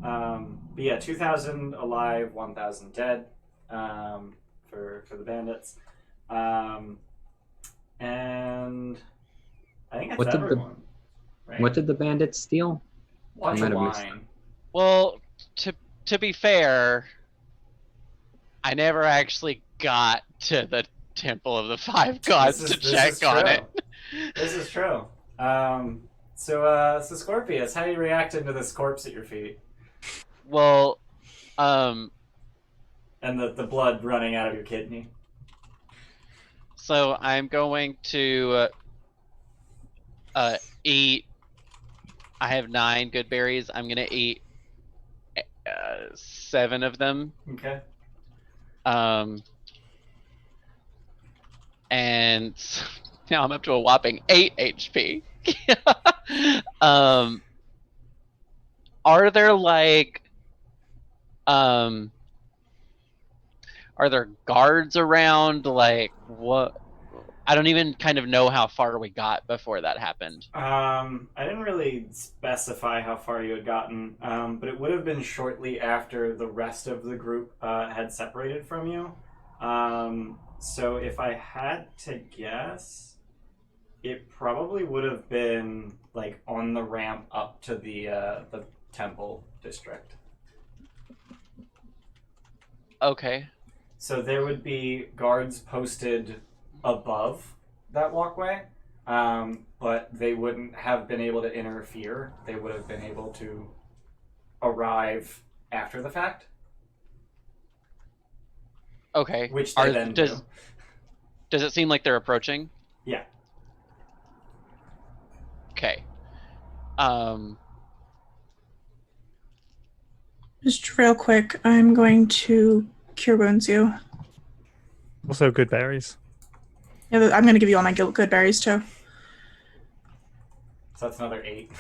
But yeah, 2,000 alive, 1,000 dead, for the bandits, and I think What that's did the- everyone. Right? What did the bandits steal? Bunch I of might have missed wine? Well, to be fair, I never actually got to the Temple of the Five Gods This to is check on true. it. This is true. So Scorpius, how you reacting to this corpse at your feet Well, and the blood running out of your kidney? so I'm going to eat. I have 9 good berries. I'm gonna eat 7 of them. Okay. And now I'm up to a whopping 8 HP. Are there like, are there guards around? Like what? I don't even kind of know how far we got before that happened. I didn't really specify how far you had gotten, but it would have been shortly after the rest of the group had separated from you. So if I had to guess, it probably would have been like on the ramp up to the temple district. Okay. So there would be guards posted above that walkway, but they wouldn't have been able to interfere. They would have been able to arrive after the fact, Okay. which they then do. Does it seem like they're approaching? Yeah. Okay. Just real quick, I'm going to cure wounds you. Also, good berries. Yeah, I'm going to give you all my good berries too. So that's another 8.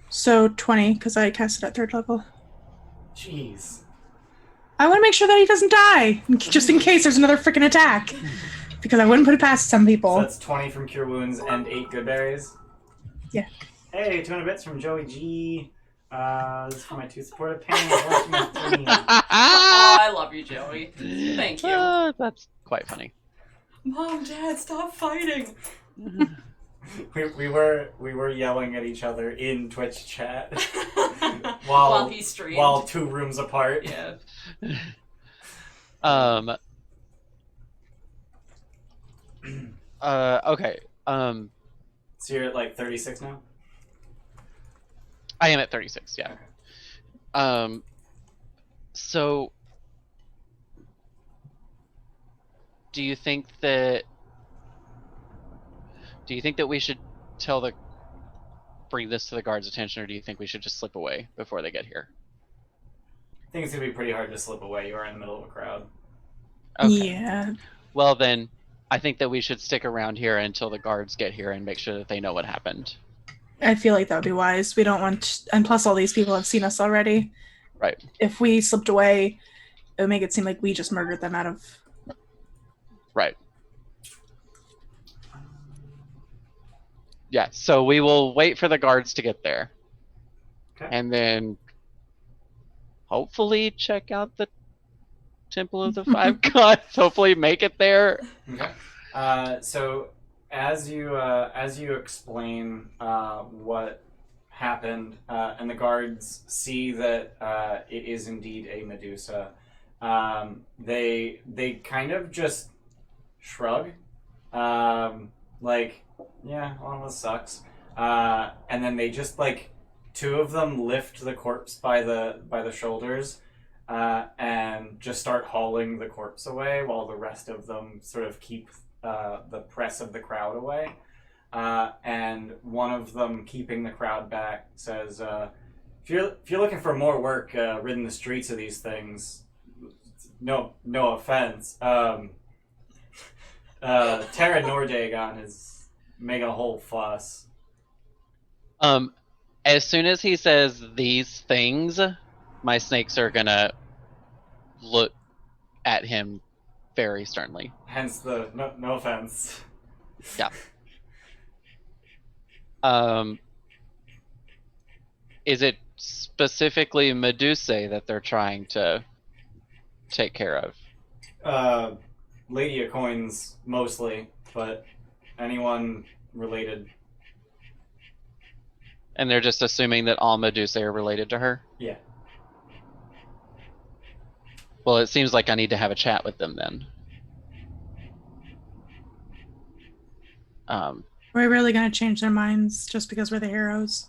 So 20, because I cast it at 3rd level. Jeez. I want to make sure that he doesn't die, just in case there's another freaking attack. Because I wouldn't put it past some So people. that's 20 from Cure Wounds and 8 good berries. Yeah. Hey, 200 bits from Joey G. This is for my 2 supportive pain. Watching my 3. Oh, I love you, Joey. Thank you. That's quite funny. Mom, Dad, stop fighting. We were yelling at each other in Twitch chat While he streamed. while 2 rooms apart. Yeah. Okay. So you're at like 36 now? I am at 36, yeah. Okay. So do you think that we should bring this to the guards' attention, or do you think we should just slip away before they get here? I think it's gonna be pretty hard to slip away. You are in the middle of a crowd. Okay. Yeah. Well then, I think that we should stick around here until the guards get here and make sure that they know what happened. I feel like that would be wise. We don't want, and plus all these people have seen us already. Right. If we slipped away, it would make it seem like we just murdered them out of. Right. Yeah, so we will wait for the guards to get there. Okay. And then hopefully check out the Temple of the Five Gods. Hopefully make it there. Okay. So as you explain what happened, and the guards see that it is indeed a Medusa, they kind of just shrug, like, yeah, well, this sucks. And then they just, like, 2 of them lift the corpse by the shoulders, and just start hauling the corpse away, while the rest of them sort of keep the press of the crowd away. And one of them, keeping the crowd back, says, if you're looking for more work ridding the streets of these things, no offense, Terra Nordagon is making a whole fuss. As soon as he says these things, my snakes are gonna look at him very sternly. Hence the no offense. Yeah. Is it specifically Medusae that they're trying to take care of? Lady of Coins mostly, but anyone related. And they're just assuming that all Medusae are related to her? Yeah. Well, it seems like I need to have a chat with them then. We're really going to change their minds just because we're the heroes.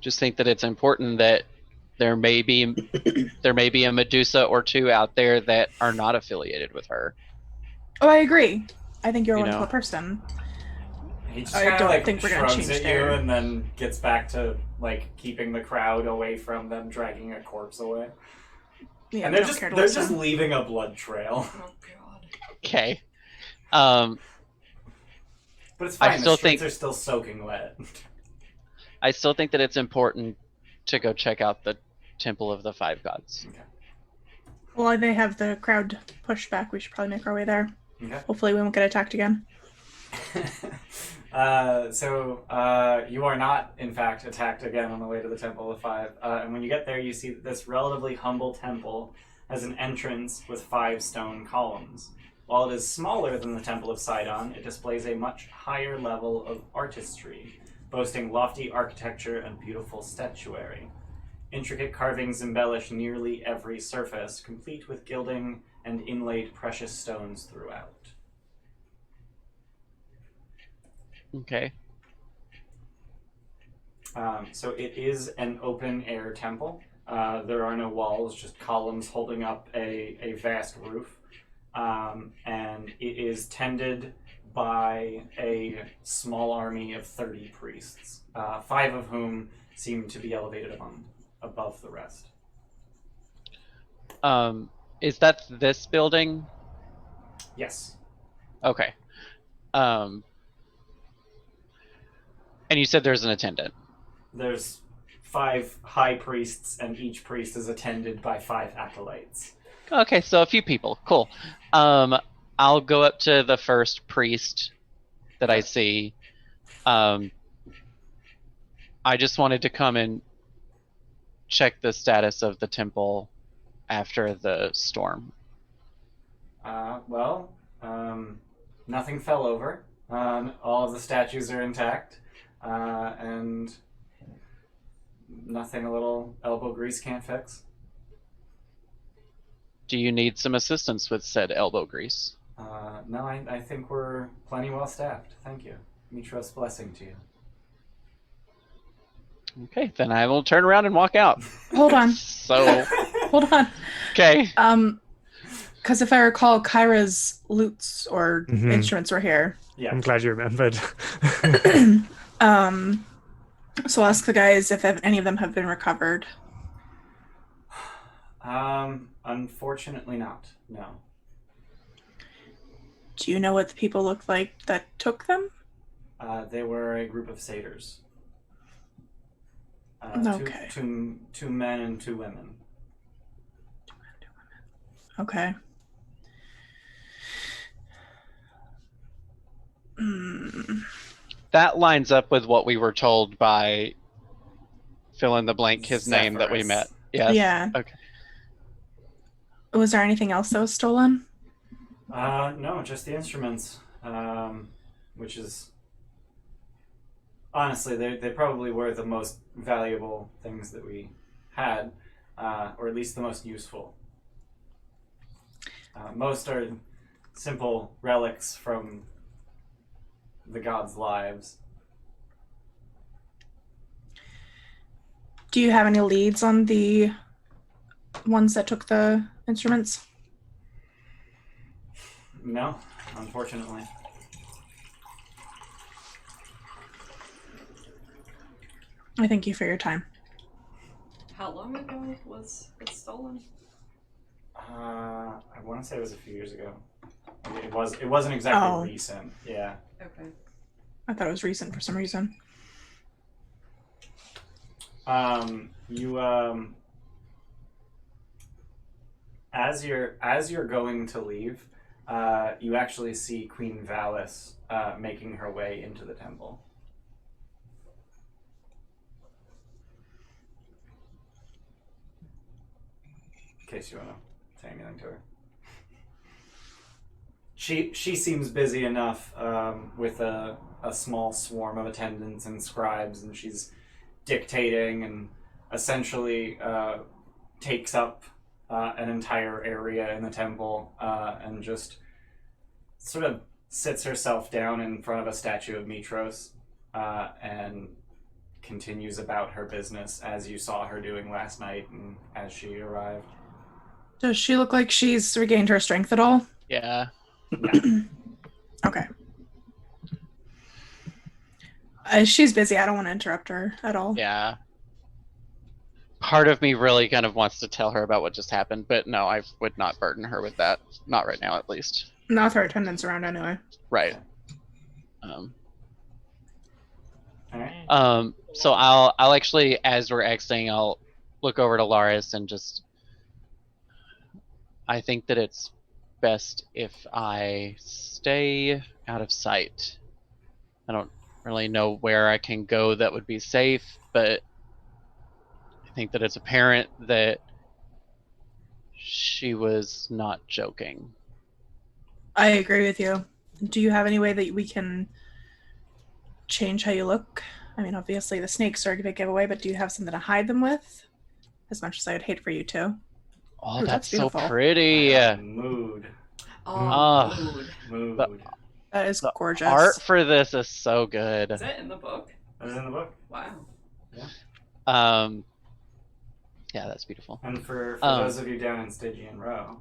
Just think that it's important that there may be a Medusa or 2 out there that are not affiliated with her. Oh, I agree. I think you're a You wonderful know. person. He just I kind of don't like think we're gonna shrugs change at there. you and then gets back to like keeping the crowd away from them, dragging a corpse away. Yeah, And we they're don't care to just listen. leaving a blood trail. Oh god. Okay. But it's fine. I still the streets think- are still soaking wet. I still think that it's important to go check out the Temple of the Five Gods. Well, they have the crowd pushed back. We should probably make our way there. Okay. Hopefully we won't get attacked again. So you are not, in fact, attacked again on the way to the Temple of Five. And when you get there, you see that this relatively humble temple has an entrance with 5 stone columns. While it is smaller than the Temple of Sidon, it displays a much higher level of artistry, boasting lofty architecture and beautiful statuary. Intricate carvings embellish nearly every surface, complete with gilding and inlaid precious stones throughout. Okay. So it is an open-air temple. There are no walls, just columns holding up a vast roof. And it is tended by a small army of 30 priests, 5 of whom seem to be elevated above the rest. Is that this building? Yes. Okay. And you said there's an attendant. There's 5 high priests, and each priest is attended by 5 acolytes. Okay, so a few people. Cool. I'll go up to the first priest that I see. I just wanted to come and check the status of the temple after the storm. Nothing fell over. All of the statues are intact, and nothing a little elbow grease can't fix. Do you need some assistance with said elbow grease? No, I think we're plenty well staffed. Thank you. Mytros' blessing to you. Okay, then I will turn around and walk out. Hold on. So, Hold on. okay. Because if I recall, Kyra's lutes or Mhm. instruments were here. Yeah. I'm glad you remembered. So I'll ask the guys if any of them have been recovered. Unfortunately not. No. Do you know what the people looked like that took them? They were a group of satyrs. Okay. Two men and 2 women. Okay. Hmm. That lines up with what we were told by fill in the blank his name that we met. Zephyrus. Yes. Yeah. Okay. Was there anything else that was stolen? No, just the instruments. Which is honestly, they probably were the most valuable things that we had, or at least the most useful. Most are simple relics from the gods' lives. Do you have any leads on the ones that took the instruments? No, unfortunately. I thank you for your time. How long ago was it stolen? I want to say it was a few years ago. It wasn't exactly recent. Yeah. Okay. I thought it was recent for some reason. As you're going to leave, you actually see Queen Valis making her way into the temple. In case you want to say anything to her. She seems busy enough with a small swarm of attendants and scribes, and she's dictating and essentially takes up an entire area in the temple and just sort of sits herself down in front of a statue of Mytros and continues about her business as you saw her doing last night and as she arrived. Does she look like she's regained her strength at all? Yeah. Okay. She's busy. I don't want to interrupt her at all. Yeah. Part of me really kind of wants to tell her about what just happened, but no, I would not burden her with that. Not right now, at least. Not with her attendants around anyway. Right. All right. So I'll actually, as we're exiting, I'll look over to Laris and just. I think that it's best if I stay out of sight. I don't really know where I can go that would be safe, but I think that it's apparent that she was not joking. I agree with you. Do you have any way that we can change how you look? I mean, obviously the snakes are a big giveaway, but do you have something to hide them with? As much as I would hate for you to. Oh, Ooh, that's so beautiful. pretty. Mood. Oh, mood. Mood. That is The gorgeous. art for this is so good. Is it in the book? That is in the book. Wow. Yeah, that's beautiful. And for those of you down in Stygian Row.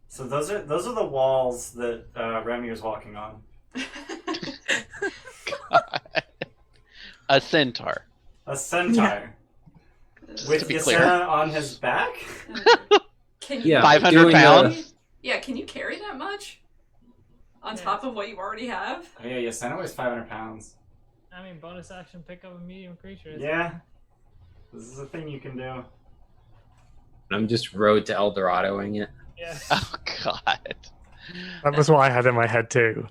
So those are the walls that Remy was walking on. A centaur. A centaur. With to be clear. Ysera on his back? Can you? Yeah, 500 doing pounds? Yeah, can you carry that much? On top of what you already have? Oh, yeah, Ysera weighs 500 pounds. I mean, bonus action pick up a medium creature. Yeah. This is a thing you can do. I'm just road to El Doradoing it. Yeah. Oh god. That was what I had in my head too.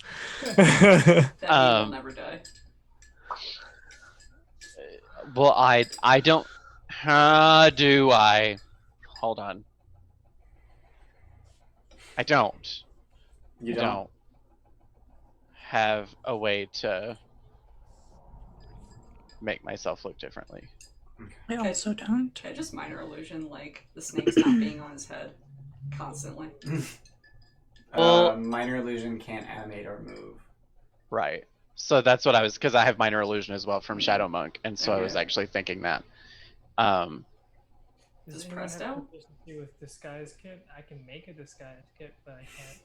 That will never die. Well, I don't. How do I? Hold on. I don't. You I don't have a way to make myself look differently. I also don't. Can I just minor illusion, like, the snake's not being on his head constantly? Well- Minor illusion can't animate or move. Right. So that's what I was, because I have minor illusion as well from Shadow Monk, and so I was Okay. actually thinking that. Does Does anyone Presto? have proficiency with disguise kit? I can make a disguise kit, but I can't.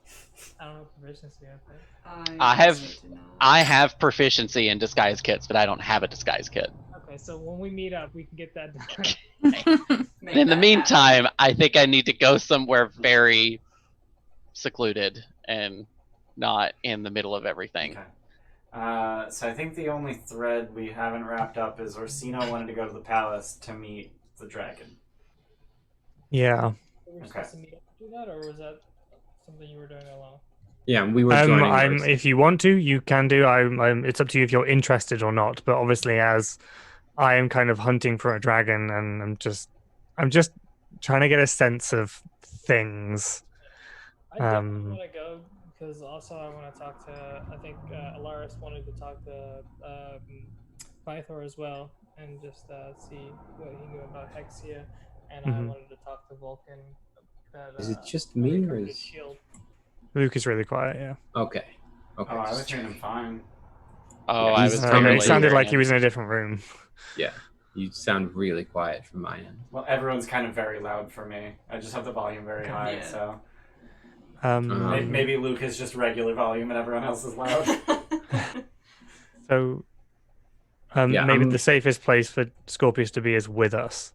I don't have proficiency with it. I have- also do not. I have proficiency in disguise kits, but I don't have a disguise kit. Okay, so when we meet up, we can get that done. Make And in the that meantime, I think I need to go somewhere very secluded and not in the middle of everything. Okay. So I think the only thread we haven't wrapped up is Orsino wanted to go to the palace to meet the dragon. Yeah. Were we Okay. supposed to meet up to do that, or was that something you were doing alone? Yeah, we were joining. I'm. yours. If you want to, you can do. I'm. It's up to you if you're interested or not. But obviously, as I am kind of hunting for a dragon, and I'm just trying to get a sense of things. I definitely want to go because also I want to talk to. I think Alaris wanted to talk to Pythor as well, and just see what he knew about Hexia, and I Mhm. wanted to talk to Vulcan. That, Is it just me, or recovered his is... shield. Luke is really quiet. Yeah. Okay. Okay. Oh, I was just hearing him fine. Oh, Yeah, I he's was coming. It barely sounded hearing like it. he was in a different room. Yeah, you sound really quiet from my end. Well, everyone's kind of very loud for me. I just have the volume very high, Yeah. so Um, maybe Luke is just regular volume and everyone else is loud. So Yeah, maybe I'm- the safest place for Scorpius to be is with us.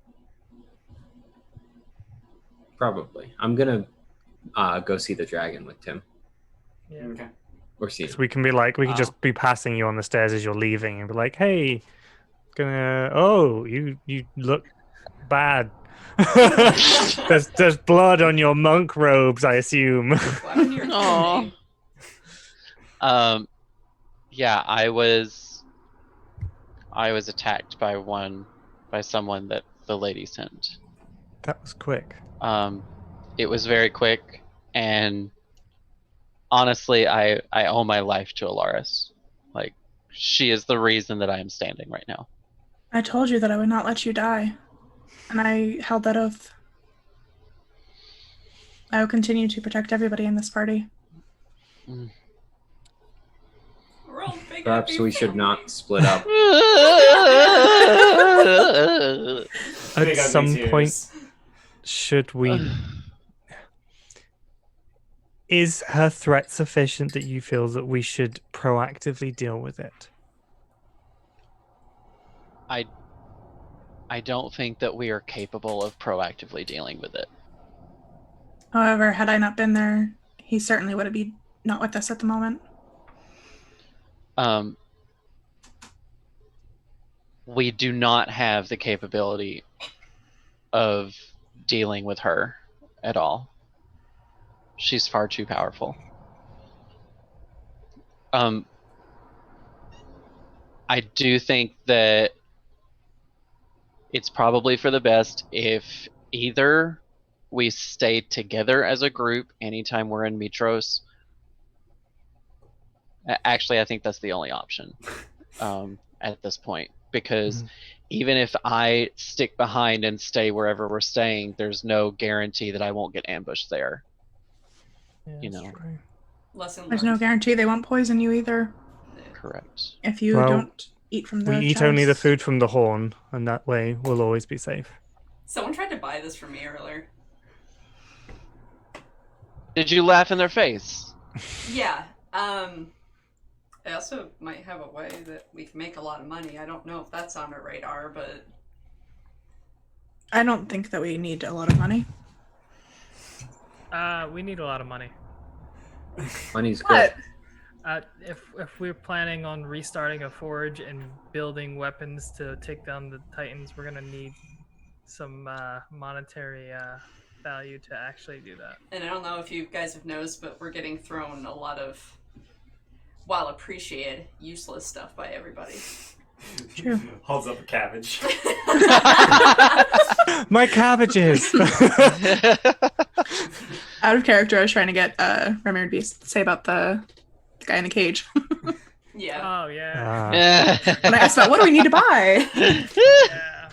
Probably. I'm gonna go see the dragon with Tim. Yeah. Okay. Or see. So we can be like, we can Wow. just be passing you on the stairs as you're leaving, and be like, "Hey, oh, you look bad. there's blood on your monk robes, I assume." What happened to your Aw. kidney? Yeah, I was attacked by someone that the lady sent. That was quick. It was very quick, and honestly, I owe my life to Alaris. Like, she is the reason that I am standing right now. I told you that I would not let you die, and I held that oath. I will continue to protect everybody in this party. We're all big Perhaps happy we should family. not split up. At Big ugly some tears. point, should we? Is her threat sufficient that you feel that we should proactively deal with it? I don't think that we are capable of proactively dealing with it. However, had I not been there, he certainly would have been not with us at the moment. We do not have the capability of dealing with her at all. She's far too powerful. I do think that it's probably for the best if either we stay together as a group anytime we're in Mytros. Actually, I think that's the only option at this point, because even if I stick behind and stay wherever we're staying, there's no guarantee that I won't get ambushed there. Yeah, You that's know. true. Lesson There's learned. no guarantee they won't poison you either Correct. if you Well, don't eat from the We eat only the chest. food from the horn, and that way we'll always be safe. Someone tried to buy this from me earlier. Did you laugh in their face? Yeah. I also might have a way that we can make a lot of money. I don't know if that's on our radar, but I don't think that we need a lot of money. We need a lot of money. Money's good. If we're planning on restarting a forge and building weapons to take down the Titans, we're gonna need some monetary value to actually do that. and I don't know if you guys have noticed, but we're getting thrown a lot of, while appreciated, useless stuff by everybody. True. Holds up a cabbage. My cabbages. I out of character. I was trying to get Remir to say about the guy in the cage. Yeah. Oh yeah. When I asked about what do we need to buy, Yeah.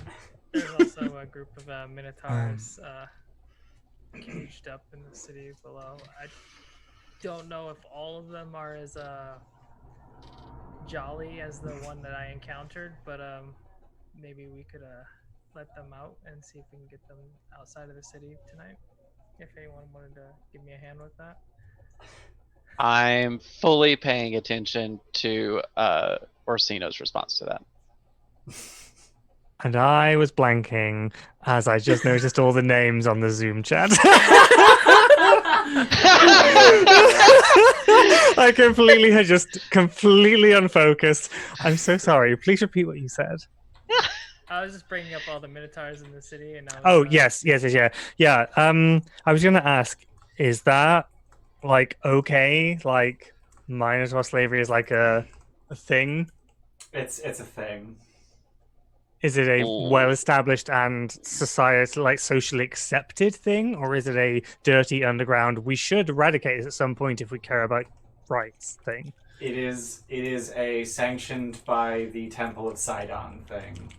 There's also a group of minotaurs caged up in the city below. I don't know if all of them are as jolly as the one that I encountered, but maybe we could let them out and see if we can get them outside of the city tonight. If anyone wanted to give me a hand with that. I'm fully paying attention to Orsino's response to that. And I was blanking as I just noticed all the names on the Zoom chat. I had just completely unfocused. I'm so sorry. Please repeat what you said. I was just bringing up all the minotaurs in the city, and yes. Yeah. I was gonna ask, is that like okay? Like Minotaur slavery is like a thing? It's a thing. Is it a well-established and socially accepted thing, or is it a dirty underground, we should eradicate it at some point if we care about rights thing? It is a sanctioned by the Temple of Sidon thing.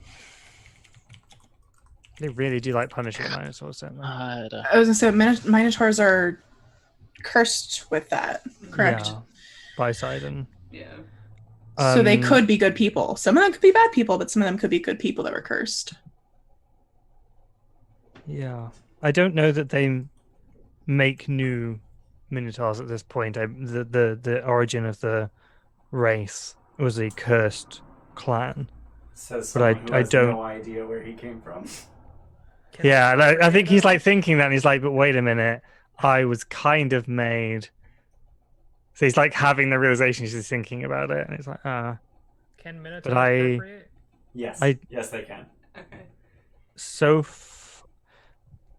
They really do like punishing Minotaurs, don't they? I was gonna say Minotaurs are cursed with that, correct? Yeah, by Sidon. Yeah. So they could be good people. Some of them could be bad people, but some of them could be good people that were cursed. Yeah. I don't know that they make new Minotaurs at this point. The origin of the race was a cursed clan. Says but someone who I has don't. no idea where he came from. Yeah, I think he's like thinking that, and he's like, but wait a minute, I was kind of made. So he's like having the realization, he's just thinking about it, and it's like, Can Minotaurs but I- procreate? Yes. Yes, they can. Okay. So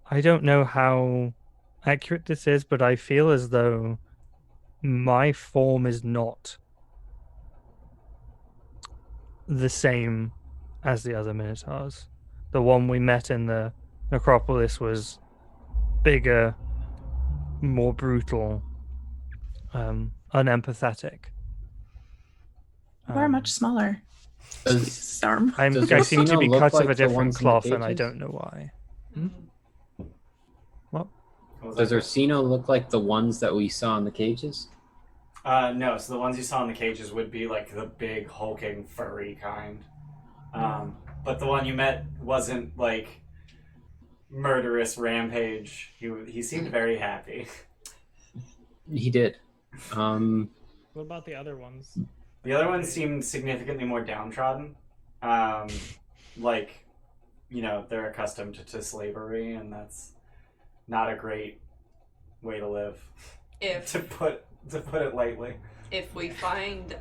I don't know how accurate this is, but I feel as though my form is not the same as the other Minotaurs. The one we met in the necropolis was bigger, more brutal, unempathetic. You are much smaller. Storm. I Does seem to Orsino be look cut like of a the different ones in the cloth, and I cages? don't know why. What? Does Orsino look like the ones that we saw in the cages? No, so the ones you saw in the cages would be like the big, hulking, furry kind. But the one you met wasn't like murderous rampage. He seemed very happy. He did. What about the other ones? The other ones seemed significantly more downtrodden. Like, you know, they're accustomed to slavery, and that's not a great way to live. If to put it lightly. If we find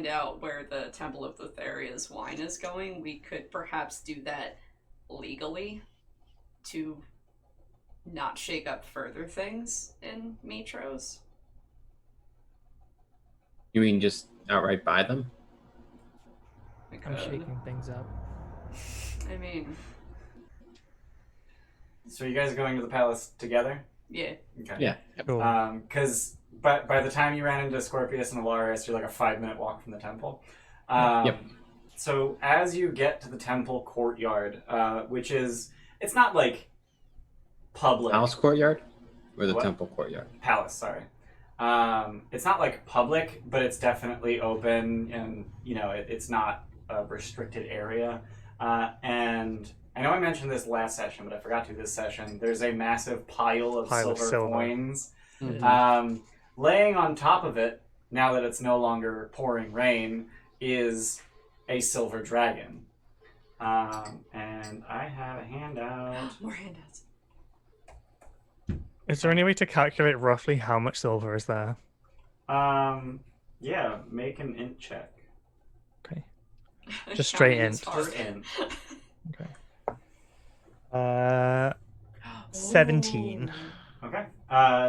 out where the Temple of Lotharia's wine is going, we could perhaps do that legally to not shake up further things in Mytros. You mean just outright buy them? I'm shaking things up. I mean, So you guys are going to the palace together? yeah. Okay. Yeah. Cool. Because by the time you ran into Scorpius and Alaris, you're like a 5-minute walk from the temple. Yep. So as you get to the temple courtyard, which is, it's not like public. Palace courtyard? Or the What? temple courtyard? Palace, sorry. It's not like public, but it's definitely open, and you know it's not a restricted area. And I know I mentioned this last session, but I forgot to this session. There's a massive pile of silver coins. Mhm. Laying on top of it, now that it's no longer pouring rain, is a silver dragon. And I have a handout. More handouts. Is there any way to calculate roughly how much silver is there? Yeah, make an int check. Okay. Just straight Counting in. is hard. Just in. Okay. 17. Okay.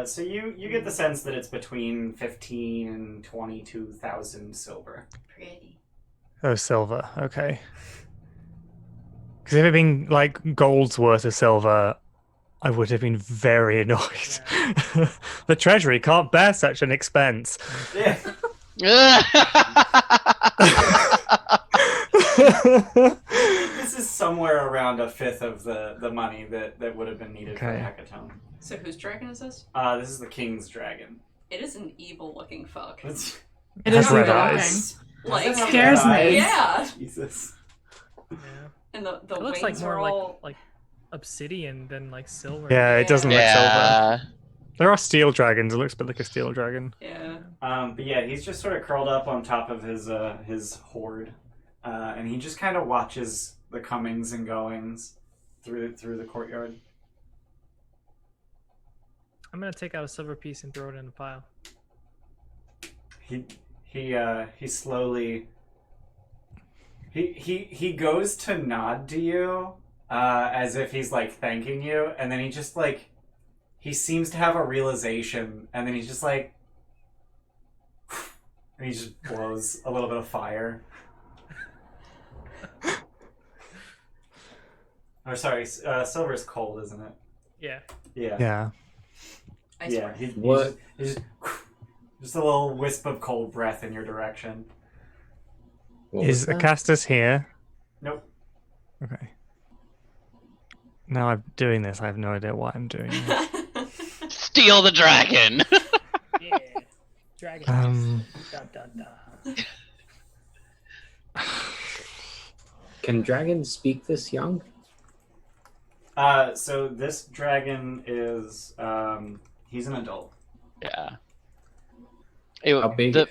So you get the sense that it's between 15 and 22,000 silver. Pretty. Oh, silver. Okay. Because if it being like gold's worth of silver, I would have been very annoyed. The treasury can't bear such an expense. Yeah. This is somewhere around a fifth of the money that would have been needed for the Okay. hackathon. So whose dragon is this? This is the king's dragon. It is an evil-looking fuck. It has is red evil eyes. Like, Does it have scares red eyes? me. Yeah. Jesus. Yeah. And the It looks wings like more are all... like obsidian than like silver. Yeah, it doesn't look silver. Yeah. There are steel dragons. It looks a bit like a steel dragon. Yeah. But yeah, he's just sort of curled up on top of his hoard, and he just kind of watches the comings and goings through the courtyard. I'm gonna take out a silver piece and throw it in the pile. He slowly he goes to nod to you as if he's like thanking you, and then he just like he seems to have a realization, and then he's just like and he just blows a little bit of fire. Or sorry, silver's cold, isn't it? Yeah. Yeah. Yeah. I Yeah. swear. What? He's just a little wisp of cold breath in your direction. What Is was that? Acastus here? Nope. Okay. Now I'm doing this. I have no idea why I'm doing this. Steal the dragon. Yeah. Dragon. Dun, dun, dun. Can dragons speak this young? So this dragon is he's an adult. Yeah.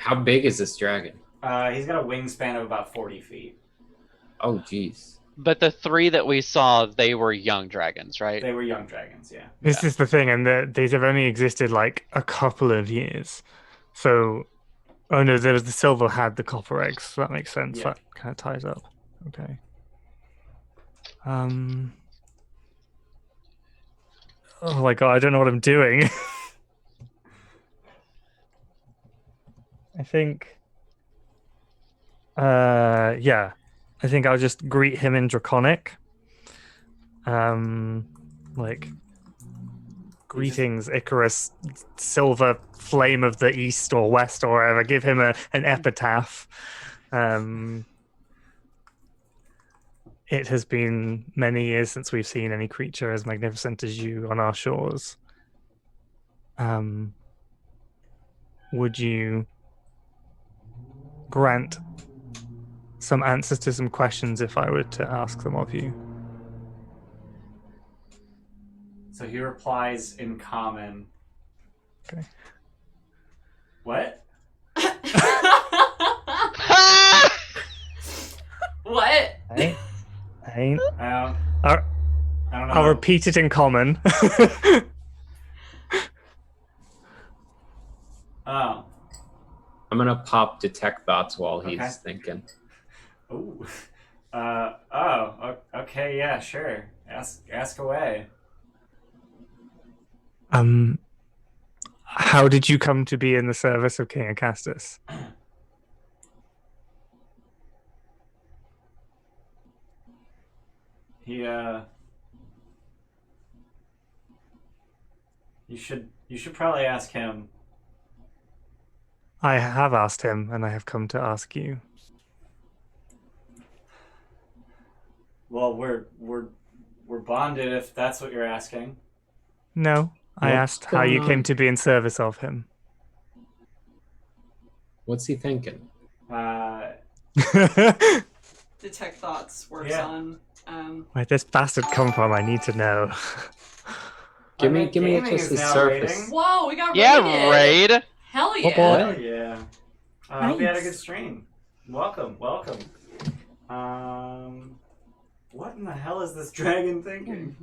How big is this dragon? He's got a wingspan of about 40 feet. Oh, jeez. But the three that we saw, they were young dragons, right? They were young dragons, yeah. This is the thing, and these have only existed like a couple of years. So, oh no, there was the silver had the copper eggs. So that makes sense. Yeah. That kind of ties up. Okay. Oh my god, I don't know what I'm doing. I think. Yeah. I think I'll just greet him in Draconic. Like, greetings, Icarus, silver flame of the east or west or wherever. Give him an epitaph. It has been many years since we've seen any creature as magnificent as you on our shores. Would you grant some answers to some questions if I were to ask them of you? So he replies in common. Okay. What? What? I ain't. I I'll don't know. repeat it in common. Oh. I'm gonna pop detect thoughts while he's Okay. thinking. Ooh. Okay, yeah, sure. Ask away. How did you come to be in the service of King Acastus? You should probably ask him. I have asked him, and I have come to ask you. Well, we're bonded if that's what you're asking. No, I What's asked how you going came on? to be in service of him. What's he thinking? Detect thoughts works Yeah. on. Where'd this bastard come from? I need to know. Give I me mean, gaming just is the now surface. rating. Whoa, we got Yeah, raided. raid. Hell Oh, yeah. boy. Hell yeah. I hope you had a Nice. good stream. Welcome. What in the hell is this dragon thinking?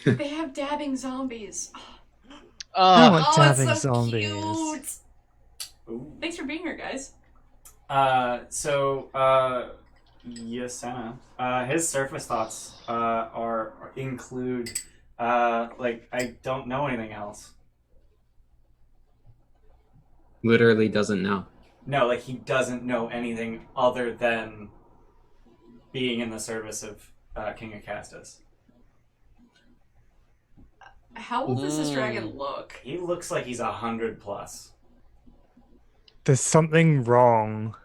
They have dabbing zombies. I want Oh, dabbing it's so zombies. cute. Ooh. Thanks for being here, guys. Yasena, his surface thoughts include like I don't know anything else. Literally doesn't know. No, like he doesn't know anything other than being in the service of King Acastus. How old does this dragon look? He looks like he's 100+. There's something wrong.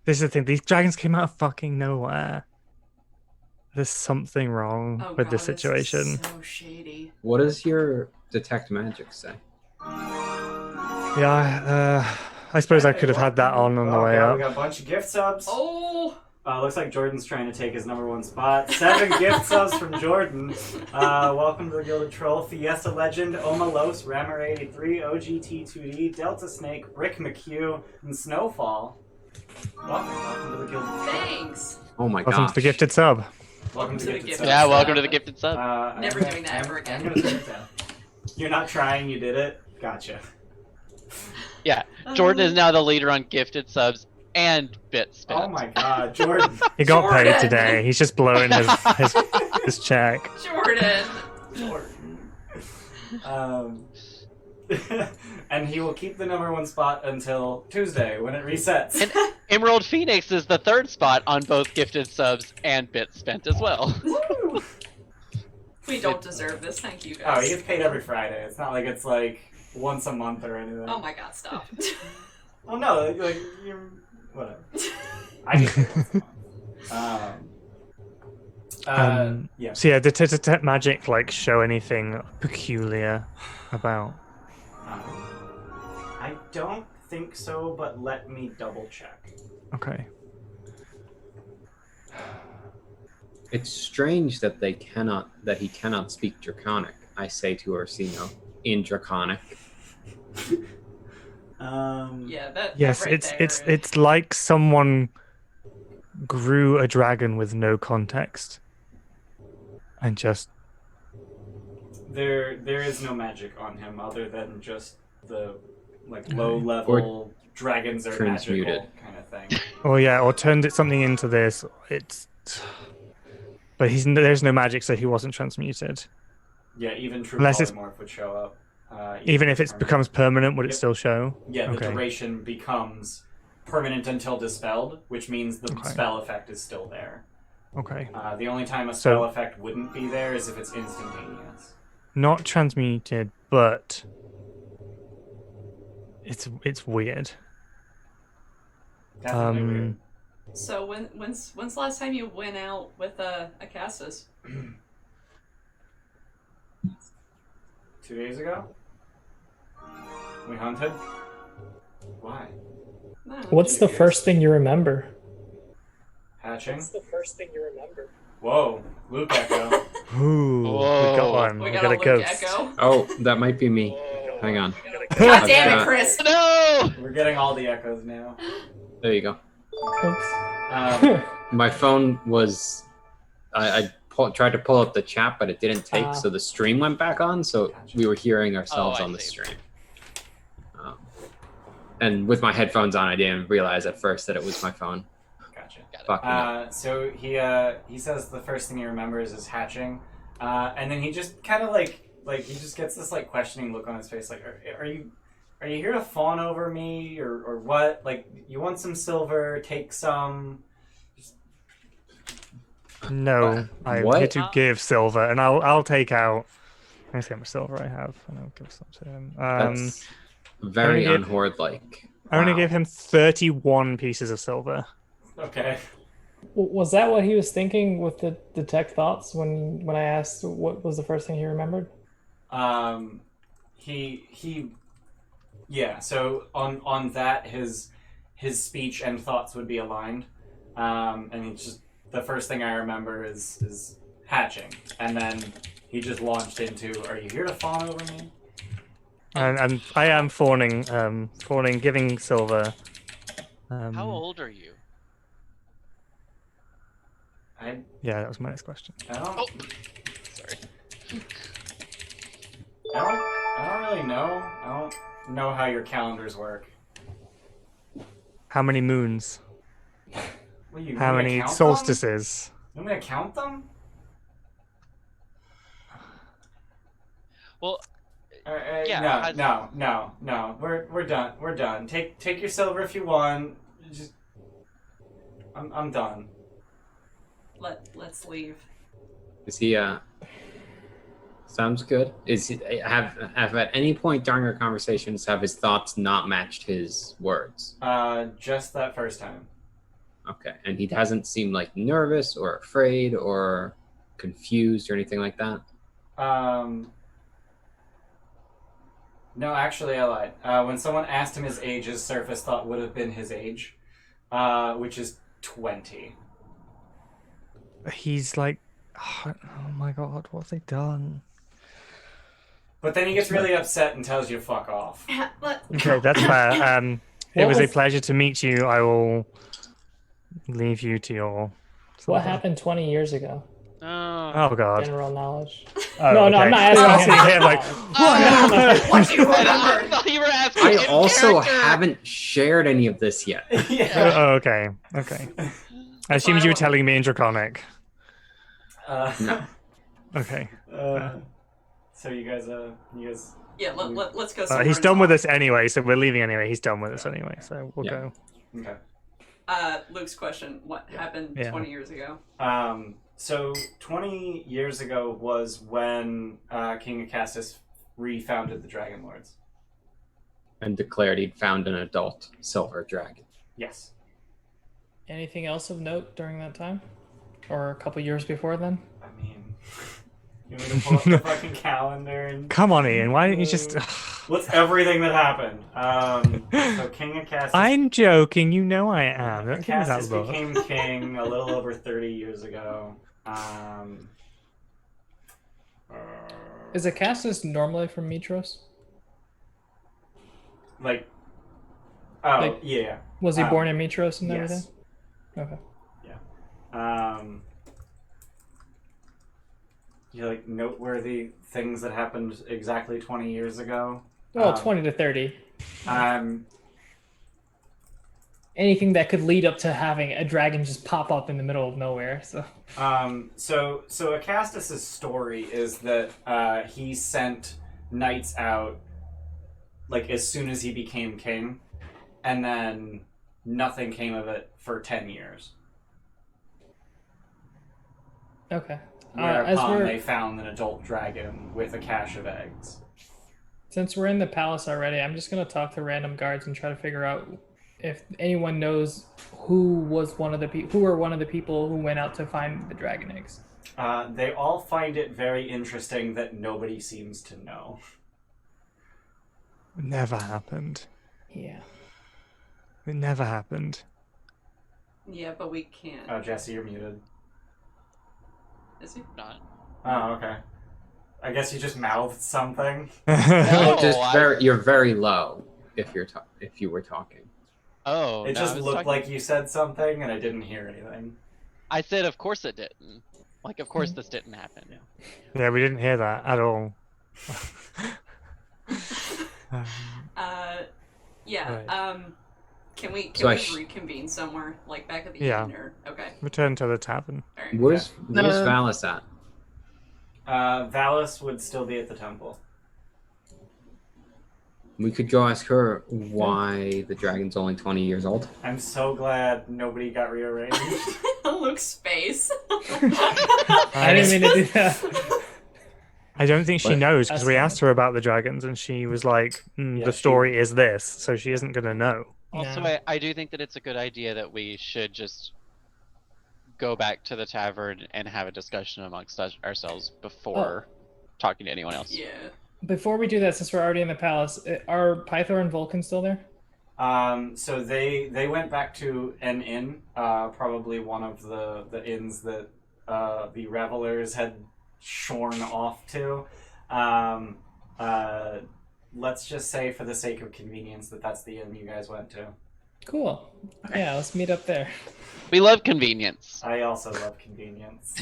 This is the thing. These dragons came out of fucking nowhere. There's something wrong Oh with god, this situation. This is so shady. What does your detect magic say? Yeah, I suppose I could have had that on the way God, up. we got a bunch of gift subs. Oh! Looks like Jordan's trying to take his #1 spot. 7 gift subs from Jordan. Welcome to the Gilded Troll, Fiesta Legend, Omalos, Rammer83, OGT2D, Delta Snake, Brick McHugh, and Snowfall. Welcome to the Gilded Troll. Thanks! Oh my Welcome gosh. to the gifted sub. Welcome to the Gifted Sub. Yeah, welcome to the gifted sub. Never doing that ever again. I'm gonna turn it down. You're not trying, you did it? Gotcha. Yeah, Jordan is now the leader on gifted subs and bit spent. Oh my god, Jordan. He got Jordan! paid today. He's just blowing his check. Jordan! Jordan. And he will keep the #1 spot until Tuesday when it resets. And Emerald Phoenix is the 3rd spot on both gifted subs and bit spent as well. We don't deserve this, thank you Oh, guys. he gets paid every Friday. It's not like it's like once a month or anything. Oh my god, stop. Well, no, like you're whatever. I get paid once a month. Yeah. So yeah, did detect magic like show anything peculiar about? I don't think so, but let me double check. Okay. It's strange that he cannot speak Draconic, I say to Orsino, in Draconic. Yeah, that Yes, right there it's like someone grew a dragon with no context, and just There is no magic on him other than just the like low level dragons are transmuted. magical kind of thing. or turned it something into this. But there's no magic, so he wasn't transmuted. Yeah, even true Unless it's- polymorph would show up. Even if it permanent. becomes permanent, would it Yep. still show? Yeah, the Okay. duration becomes permanent until dispelled, which means the Okay. spell effect is still there. Okay. The only time a So- spell effect wouldn't be there is if it's instantaneous. Not transmuted, but it's weird. Definitely weird. So when's the last time you went out with Acastus? 2 days ago? We hunted? Why? No. What's the first thing you remember? Hatching? the first thing you remember? Whoa, Luke Echo. Ooh, we got Whoa. one. We We got got a a Luke ghost. Echo. Oh, that might be me. Hang on. God damn it, got- Chris! No! We're getting all the echoes now. There you go. Um, My phone was... I tried to pull up the chat, but it didn't take, so the stream went back on, so we were hearing ourselves I on the see. stream. And with my headphones on, I didn't realize at first that it was my phone. gotcha. Fucking it. So he says the first thing he remembers is hatching, and then he just kind of like he just gets this like questioning look on his face, like are you here to fawn over me or what? Like you want some silver? Take some. No, I'm What? here to give silver, and I'll take out. Let me see how much silver I have, and I'll give some to him. That's very only give- unhorde-like. I only Wow. gave him 31 pieces of silver. Okay. Was that what he was thinking with the detect thoughts when I asked what was the first thing he remembered? Yeah. So on that his speech and thoughts would be aligned, and he just the first thing I remember is hatching, and then he just launched into, "Are you here to fawn over me?" And I am fawning, giving silver. How old are you? Yeah, that was my next question. I don't. Oh, sorry. I don't really know. I don't know how your calendars work. How many moons? What, you How want me to many count solstices? Them? You want me to count them? Well, yeah, No. We're done. We're done. Take your silver if you want. Just, I'm done. Let's leave. Is he Sounds good. Have at any point during our conversations have his thoughts not matched his words? Just that first time. Okay, and he hasn't seemed like nervous or afraid or confused or anything like that? No, actually, I lied. When someone asked him his age, his surface thought would have been his age, which is 20. He's like, oh my god, what have they done? But then he gets really upset and tells you to fuck off. Okay, that's fair. It was a was- pleasure to meet you. I will leave you to your... What happened 20 years ago? Oh god. General knowledge. Oh, No, I'm not asking I see him. him like, What do you I remember? thought you were asking I in also character. haven't shared any of this yet. Yeah. Oh, okay. I assumed you were telling me in Draconic. No. Okay. So you guys. Yeah, let's go. He's somewhere done with and us anyway, so we're leaving anyway. He's done with us anyway, so we'll Yeah. go. Okay. talk. Luke's question: what happened Yeah. 20 years ago? So 20 years ago was when King Acastus refounded the Dragonlords. And declared he'd found an adult silver dragon. Yes. Anything else of note during that time? Or a couple years before then? I mean, you want me to pull up the fucking calendar and... Come on, Ian. Why don't you just... What's everything that happened? So King Acastus... I'm joking. You know I am. Don't give me that Acastus look. became king a little over 30 years ago. Is Acastus normally from Mytros? Like... Oh, Like- yeah. Was he born in Mytros and yes. everything? Okay. Like noteworthy things that happened exactly 20 years ago. Well, 20 to 30. Anything that could lead up to having a dragon just pop up in the middle of nowhere. So So Acastus's story is that he sent knights out like as soon as he became king, and then nothing came of it for 10 years. okay. Whereupon they found an adult dragon with a cache of eggs. Since we're in the palace already, I'm just gonna talk to random guards and try to figure out if anyone knows who were one of the people who went out to find the dragon eggs. They all find it very interesting that nobody seems to know. It never happened. Yeah. It never happened. Yeah, but we can't. Oh, Jesse, you're muted. Is he? Not. Oh, okay. I guess you just mouthed something. No, You're very low if you were talking. Oh, It no, just I was looked talking- like you said something, and I didn't hear anything. I said, of course it didn't. Like, of course this didn't happen. Yeah, we didn't hear that at all. Yeah. Right. Can we So reconvene somewhere, like back at the Yeah. inn, or okay? Return to the tavern. All right. Where's Valis at? Valis would still be at the temple. We could go ask her why the dragon's only 20 years old. I'm so glad nobody got rearranged. Luke's face. I didn't mean to do that. I don't think she What? knows because That's we fine. asked her about the dragons and she was like, Yeah, the story is this, so she isn't going to know. Also, No. I do think that it's a good idea that we should just go back to the tavern and have a discussion amongst ourselves before talking to anyone else. Yeah. Before we do that, since we're already in the palace, are Pythor and Vulcan still there? So they went back to an inn, probably one of the inns that the revelers had shorn off to. Let's just say, for the sake of convenience, that's the inn you guys went to. Cool. Yeah, let's meet up there. We love convenience. I also love convenience.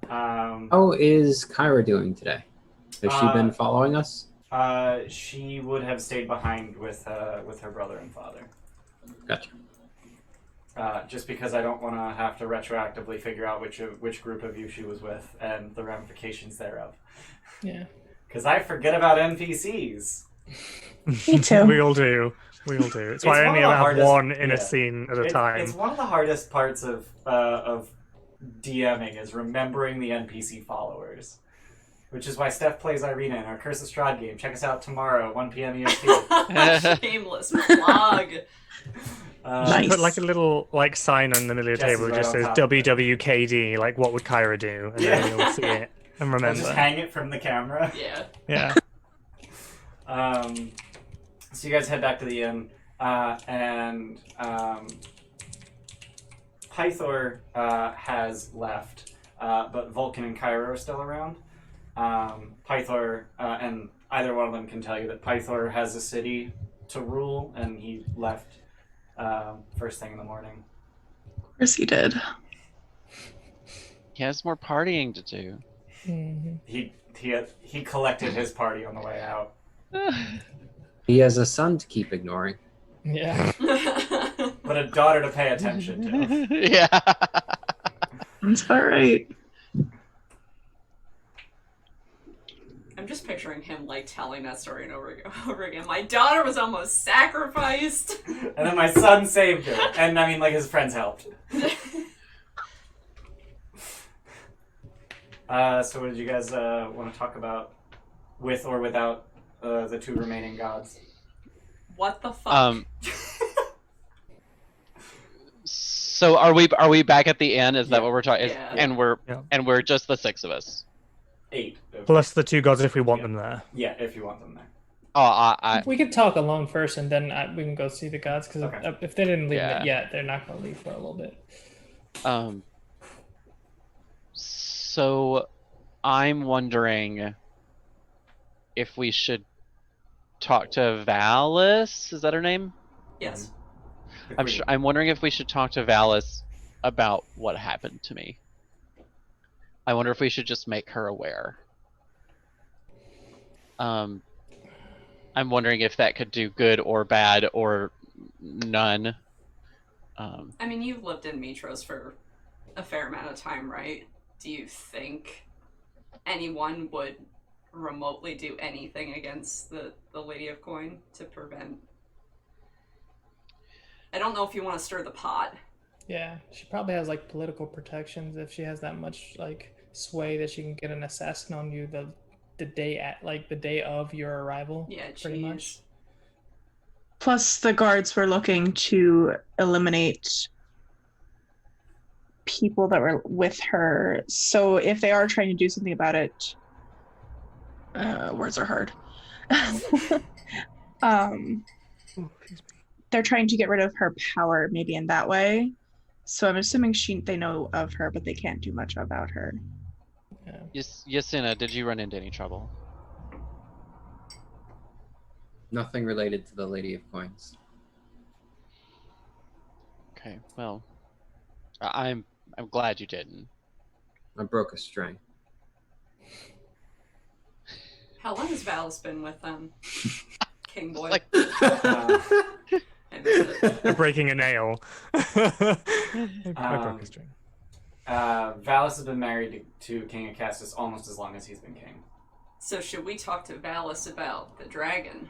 How is Kyra doing today? Has she been following us? She would have stayed behind with her brother and father. Gotcha. Just because I don't want to have to retroactively figure out which group of you she was with and the ramifications thereof. Yeah. Because I forget about NPCs. Me too. We all do. It's why I one only of the have hardest- one in yeah. a scene at a It's time. one of the hardest parts of DMing is remembering the NPC followers. which is why Steph plays Irina in our Curse of Strahd game. Check us out tomorrow at 1 p.m. EST. Shameless plug. Nice. Put like a little like sign on the middle of the Jesse's table that right just on says top of it. WWKD, like what would Kyra do? And then you'll see it and I'll remember. just hang it from the camera. Yeah. Yeah. So you guys head back to the inn, and Pythor has left, but Vulcan and Kyra are still around. Pythor, and either one of them can tell you that Pythor has a city to rule, and he left first thing in the morning. Of course he did. He has more partying to do. Mhm. He collected his party on the way out. He has a son to keep ignoring. Yeah. But a daughter to pay attention to. Yeah. That's about right. I'm just picturing him like telling that story and over again. My daughter was almost sacrificed. And then my son saved her. And I mean, like, his friends helped. So what did you guys want to talk about with or without the two remaining gods? What the fuck? So are we back at the inn? Is that Yeah. what we're talking? Yeah. And we're just the 6 of us. 8. Plus the 2 gods if we want Yeah. them there. Yeah, if you want them there. Oh, We could talk alone first, and then we can go see the gods. Because Okay. if they didn't leave Yeah. it yet, they're not going to leave for a little bit. So I'm wondering if we should talk to Valis. Is that her name? Yes. I'm wondering if we should talk to Valis about what happened to me. I wonder if we should just make her aware. I'm wondering if that could do good or bad or none. I mean, you've lived in Mytros for a fair amount of time, right? Do you think anyone would remotely do anything against the Lady of Coin to prevent? I don't know if you want to stir the pot. Yeah, she probably has like political protections if she has that much like sway that she can get an assassin on you the day of your arrival. Yeah, pretty jeez. much. Plus, the guards were looking to eliminate people that were with her. So if they are trying to do something about it, words are hard. They're trying to get rid of her power, maybe in that way. So I'm assuming they know of her, but they can't do much about her. Yeah. Yasina, did you run into any trouble? Nothing related to the Lady of Coins. Okay, well, I'm glad you didn't. I broke a string. How long has Valis been with them? King Boy. Like- I missed it. Breaking a nail. I broke a string. Valis has been married to King Acastus almost as long as he's been king. So should we talk to Valis about the dragon?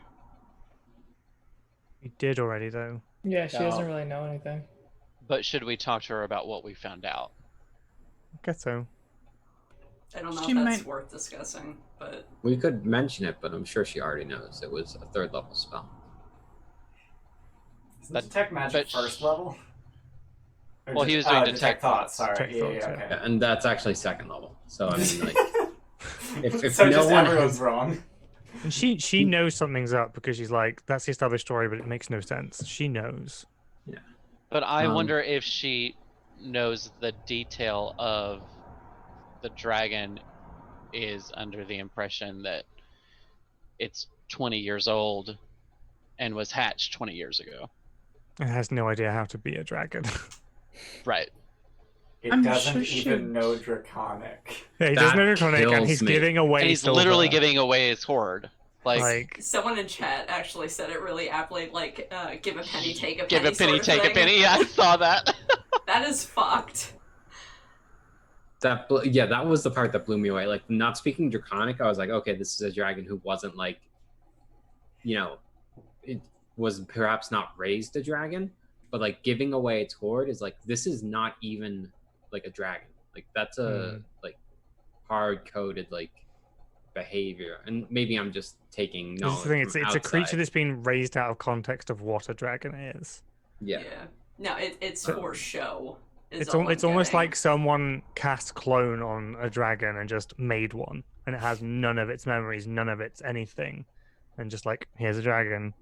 We did already though. Yeah, she No. doesn't really know anything. But should we talk to her about what we found out? I guess so. I don't know She if that's might- worth discussing, but We could mention it, but I'm sure she already knows. It was a 3rd level spell. Isn't detect magic but- first level? Or Well, he was doing detect detect thoughts. Sorry, Detect yeah, thoughts, yeah, yeah. okay. Yeah, and that's actually 2nd level. So I mean, like, if So no just one everyone's has- wrong. And she knows something's up because she's like, that's the established story, but it makes no sense. She knows. But I Um, wonder if she knows the detail of the dragon is under the impression that it's 20 years old and was hatched 20 years ago. And has no idea how to be a dragon. Right. It I'm doesn't sure she- even know Draconic. Yeah, he That doesn't know Draconic, and kills he's me. giving away And he's silver. literally giving away his hoard. like someone in chat actually said it really aptly, like, give a penny, take a penny. Give a penny, sort of take a thing. penny. Yeah, I saw that. That is fucked. that was the part that blew me away. Like, not speaking Draconic, I was like, okay, this is a dragon who wasn't like, it was perhaps not raised a dragon, but like giving away its hoard is like, this is not even like a dragon. Like that's a like hard coded like behavior, and maybe I'm just taking This knowledge is the thing. from It's a creature outside. that's been raised out of context of what a dragon is. Yeah. No, it's for show. It's almost like someone cast clone on a dragon and just made one, and it has none of its memories, none of its anything, and just like, here's a dragon,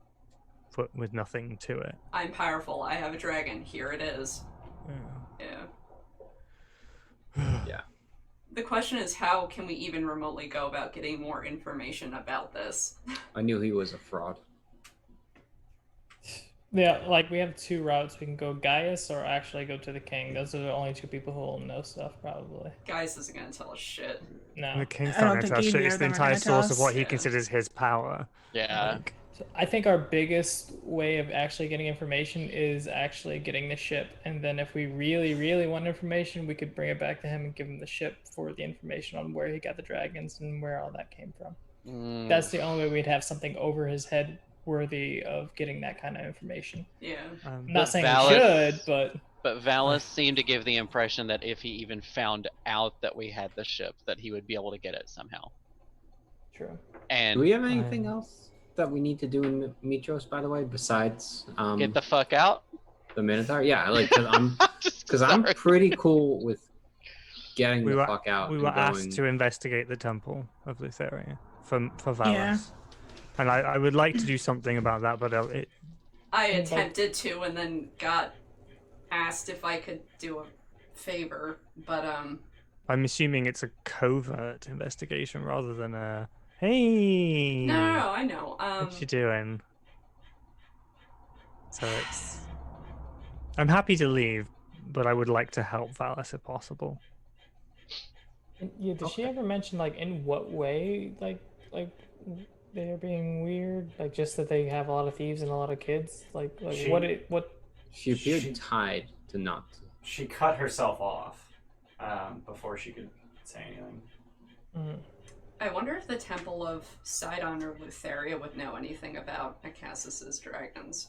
but with nothing to it. I'm powerful. I have a dragon. Here it is. Yeah. Yeah. The question is, how can we even remotely go about getting more information about this? I knew he was a fraud. Yeah, like we have two routes. We can go Gaius or actually go to the king. Those are the only two people who will know stuff, probably. Gaius isn't gonna tell us shit. No. And the king's I don't not think going to either It's of the them are entire gonna tell source of what us. he Yeah. considers his power. Yeah. Like, So I think our biggest way of actually getting information is actually getting the ship, and then if we really, really want information, we could bring it back to him and give him the ship for the information on where he got the dragons and where all that came from. That's the only way we'd have something over his head worthy of getting that kind of information. Yeah. I'm not saying we Valis- should, but But Valis seemed to give the impression that if he even found out that we had the ship, that he would be able to get it somehow. true. And Do we have anything else that we need to do in Mytros, by the way, besides get the fuck out. the Minotaur? Yeah, like Just because I'm sorry. pretty cool with getting we the were fuck out. we and were going... asked to investigate the temple of Lutheria for Valis. Yeah. And I would like to do something about that, but I attempted to, and then got asked if I could do a favor, but I'm assuming it's a covert investigation rather than a hey. no, I know. What you doing? So it's. I'm happy to leave, but I would like to help Valis if possible. Yeah, did she ever mention like in what way like they're being weird? Like just that they have a lot of thieves and a lot of kids? Like what She appeared tied to not. She cut herself off before she could say anything. I wonder if the Temple of Sidon or Lutheria would know anything about Acastus's dragons.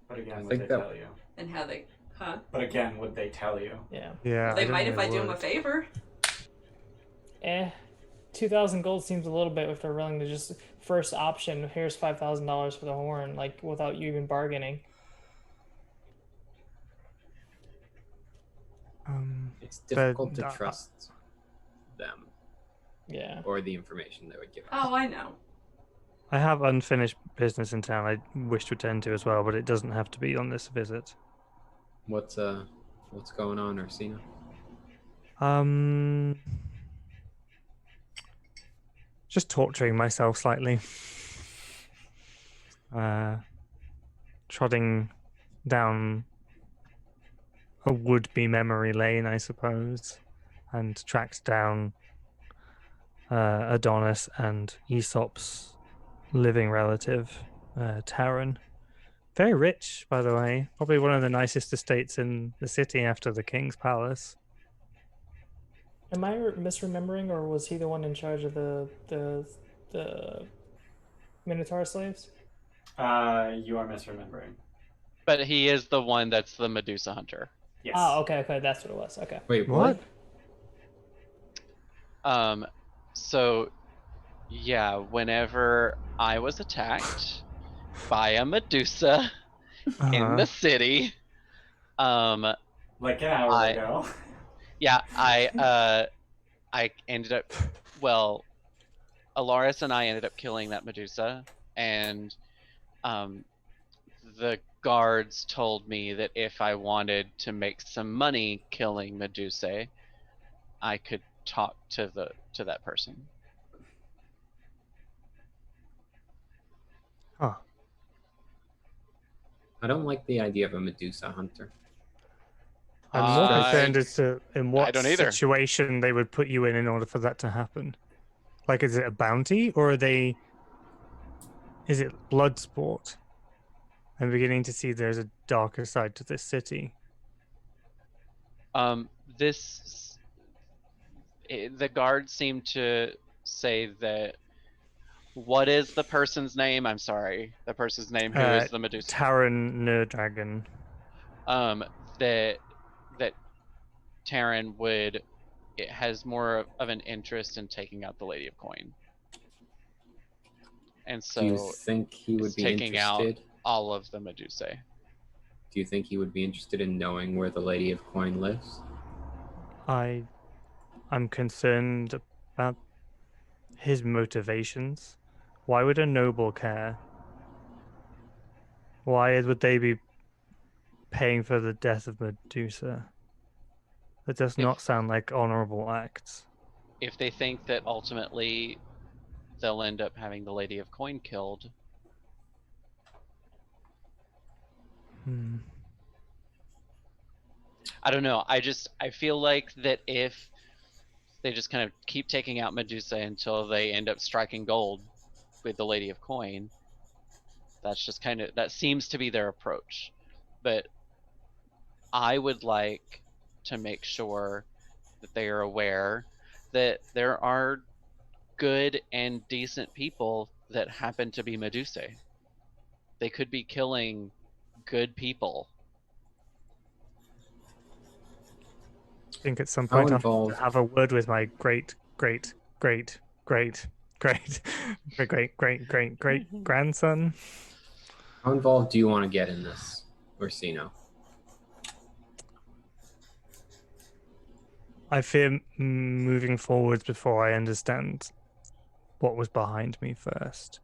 But again, I would think they that- tell you? And how they... Huh? But again, would they tell you? Yeah. Yeah. They don't might if know I do them a would. favor. 2,000 gold seems a little bit if they're willing to just first option, here's $5,000 for the horn, like without you even bargaining. It's difficult to But, trust them Yeah. or the information they would give us. Oh, I know. I have unfinished business in town I wish to attend to as well, but it doesn't have to be on this visit. What's going on, Ursina? Just torturing myself slightly. Trotting down a would-be memory lane, I suppose, and tracked down Adonis and Aesop's living relative, Taran. Very rich, by the way. Probably one of the nicest estates in the city after the King's Palace. Am I misremembering, or was he the one in charge of the Minotaur slaves? You are misremembering. But he is the one that's the Medusa hunter. Yes. Oh, okay, that's what it was. Okay. Wait, What? So, yeah, whenever I was attacked by a Medusa in the city, Like an hour ago. yeah, I ended up, well, Alaris and I ended up killing that Medusa, and the guards told me that if I wanted to make some money killing Medusa, I could talk to that person. Huh. I don't like the idea of a Medusa hunter. I'm more I- concerned as to in what don't either. situation they would put you in order for that to happen. Like, is it a bounty, or is it blood sport? I'm beginning to see there's a darker side to this city. The guards seem to say that. What is the person's name? I'm sorry, the person's name who is the Medusa. Taran Nerdragon. That Taran would it has more of an interest in taking out the Lady of Coin. And Do you so think he would it's be taking out interested? all of the Medusae. Do you think he would be interested in knowing where the Lady of Coin lives? I'm concerned about his motivations. Why would a noble care? Why would they be paying for the death of Medusa? That does not sound like honorable acts. If they think that ultimately they'll end up having the Lady of Coin killed. I don't know. I feel like that if they just kind of keep taking out Medusa until they end up striking gold with the Lady of Coin, that's just kind of, that seems to be their approach. But I would like to make sure that they are aware that there are good and decent people that happen to be Medusae. They could be killing good people. I think at some point I'll involved- have a word with my great grandson. How involved do you want to get in this, Orsino? I fear moving forwards before I understand what was behind me first.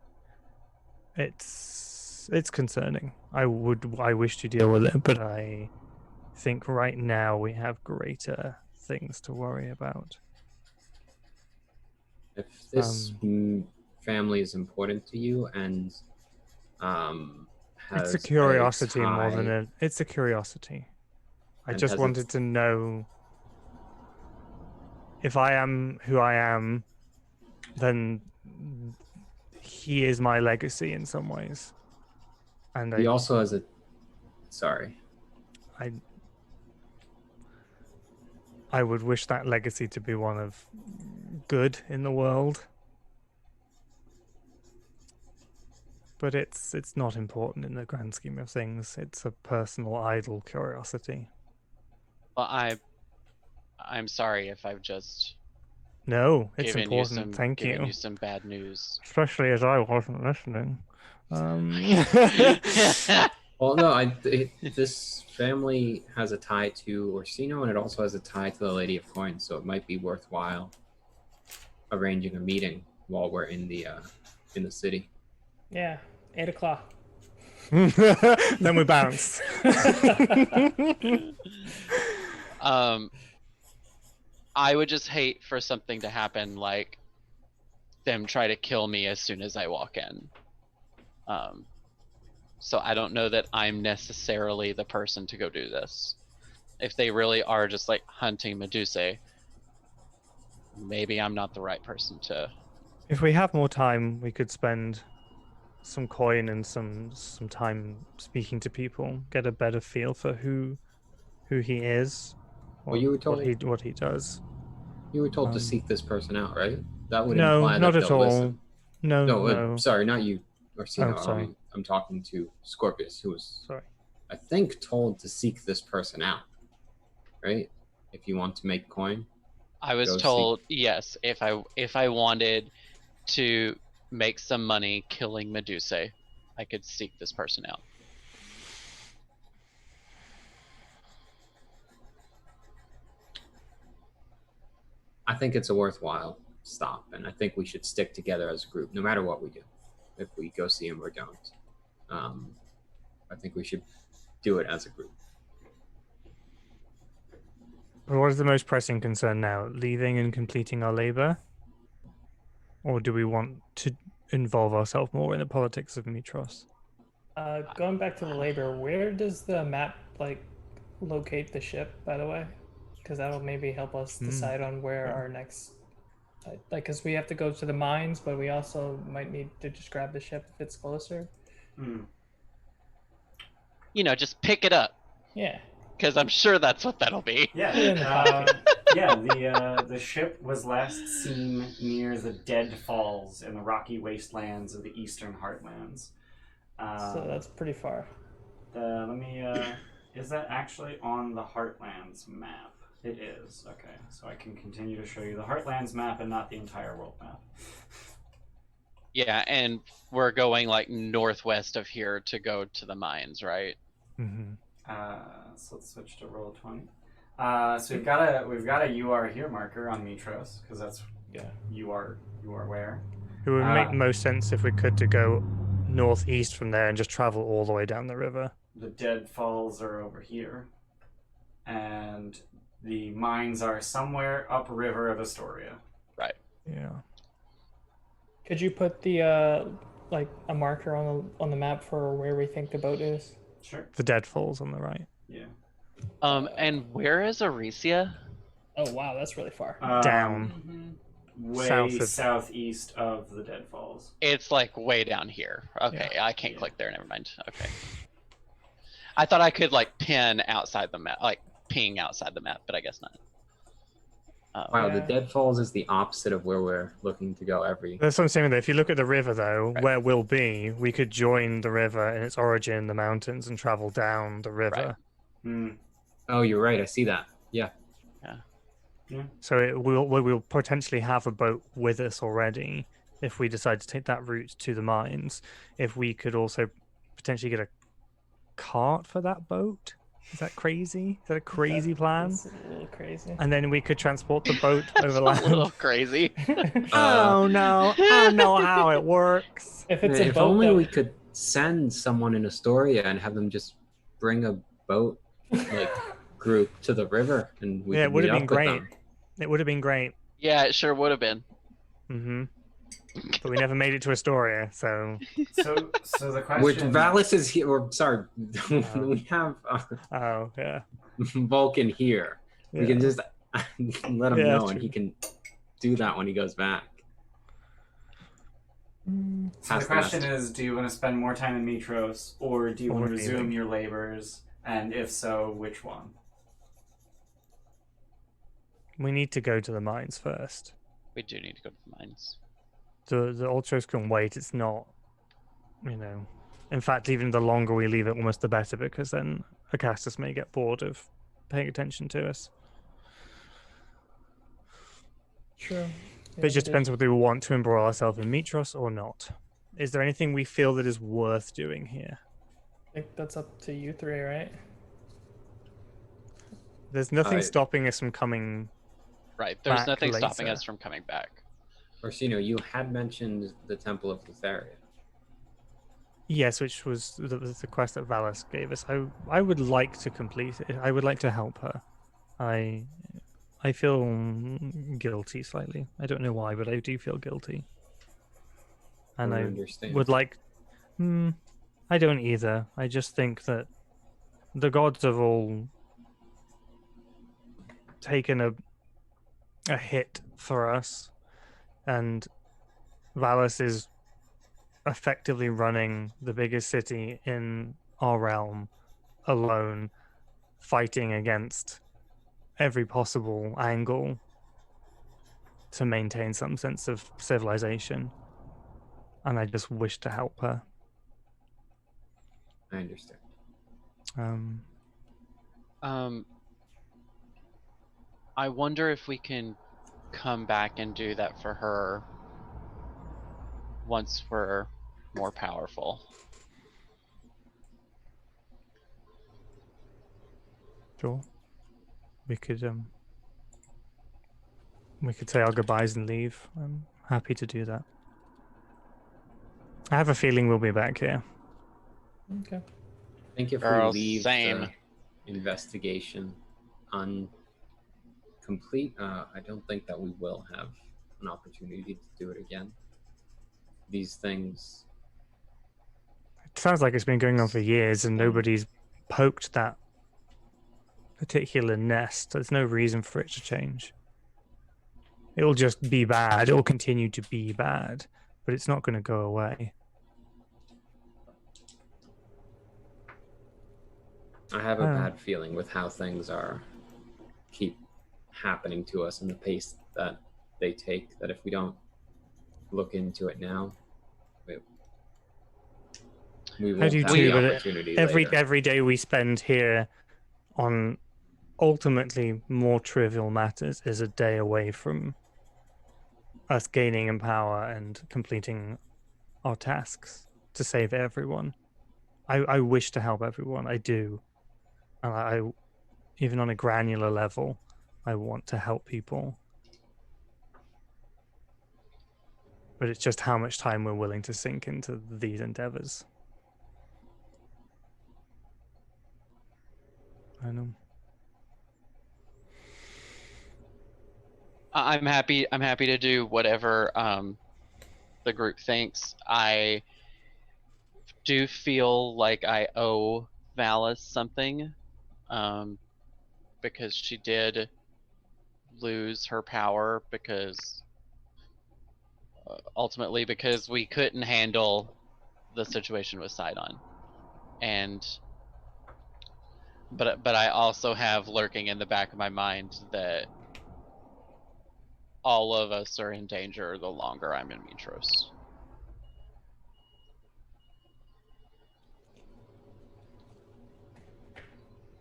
It's concerning. I wish to deal with it, but I think right now we have greater things to worry about. If this family is important to you and has it's a curiosity more tie, than it's a curiosity. I And just has wanted its- to know if I am who I am, then he is my legacy in some ways. And he also has a. Sorry. I would wish that legacy to be one of good in the world. But it's not important in the grand scheme of things. It's a personal, idle curiosity. Well, I'm sorry if I've just No, it's given important. you some Thank given you. you some bad news. Especially as I wasn't listening. Well, no, this family has a tie to Orsino, and it also has a tie to the Lady of Coin, so it might be worthwhile arranging a meeting while we're in the city. Yeah, 8 o'clock. Then we bounce. I would just hate for something to happen like them try to kill me as soon as I walk in. So I don't know that I'm necessarily the person to go do this. If they really are just like hunting Medusae, maybe I'm not the right person to. If we have more time, we could spend some coin and some time speaking to people, get a better feel for who he is, Well, you were told what he does. You were told to seek this person out, right? That would No, imply not that at they'll all. listen. No. Sorry, not you, Orsino. Oh, sorry. I'm talking to Scorpius, who was, Sorry. I think, told to seek this person out, right? If you want to make coin. I was told yes. If I wanted to make some money killing Medusae, I could seek this person out. I think it's a worthwhile stop, and I think we should stick together as a group, no matter what we do. If we go see him or don't, I think we should do it as a group. But what is the most pressing concern now? Leaving and completing our labor? Or do we want to involve ourselves more in the politics of Mytros? Going back to the labor, where does the map locate the ship, by the way? Because that'll maybe help us decide on where our next, because we have to go to the mines, but we also might need to just grab the ship if it's closer. Just pick it up. Yeah. Because I'm sure that's what that'll be. Yeah. The ship was last seen near the Dead Falls in the rocky wastelands of the Eastern Heartlands. So that's pretty far. Let me. Is that actually on the Heartlands map? It is. Okay, so I can continue to show you the Heartlands map and not the entire world map. Yeah, and we're going like northwest of here to go to the mines, right? Mm-hmm. So let's switch to roll 20. So we've got a you are here marker on Mytros because that's you are where. It would make the most sense if we could to go northeast from there and just travel all the way down the river. The Deadfalls are over here, and the mines are somewhere upriver of Astoria. Right. Yeah. Could you put the like a marker on the map for where we think the boat is? Sure. The Deadfalls on the right. Yeah. And where is Aricia? Oh wow, that's really far. Down. Way southeast of the Deadfalls. It's like way down here. Okay, Yeah. I can't click there. Never mind. Okay. I thought I could like pin outside the map, like ping outside the map, but I guess not. Wow, Yeah. the Deadfalls is the opposite of where we're looking to go That's what I'm saying. Though, if you look at the river, though, Right. where we'll be, we could join the river in its origin in the mountains and travel down the river. Hmm. Oh, you're right. I see that. Yeah. So we'll potentially have a boat with us already if we decide to take that route to the mines. If we could also potentially get a cart for that boat. Is that crazy? Is that a crazy plan? That's a little crazy. And then we could transport the boat That's over a land. little crazy. Oh no! I don't know how it works. If it's a If boat only that we could send someone in Astoria and have them just bring a boat like group to the river, and we Yeah, could it would meet have up been with great. them. It would have been great. Yeah, it sure would have been. Mm-hmm. But we never made it to Astoria, so. So the question. Which Valis is here? Or sorry, we have Oh yeah. Vulcan here. We Yeah. can just let him Yeah, know, true. and he can do that when he goes back. So Pass the question message. is, do you want to spend more time in Mytros, or do you Or want to resume leaving. your labors? And if so, which one? We need to go to the mines first. We do need to go to the mines. The Ultros can wait. It's not, In fact, even the longer we leave it, almost the better, because then Acastus may get bored of paying attention to us. True. But it just depends whether we want to embroil ourselves in Mytros or not. Is there anything we feel that is worth doing here? I think that's up to you three, right? There's nothing I- stopping us from coming. Right. There's Back nothing stopping later. us from coming back. Orsino, you had mentioned the Temple of Lutheria. Yes, which was the quest that Valis gave us. I would like to complete it. I would like to help her. I feel guilty slightly. I don't know why, but I do feel guilty. And I I understand. would like. I don't either. I just think that the gods have all taken a hit for us, and Valis is effectively running the biggest city in our realm alone, fighting against every possible angle to maintain some sense of civilization. And I just wish to help her. I understand. I wonder if we can come back and do that for her once we're more powerful. Sure. We could say our goodbyes and leave. I'm happy to do that. I have a feeling we'll be back here. Okay. I think if Girl, we leave same. the investigation incomplete, I don't think that we will have an opportunity to do it again. These things. It sounds like it's been going on for years and nobody's poked that particular nest. There's no reason for it to change. It'll just be bad. It'll continue to be bad, but it's not going to go away. I have a Oh. bad feeling with how things keep happening to us and the pace that they take, that if we don't look into it now, we I won't do have too, the but opportunity every later. day we spend here on ultimately more trivial matters is a day away from us gaining in power and completing our tasks to save everyone. I wish to help everyone. I do. And I even on a granular level, I want to help people. But it's just how much time we're willing to sink into these endeavors. I know. I'm happy to do whatever the group thinks. I do feel like I owe Valis something, because she did lose her power because ultimately because we couldn't handle the situation with Sidon, and but I also have lurking in the back of my mind that all of us are in danger the longer I'm in Mytros.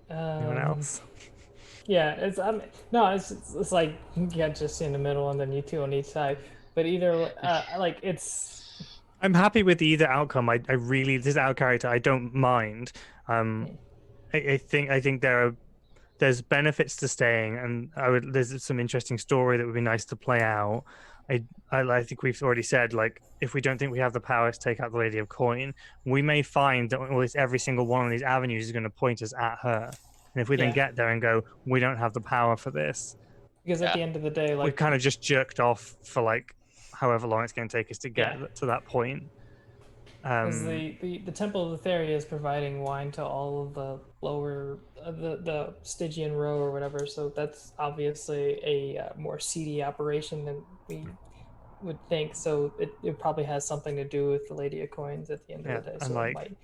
Anyone else? Yeah, it's it's like yeah, just in the middle, and then you two on each side. But either like it's. I'm happy with either outcome. I really, this out of character, I don't mind. I think there's benefits to staying, and there's some interesting story that would be nice to play out. I think we've already said, like, if we don't think we have the power to take out the Lady of Coin, we may find that almost every single one of these avenues is going to point us at her. And if we then get there and go, we don't have the power for this, because at the end of the day, like, we've kind of just jerked off for like however long it's going to take us to get to that point. Because the Temple of Theria is providing wine to all of the lower the Stygian row or whatever, so that's obviously a more seedy operation than we would think. So it probably has something to do with the Lady of Coins at the end of the day. And So like,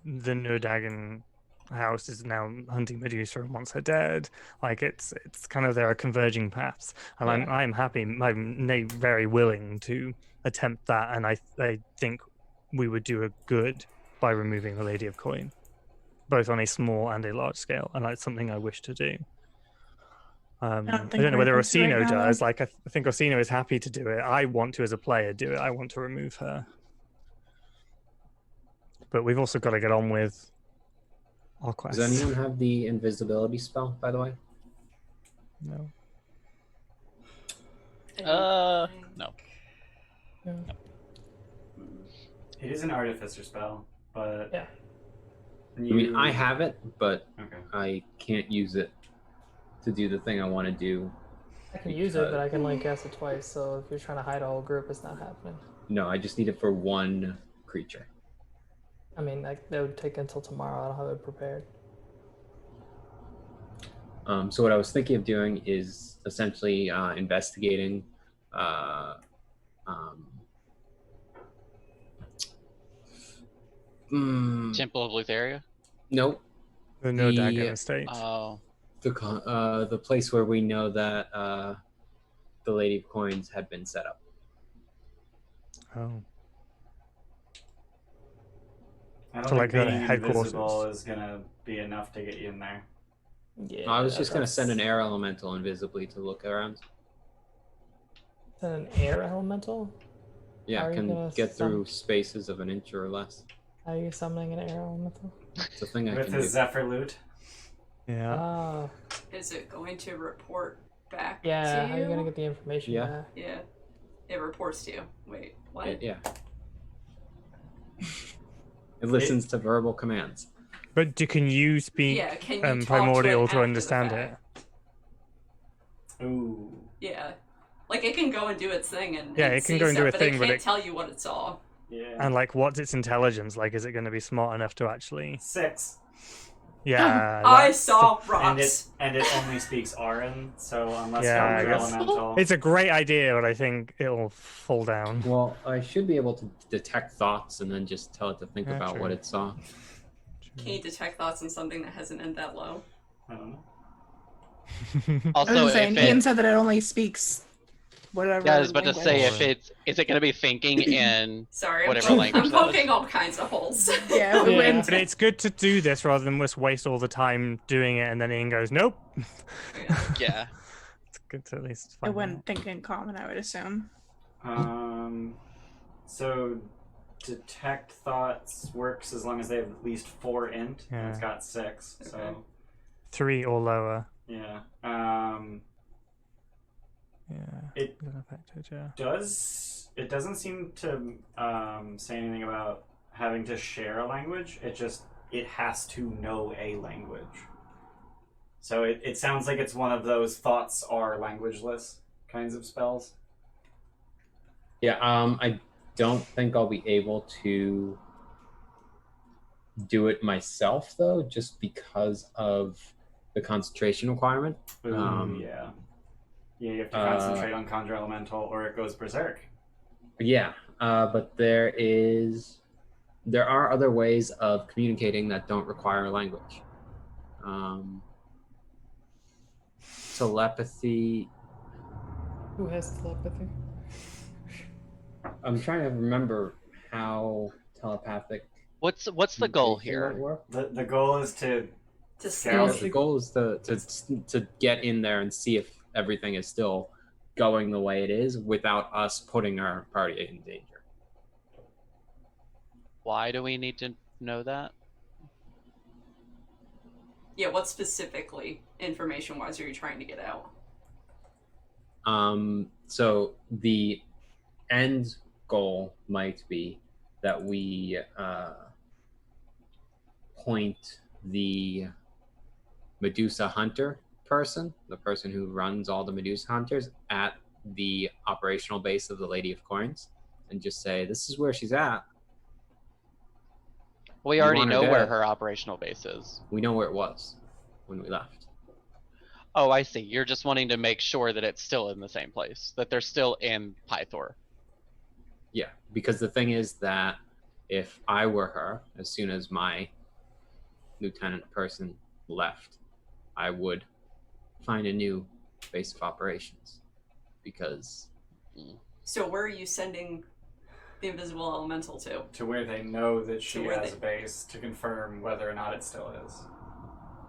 the Nurdagon house is now hunting Medusa and wants her dead. Like it's kind of, there are converging paths, and I'm happy. I'm very willing to attempt that, and I think we would do a good by removing the Lady of Coin, both on a small and a large scale, and that's something I wish to do. I don't know whether Orsino does. Like, I think Orsino is happy to do it. I want to, as a player, do it. I want to remove her, but we've also got to get on with our quests. Does anyone have the invisibility spell, by the way? No. No. It is an artificer spell, but I mean, I have it, but I can't use it to do the thing I want to do. I can use it, but I can only cast it twice. So if you're trying to hide a whole group, it's not happening. No, I just need it for one creature. I mean, that would take until tomorrow. I don't have it prepared. So what I was thinking of doing is essentially investigating Temple of Lutheria? Nope. The Nurdagon estate. Oh. The place where we know that the Lady of Coins had been set up. I don't So, think like, the being headquarters. invisible is gonna be enough to get you in there. Yeah. I was just gonna send an air elemental invisibly to look around. An air elemental? Yeah, can get through spaces of an inch or less. How are you summoning an air elemental? It's a thing I With can his do. Zephyr loot. Yeah. Is it going to report back to Yeah, you? how are you gonna get the information back? Yeah. It reports to you. Wait, what? Yeah. It listens to verbal commands. But can you speak can you talk to primordial it to after understand the it? fact? Ooh. Yeah. Like, it can go and do its thing and Yeah, and it can see go and do stuff, a thing, but but it can't it- tell you what it saw. Yeah. And like, what's its intelligence? Like, is it going to be smart enough to actually? 6. Yeah. I saw rocks. And it only speaks Aran, so unless Yeah, you're I guess. elemental. It's a great idea, but I think it'll fall down. Well, I should be able to detect thoughts and then just tell it to think Yeah, about true. what it saw. Can you detect thoughts on something that has an end that low? I don't know. I was Also, saying, if Ian it, said that it only speaks whatever. Yeah, I was about to say, language. is it going to be thinking in Sorry, whatever language I'm that is? poking all kinds of holes. Yeah, Yeah. But it's good to do this rather than just waste all the time doing it and then Ian goes, nope. Yeah. It's good to at least it find wouldn't out. think in common, I would assume. So detect thoughts works as long as they have at least 4 int, and it's Yeah. got 6. Okay. So 3 or lower. yeah. Yeah. It Unaffected, yeah. doesn't seem to say anything about having to share a language. It has to know a language. So it sounds like it's one of those thoughts are languageless kinds of spells. Yeah, I don't think I'll be able to do it myself though, just because of the concentration requirement. Ooh, yeah. Yeah, you have to concentrate on Conjure Elemental or it goes Berserk. Yeah, but there are other ways of communicating that don't require language. Telepathy. Who has telepathy? I'm trying to remember how telepathic. What's the goal communication here? might work. The goal is to To scout. The goal is to get in there and see if everything is still going the way it is without us putting our party in danger. Why do we need to know that? Yeah, what specifically, information-wise, are you trying to get out? So the end goal might be that we point the Medusa Hunter person, the person who runs all the Medusa Hunters, at the operational base of the Lady of Coins, and just say, "This is where she's at." We You already want her know where dead. her operational base is. We know where it was when we left. Oh, I see. You're just wanting to make sure that it's still in the same place, that they're still in Pythor. Yeah, because the thing is that if I were her, as soon as my lieutenant person left, I would find a new base of operations. Because So where are you sending the invisible elemental to? To where they know that she where has they- a base to confirm whether or not it still is.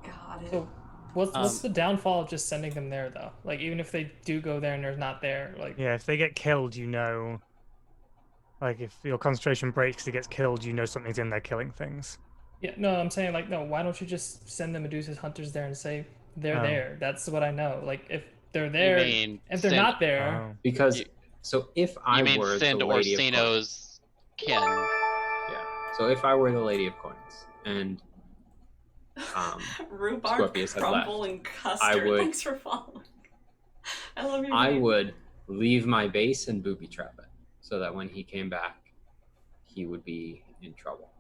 Got it. So what's the downfall of just sending them there though? Like even if they do go there and they're not there, like Yeah, if they get killed, you know. Like if your concentration breaks, it gets killed, you know something's in there killing things. yeah, no, I'm saying like no, why don't you just send the Medusa's hunters there and say they're Oh. there? That's what I know. Like if they're there, You mean if they're send, not there, Oh. because You- so if I you mean were send the Lady of Coins, Orsino's kin? yeah. So if I were the Lady of Coins and Rhubarb, Scorpius had crumble, left, and custard. I would- Thanks for following. I love your I name. would leave my base and booby trap it, so that when he came back, he would be in trouble.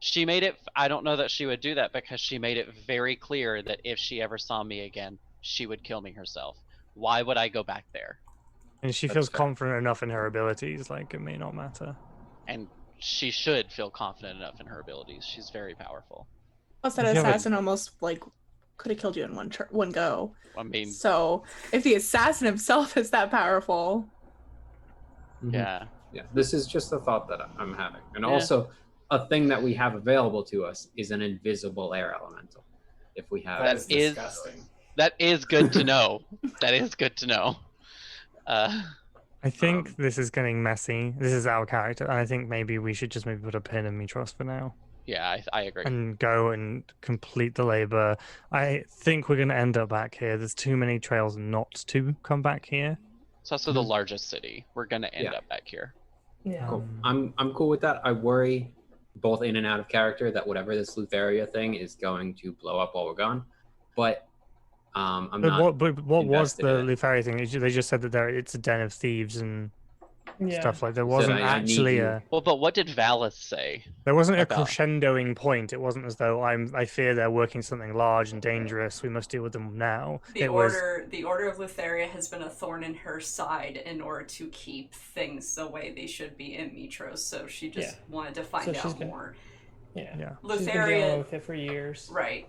She made it. I don't know that she would do that because she made it very clear that if she ever saw me again, she would kill me herself. Why would I go back there? And she That's feels fair. confident enough in her abilities, like it may not matter. And she should feel confident enough in her abilities. She's very powerful. Plus, that If you have a- assassin almost like could have killed you in one go. I mean, So if the assassin himself is that powerful, yeah. Yeah, this is just a thought that I'm having. And Yeah. also, a thing that we have available to us is an invisible air elemental. If we have That is is- disgusting. That is good to know. That is good to know. I think this is getting messy. This is our character, and I think maybe we should just maybe put a pin in Mytros for now Yeah, I agree. and go and complete the labor. I think we're going to end up back here. There's too many trails not to come back here. It's also the largest city. We're gonna end Yeah. up back here. yeah. Cool. I'm cool with that. I worry both in and out of character that whatever this Lutheria thing is going to blow up while we're gone. But I'm But not. what was invested the in it. Lufaria thing? They just said that it's a den of thieves and Yeah. stuff like. There Said, wasn't I need actually you. a. Well, but what did Valis say? There wasn't a about- crescendoing point. It wasn't as though I fear they're working something large and dangerous. We must deal with them now. The It was order of Lutheria has been a thorn in her side in order to keep things the way they should be in Mytros. So she just wanted to find So she's out been- more. Yeah. Yeah. She's been Lutheria- dealing with it for years. Right.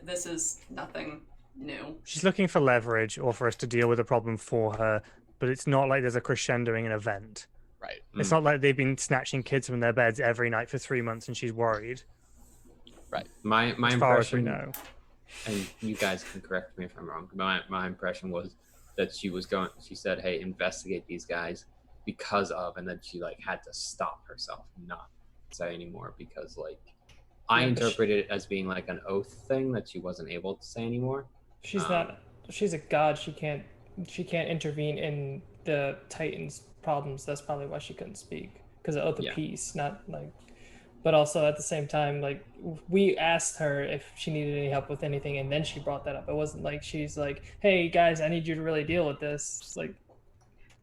This is nothing No. She's looking for leverage or for us to deal with a problem for her, but it's not like there's a crescendoing an event. Right. It's not like they've been snatching kids from their beds every night for 3 months and she's worried. My As far as we impression, know. and you guys can correct me if I'm wrong. My impression was that she said, "Hey, investigate these guys because of," and then she like had to stop herself and not say anymore because like I interpreted it as being like an oath thing that she wasn't able to say anymore. She's not. She's a god. She can't intervene in the Titans' problems. That's probably why she couldn't speak because of oath of peace. Not like, but also at the same time, like we asked her if she needed any help with anything, and then she brought that up. It wasn't like she's like, "Hey guys, I need you to really deal with this." It's like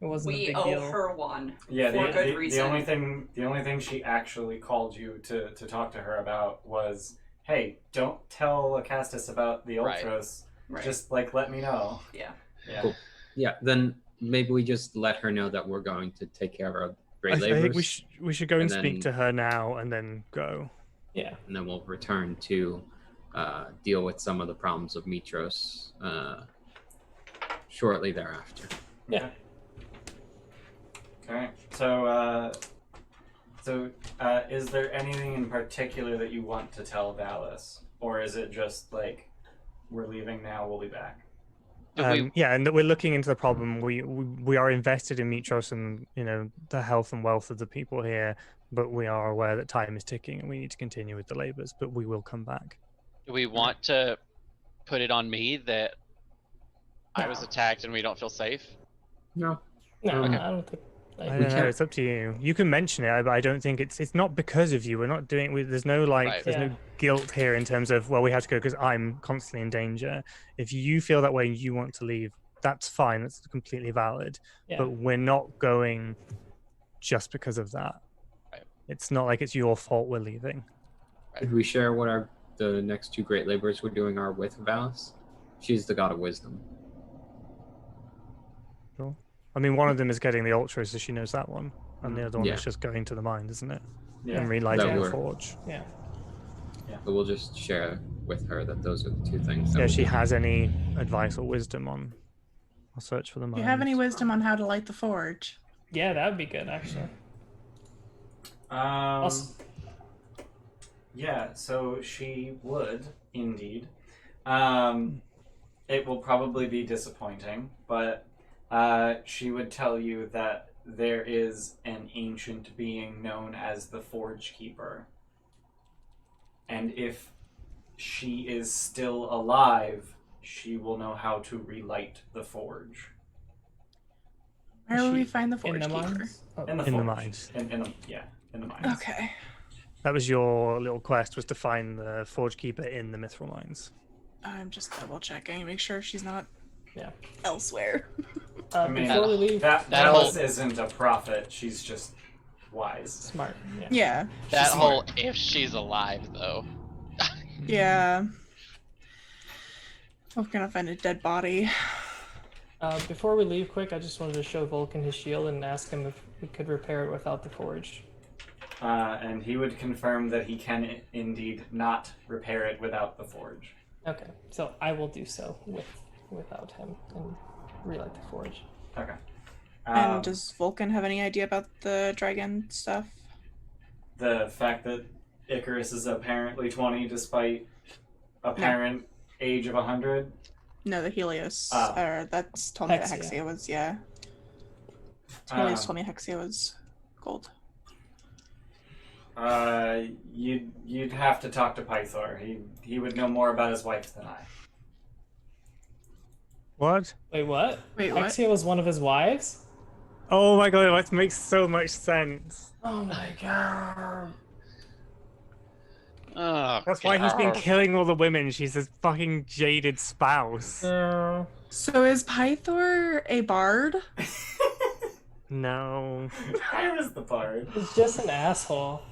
it wasn't a We big owe deal. her one. Yeah, for good reason. the only thing she actually called you to talk to her about was, hey, don't tell Acastus about the Ultros. Right. Just like let me know. Yeah. Yeah. Cool. Yeah, then maybe we just let her know that we're going to take care of great I labors. think we should go and and speak then- to her now and then go. Yeah. And then we'll return to deal with some of the problems of Mytros shortly thereafter. Yeah. Okay. So is there anything in particular that you want to tell Dallas, or is it just like we're leaving now, we'll be back? Yeah, and that we're looking into the problem. We are invested in Mytros and the health and wealth of the people here, but we are aware that time is ticking and we need to continue with the labors. But we will come back. Do we want to put it on me that I was attacked and we don't feel safe? No. No, Okay. I don't think. I Like, don't know. It's up to you. You can mention it, but I don't think it's not because of you. We're not doing. There's no there's no guilt here in terms of we have to go because I'm constantly in danger. If you feel that way and you want to leave, that's fine. That's completely valid. Yeah. But we're not going just because of that. Right. It's not like it's your fault we're leaving. Did we share what the next two great labors we're doing are with Valis? She's the god of wisdom. Sure. I mean, one of them is getting the Ultras, so she knows that one, and the other one Yeah. is just going to the mine, isn't it? Yeah. And relighting That the works. forge. yeah. But we'll just share with her that those are the two things. That Yeah, we'll she do. has any advice or wisdom on. I'll search for the mine. Do you have any wisdom on how to light the forge? Yeah, that would be good actually. Yeah, so she would indeed. It will probably be disappointing, but she would tell you that there is an ancient being known as the Forge Keeper. And if she is still alive, she will know how to relight the forge. Where will Is we she find the In forge the keeper? mines? Oh, In the In the forge. mines. In the mines. Okay. That was your little quest, was to find the Forge Keeper in the Mithril Mines. I'm just double checking, make sure she's not Yeah. elsewhere. I mean, Before we leave, that Alice whole- isn't a prophet. She's just wise. smart. Yeah. Yeah. That She's whole if she's alive though. Yeah. We're gonna find a dead body. Before we leave, quick, I just wanted to show Vulcan his shield and ask him if we could repair it without the forge. And he would confirm that he can indeed not repair it without the forge. Okay, so I will do so without him and relight the forge. Okay. And does Vulcan have any idea about the dragon stuff? The fact that Icarus is apparently 20 despite apparent age of 100. No, the Helios. Ah. That's told me that Hexia. Hexia was, yeah. Helios told me Hexia was gold. You'd have to talk to Pythor. He would know more about his wife than I. What? Wait, what? Wait, what? Hexia was one of his wives? Oh my god, that makes so much sense. Oh my god. Oh, That's why he's been God. killing all the women. She's his fucking jaded spouse. Yeah. So is Pythor a bard? No. I was the bard. He's just an asshole.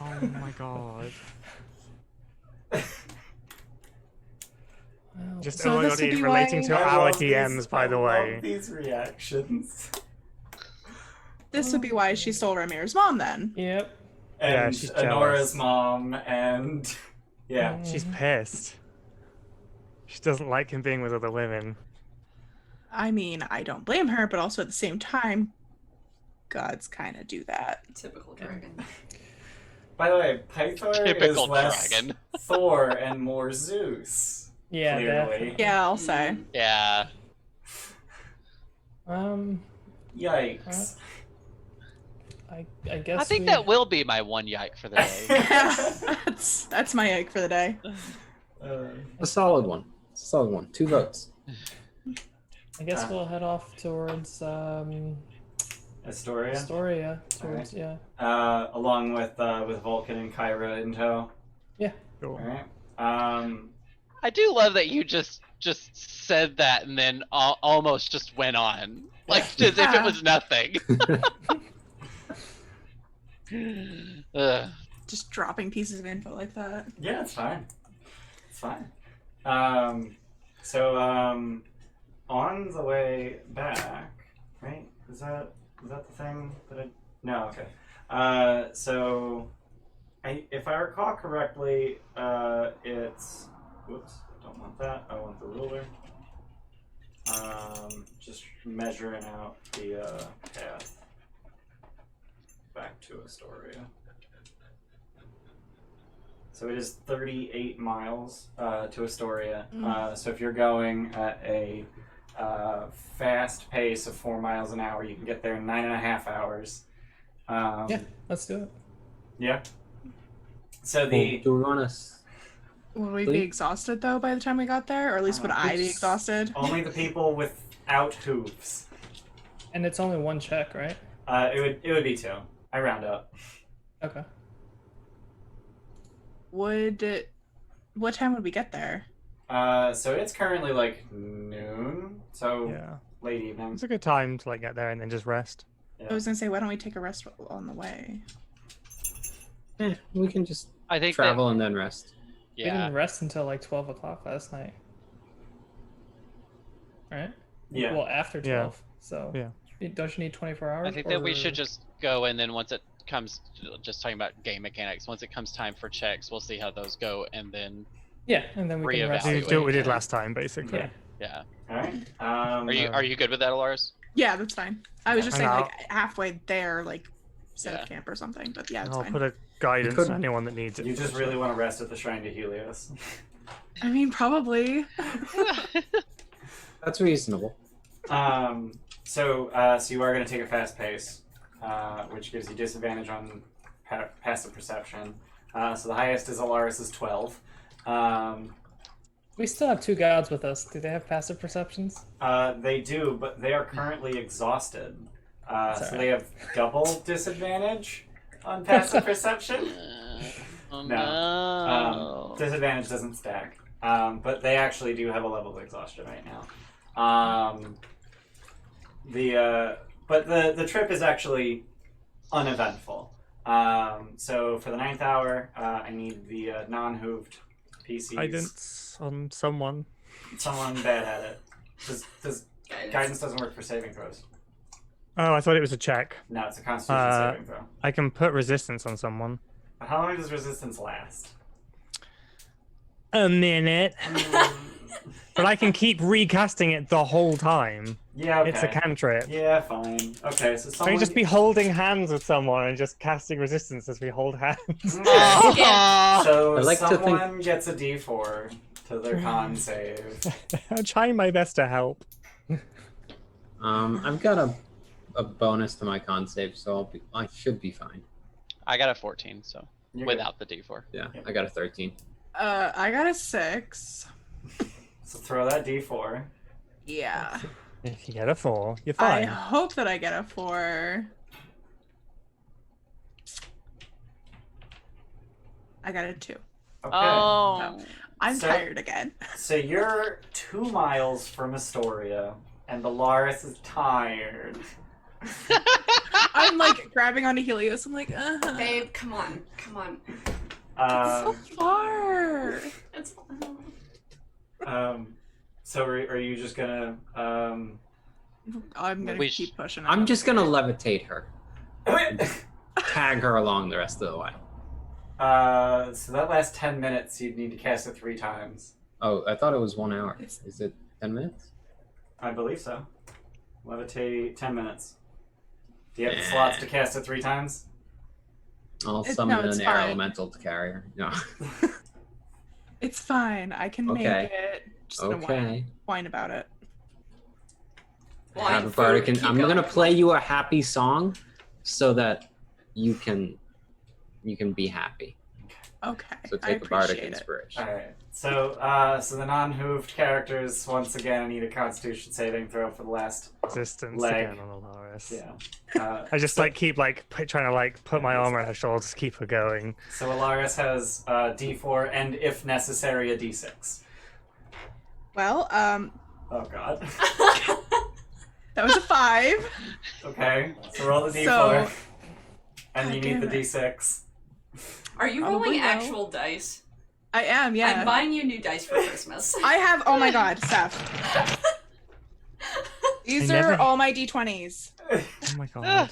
Oh my god. Wow. Just So oh my this god, would he's be relating why- to I our love DMs, these- by the I way. love these reactions. This would be why she stole Ramir's mom then. Yep. Yeah, And she's Honora's jealous. mom, and yeah. She's pissed. She doesn't like him being with other women. I mean, I don't blame her, but also at the same time, gods kind of do that. Typical dragon. By the way, Pythor Typical is less dragon. Thor and more Zeus. Yeah, Clearly. definitely. Yeah, I'll say. Yeah. Yikes. I guess I think we... that will be my one yike for the day. Yeah, that's my egg for the day. A solid one. 2 votes. I guess we'll head off towards Astoria. Astoria. Towards yeah. Along with Vulcan and Kyra in tow. Yeah. Cool. Alright. I do love that you just said that and then almost just went on. Like, as if it was nothing. Ugh. Just dropping pieces of info like that. Yeah, it's fine. It's fine. On the way back, right? Is that the thing that I... No, okay. If I recall correctly, it's... Whoops, don't want that. I want the ruler. Just measuring out the path back to Astoria. So it is 38 miles to Astoria. So if you're going at a fast pace of 4 miles an hour, you can get there in 9.5 hours. Yeah, let's do it. Yeah. So Do we want to... Would we be exhausted though by the time we got there, or at least would I be exhausted? only the people without hooves. And it's only one check, right? It would be 2. I round up. Okay. What time would we get there? So it's currently like noon. So Yeah. late evening. It's a good time to like get there and then just rest. Yeah. I was gonna say, why don't we take a rest on the way? we can just I think travel and then rest. We Yeah. didn't rest until like 12 o'clock last night. Right? Yeah. Well, after 12. So Yeah. Don't you need 24 hours? I think that we or- should just go, and then once it comes, just talking about game mechanics, once it comes time for checks, we'll see how those go, and then, Yeah, and then we can rest. Reevaluate. Do what we did Yeah. last time, basically. Yeah. yeah. All right. Are you good with that, Alaris? Yeah, that's fine. I was just And saying, I'll- like halfway there, like set Yeah. up camp or something. But yeah, that's I'll fine. put a guidance could- on anyone that needs it. You just really want to rest at the shrine to Helios. I mean, probably. That's reasonable. So you are going to take a fast pace, which gives you disadvantage on passive perception. So the highest is Alaris' 12. We still have 2 gods with us. Do they have passive perceptions? They do, but they are currently exhausted. So they have double disadvantage on passive perception. Oh, No. no. Disadvantage doesn't stack. But they actually do have a level of exhaustion right now. But the trip is actually uneventful. So for the 9th hour, I need the non-hooved PCs. Guidance on someone. Someone bad at it. Does guidance doesn't work for saving throws? Oh, I thought it was a check. No, it's a Constitution saving throw. I can put resistance on someone. How long does resistance last? A minute. But I can keep recasting it the whole time. Yeah, okay. It's a cantrip. Yeah, fine. Okay, so Can someone... we just be holding hands with someone and just casting resistance as we hold hands? Okay. So I like to someone gets a D4 to their con save. I'm trying my best to help. I've got a bonus to my con save, so I should be fine. I got a 14, so You're without the D4. Yeah, I got a 13. I got a 6. good. So throw that D4. Yeah. If you get a 4, you're I fine. hope that I get a 4. I got a 2. Okay. Oh. I'm So- tired again. So you're 2 miles from Astoria, and Bellaris is tired. I'm like grabbing onto Helios. I'm like, Babe, come on. Come on. so far. It's So are you just gonna I'm gonna We keep pushing. I'm up. just gonna levitate her, tag her along the rest of the way. So that last 10 minutes, you'd need to cast it 3 times. Oh, I thought it was 1 hour. It's- Is it 10 minutes? I believe so. Levitate 10 minutes. Do you have the Nah. slots to cast it 3 times? I'll It's- summon no, it's an air fine. elemental to carrier. No. It's fine. I can make Okay. it. Just gonna Okay. whine about it. Wine, Have a bardic. food, keep I'm going. gonna play you a happy song, so that you can be happy. Okay. So I take a bardic appreciate it. inspiration. Alright. So, so the non-hooved characters, once again, need a constitution saving throw for the last. Resistance Leg. again on Alaris. Yeah. I just keep trying to put my arm around her shoulders to keep her going. So Alaris has D4 and, if necessary, a D6. Well, Oh god. that was a 5. Okay, so roll the D4. So- and God you need the damn it. D6. Are you Probably rolling no. actual dice? I am, yeah. I'm buying you new dice for Christmas. I have. Oh my god, Seth. These I are never- all my D20s. Oh my god.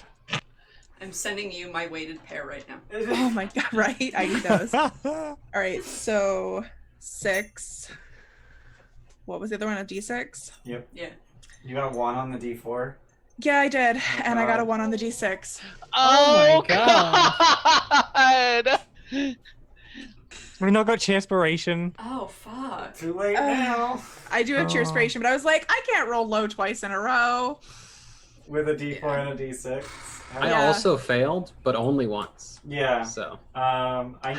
I'm sending you my weighted pair right now. Oh my god, right? I need those. All right, so 6. What was the other one? A D6? Yeah. You got a 1 on the D4? Yeah, I did, and I got a God. 1 on the D6. Oh my God! We not got Cheerspiration. Oh, fuck. Too late now. I do have Oh. Cheerspiration, but I was like, I can't roll low twice in a row. With a D4 and a D6. I Yeah. also failed, but only once. Yeah. So I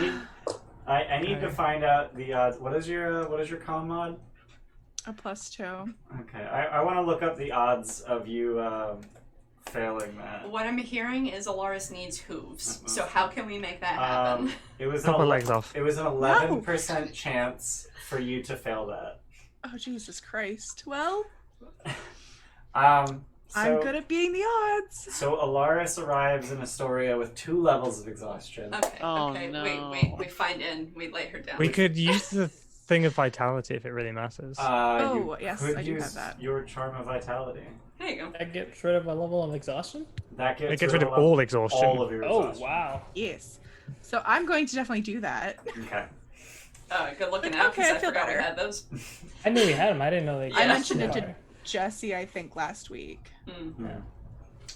need to find out the odds. What is your con mod? A +2. Okay, I want to look up the odds of you failing that. What I'm hearing is Alaris needs hooves. So how can we make that happen? It was Cut an her legs off. It was an 11% chance for you to fail that. Oh, Jesus Christ. Well, So, I'm good at beating the odds. So Alaris arrives in Astoria with 2 levels of exhaustion. Okay, Oh, okay, no. wait. We find in. We lay her down. We could use the thing of vitality if it really matters. Oh, You yes, could I do use have that. your charm of vitality. There you go. That gets rid of a level of exhaustion? That gets, It gets rid of all exhaustion. all of your Oh, exhaustion. wow. Yes. So I'm going to definitely do that. Okay. Good looking Okay, out, because I I feel forgot we better. had those. I knew we had them. I didn't know they. I mentioned it to- Fire. Jesse, I think, last week. Mm.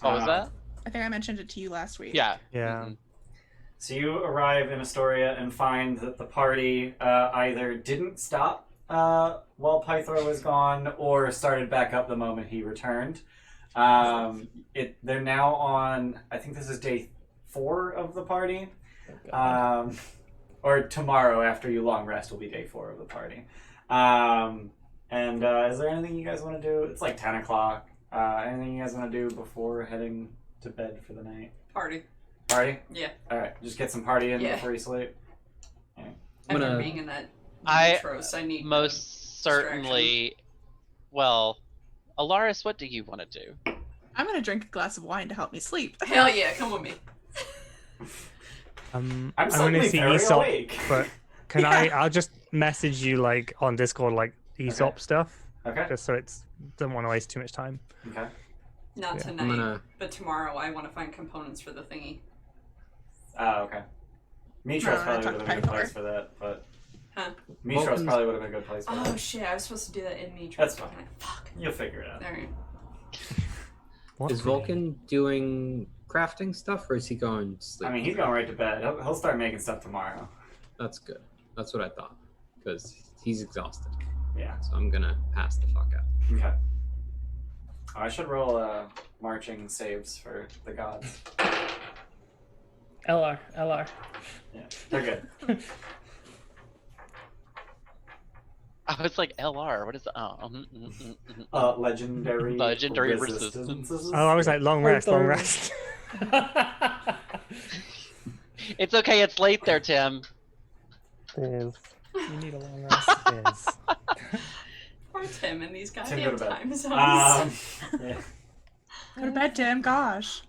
What was that? I think I mentioned it to you last week. Yeah. Yeah. Mhm. So you arrive in Astoria and find that the party either didn't stop while Pythor was gone or started back up the moment he returned. They're now on, I think this is day 4 of the party. Oh, God. Or tomorrow after you long rest will be day 4 of the party. Is there anything you guys want to do? It's like 10 o'clock. Anything you guys want to do before heading to bed for the night? Party. Party? Yeah. Alright, just get some party in Yeah. before you sleep. After gonna- being in that I Mytros, I need most certainly. Well, Alaris, what do you want to do? I'm going to drink a glass of wine to help me sleep. Hell yeah, come with me. I'm I'm suddenly gonna see very Aesop, awake. but can I'll just message you on Discord Aesop stuff, Okay. just so don't want to waste too much time. Okay. Not Yeah. tonight, I'm gonna. but tomorrow I want to find components for the thingy. Okay. Mytros No, probably talk would have been a good Pythor. place for that, but Huh? Mytros Vulcan's- probably would have been a good place for Oh that. shit, I was supposed to do that in Mytros. That's fine. Fuck. You'll figure it out. Alright. What? Is Vulcan doing crafting stuff, or is he going to sleep? I mean, he's going right to bed. He'll start making stuff tomorrow. That's good. That's what I thought, because he's exhausted. Yeah. So I'm gonna pass the fuck out. Okay. Oh, I should roll marching saves for the gods. LR. Yeah, they're good. I was like, LR. What is that? Oh, Legendary resistances. Oh, I was like, long rest. It's okay. It's late there, Tim. Is. You need a long rest. Is. Poor Tim in these Tim, goddamn go to bed. time zones. Yeah. Go to bed, Tim. Gosh.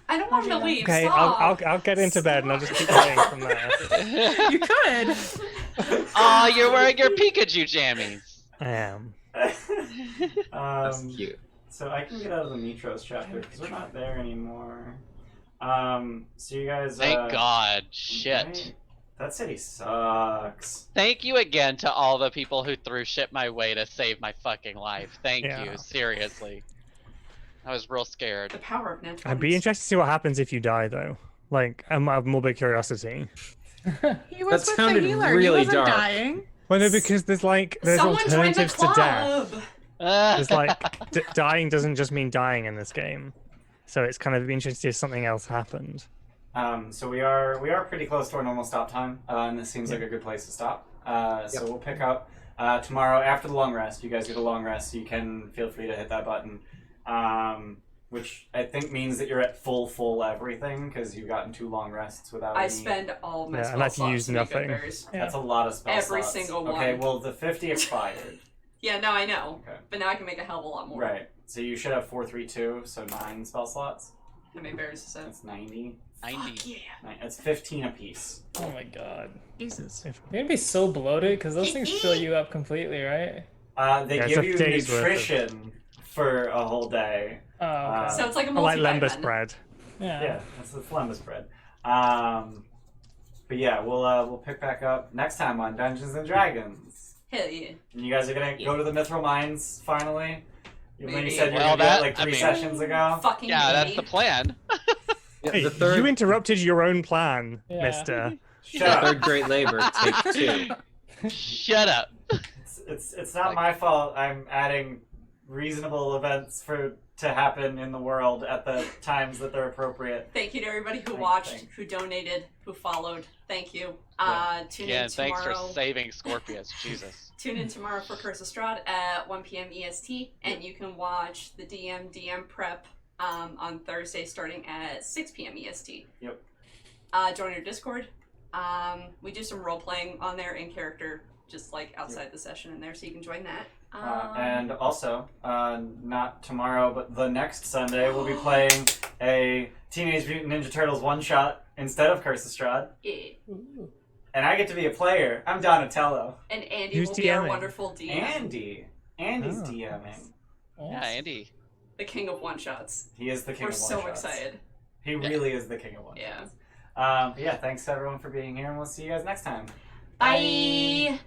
I don't want him to leave. Okay, Stop. I'll get into bed and I'll just keep playing from there. You could. Oh, you're wearing your Pikachu jammies. I am. That's cute. So I can get out of the Mytros chapter because we're not there anymore. So you guys. Thank God. Shit. right? That city sucks. Thank you again to all the people who threw shit my way to save my fucking life. Thank Yeah. you, seriously. I was real scared. The power of net I'd be interested to see what happens if you die, though. Like, I'm out of morbid curiosity. He was with the sounded healer. He really wasn't dark. dying. Well, no, because there's Someone joined the alternatives to death. club. There's dying doesn't just mean dying in this game, so it's kind of interesting if something else happened. So we are pretty close to our normal stop time, and this seems like a good place to stop. So we'll pick up tomorrow after the long rest. You guys get a long rest, so you can feel free to hit that button, which I think means that you're at full everything because you've gotten 2 long rests without. I any... spend all my Yeah, spell and that's slots used to make nothing. good berries. That's a lot of spell Every slots. single one. Okay, well the 50 expired. Yeah, no, I know. Okay. But now I can make a hell of a lot more. Right. So you should have 432, so 9 spell slots. How many berries is that? That's 90. 90. Yeah. It's 15 apiece. Oh my god. Jesus. You're gonna be so bloated because those things fill you up completely, right? They Yeah, it's give a you day's worth of- nutrition for a whole day. Oh, okay. So it's like a I like multivitamin. lembas bread. Yeah, that's the Flambus bread. But yeah, we'll pick back up next time on Dungeons and Dragons. Hell yeah. And you guys are gonna go to the Mithril Mines finally. Even though you Maybe. said you were Well, gonna do it that- like I 3 mean- sessions ago. Fucking Yeah, that's maybe. the plan. Yeah, Hey, the third, you interrupted your own plan, Yeah. mister. Shut up. third great labor, take 2. Shut up. It's not my fault. I'm adding reasonable events to happen in the world at the times that they're appropriate. Thank you to everybody who Thank- watched, thank- who donated, who followed. Thank you. Tune Again, in thanks tomorrow. for saving Scorpius. Jesus. Tune in tomorrow for Curse of Strahd at 1 p.m. EST, and you can watch the DM prep on Thursday starting at 6 p.m. EST. Yep. Join our Discord. We do some role playing on there in character, just like outside the session in there, so you can join that. And also, not tomorrow, but the next Sunday, we'll be playing a Teenage Mutant Ninja Turtles one-shot instead of Curse of Strahd. Yeah. And I get to be a player. I'm Donatello. And Andy Who's will be our DMing? wonderful DM, Andy's Oh. DMing. Yeah, Andy. the king of one-shots. He is the king We're of so one-shots. excited. He really is the king of one-shots. Yeah. But yeah, thanks everyone for being here, and we'll see you guys next time. Bye.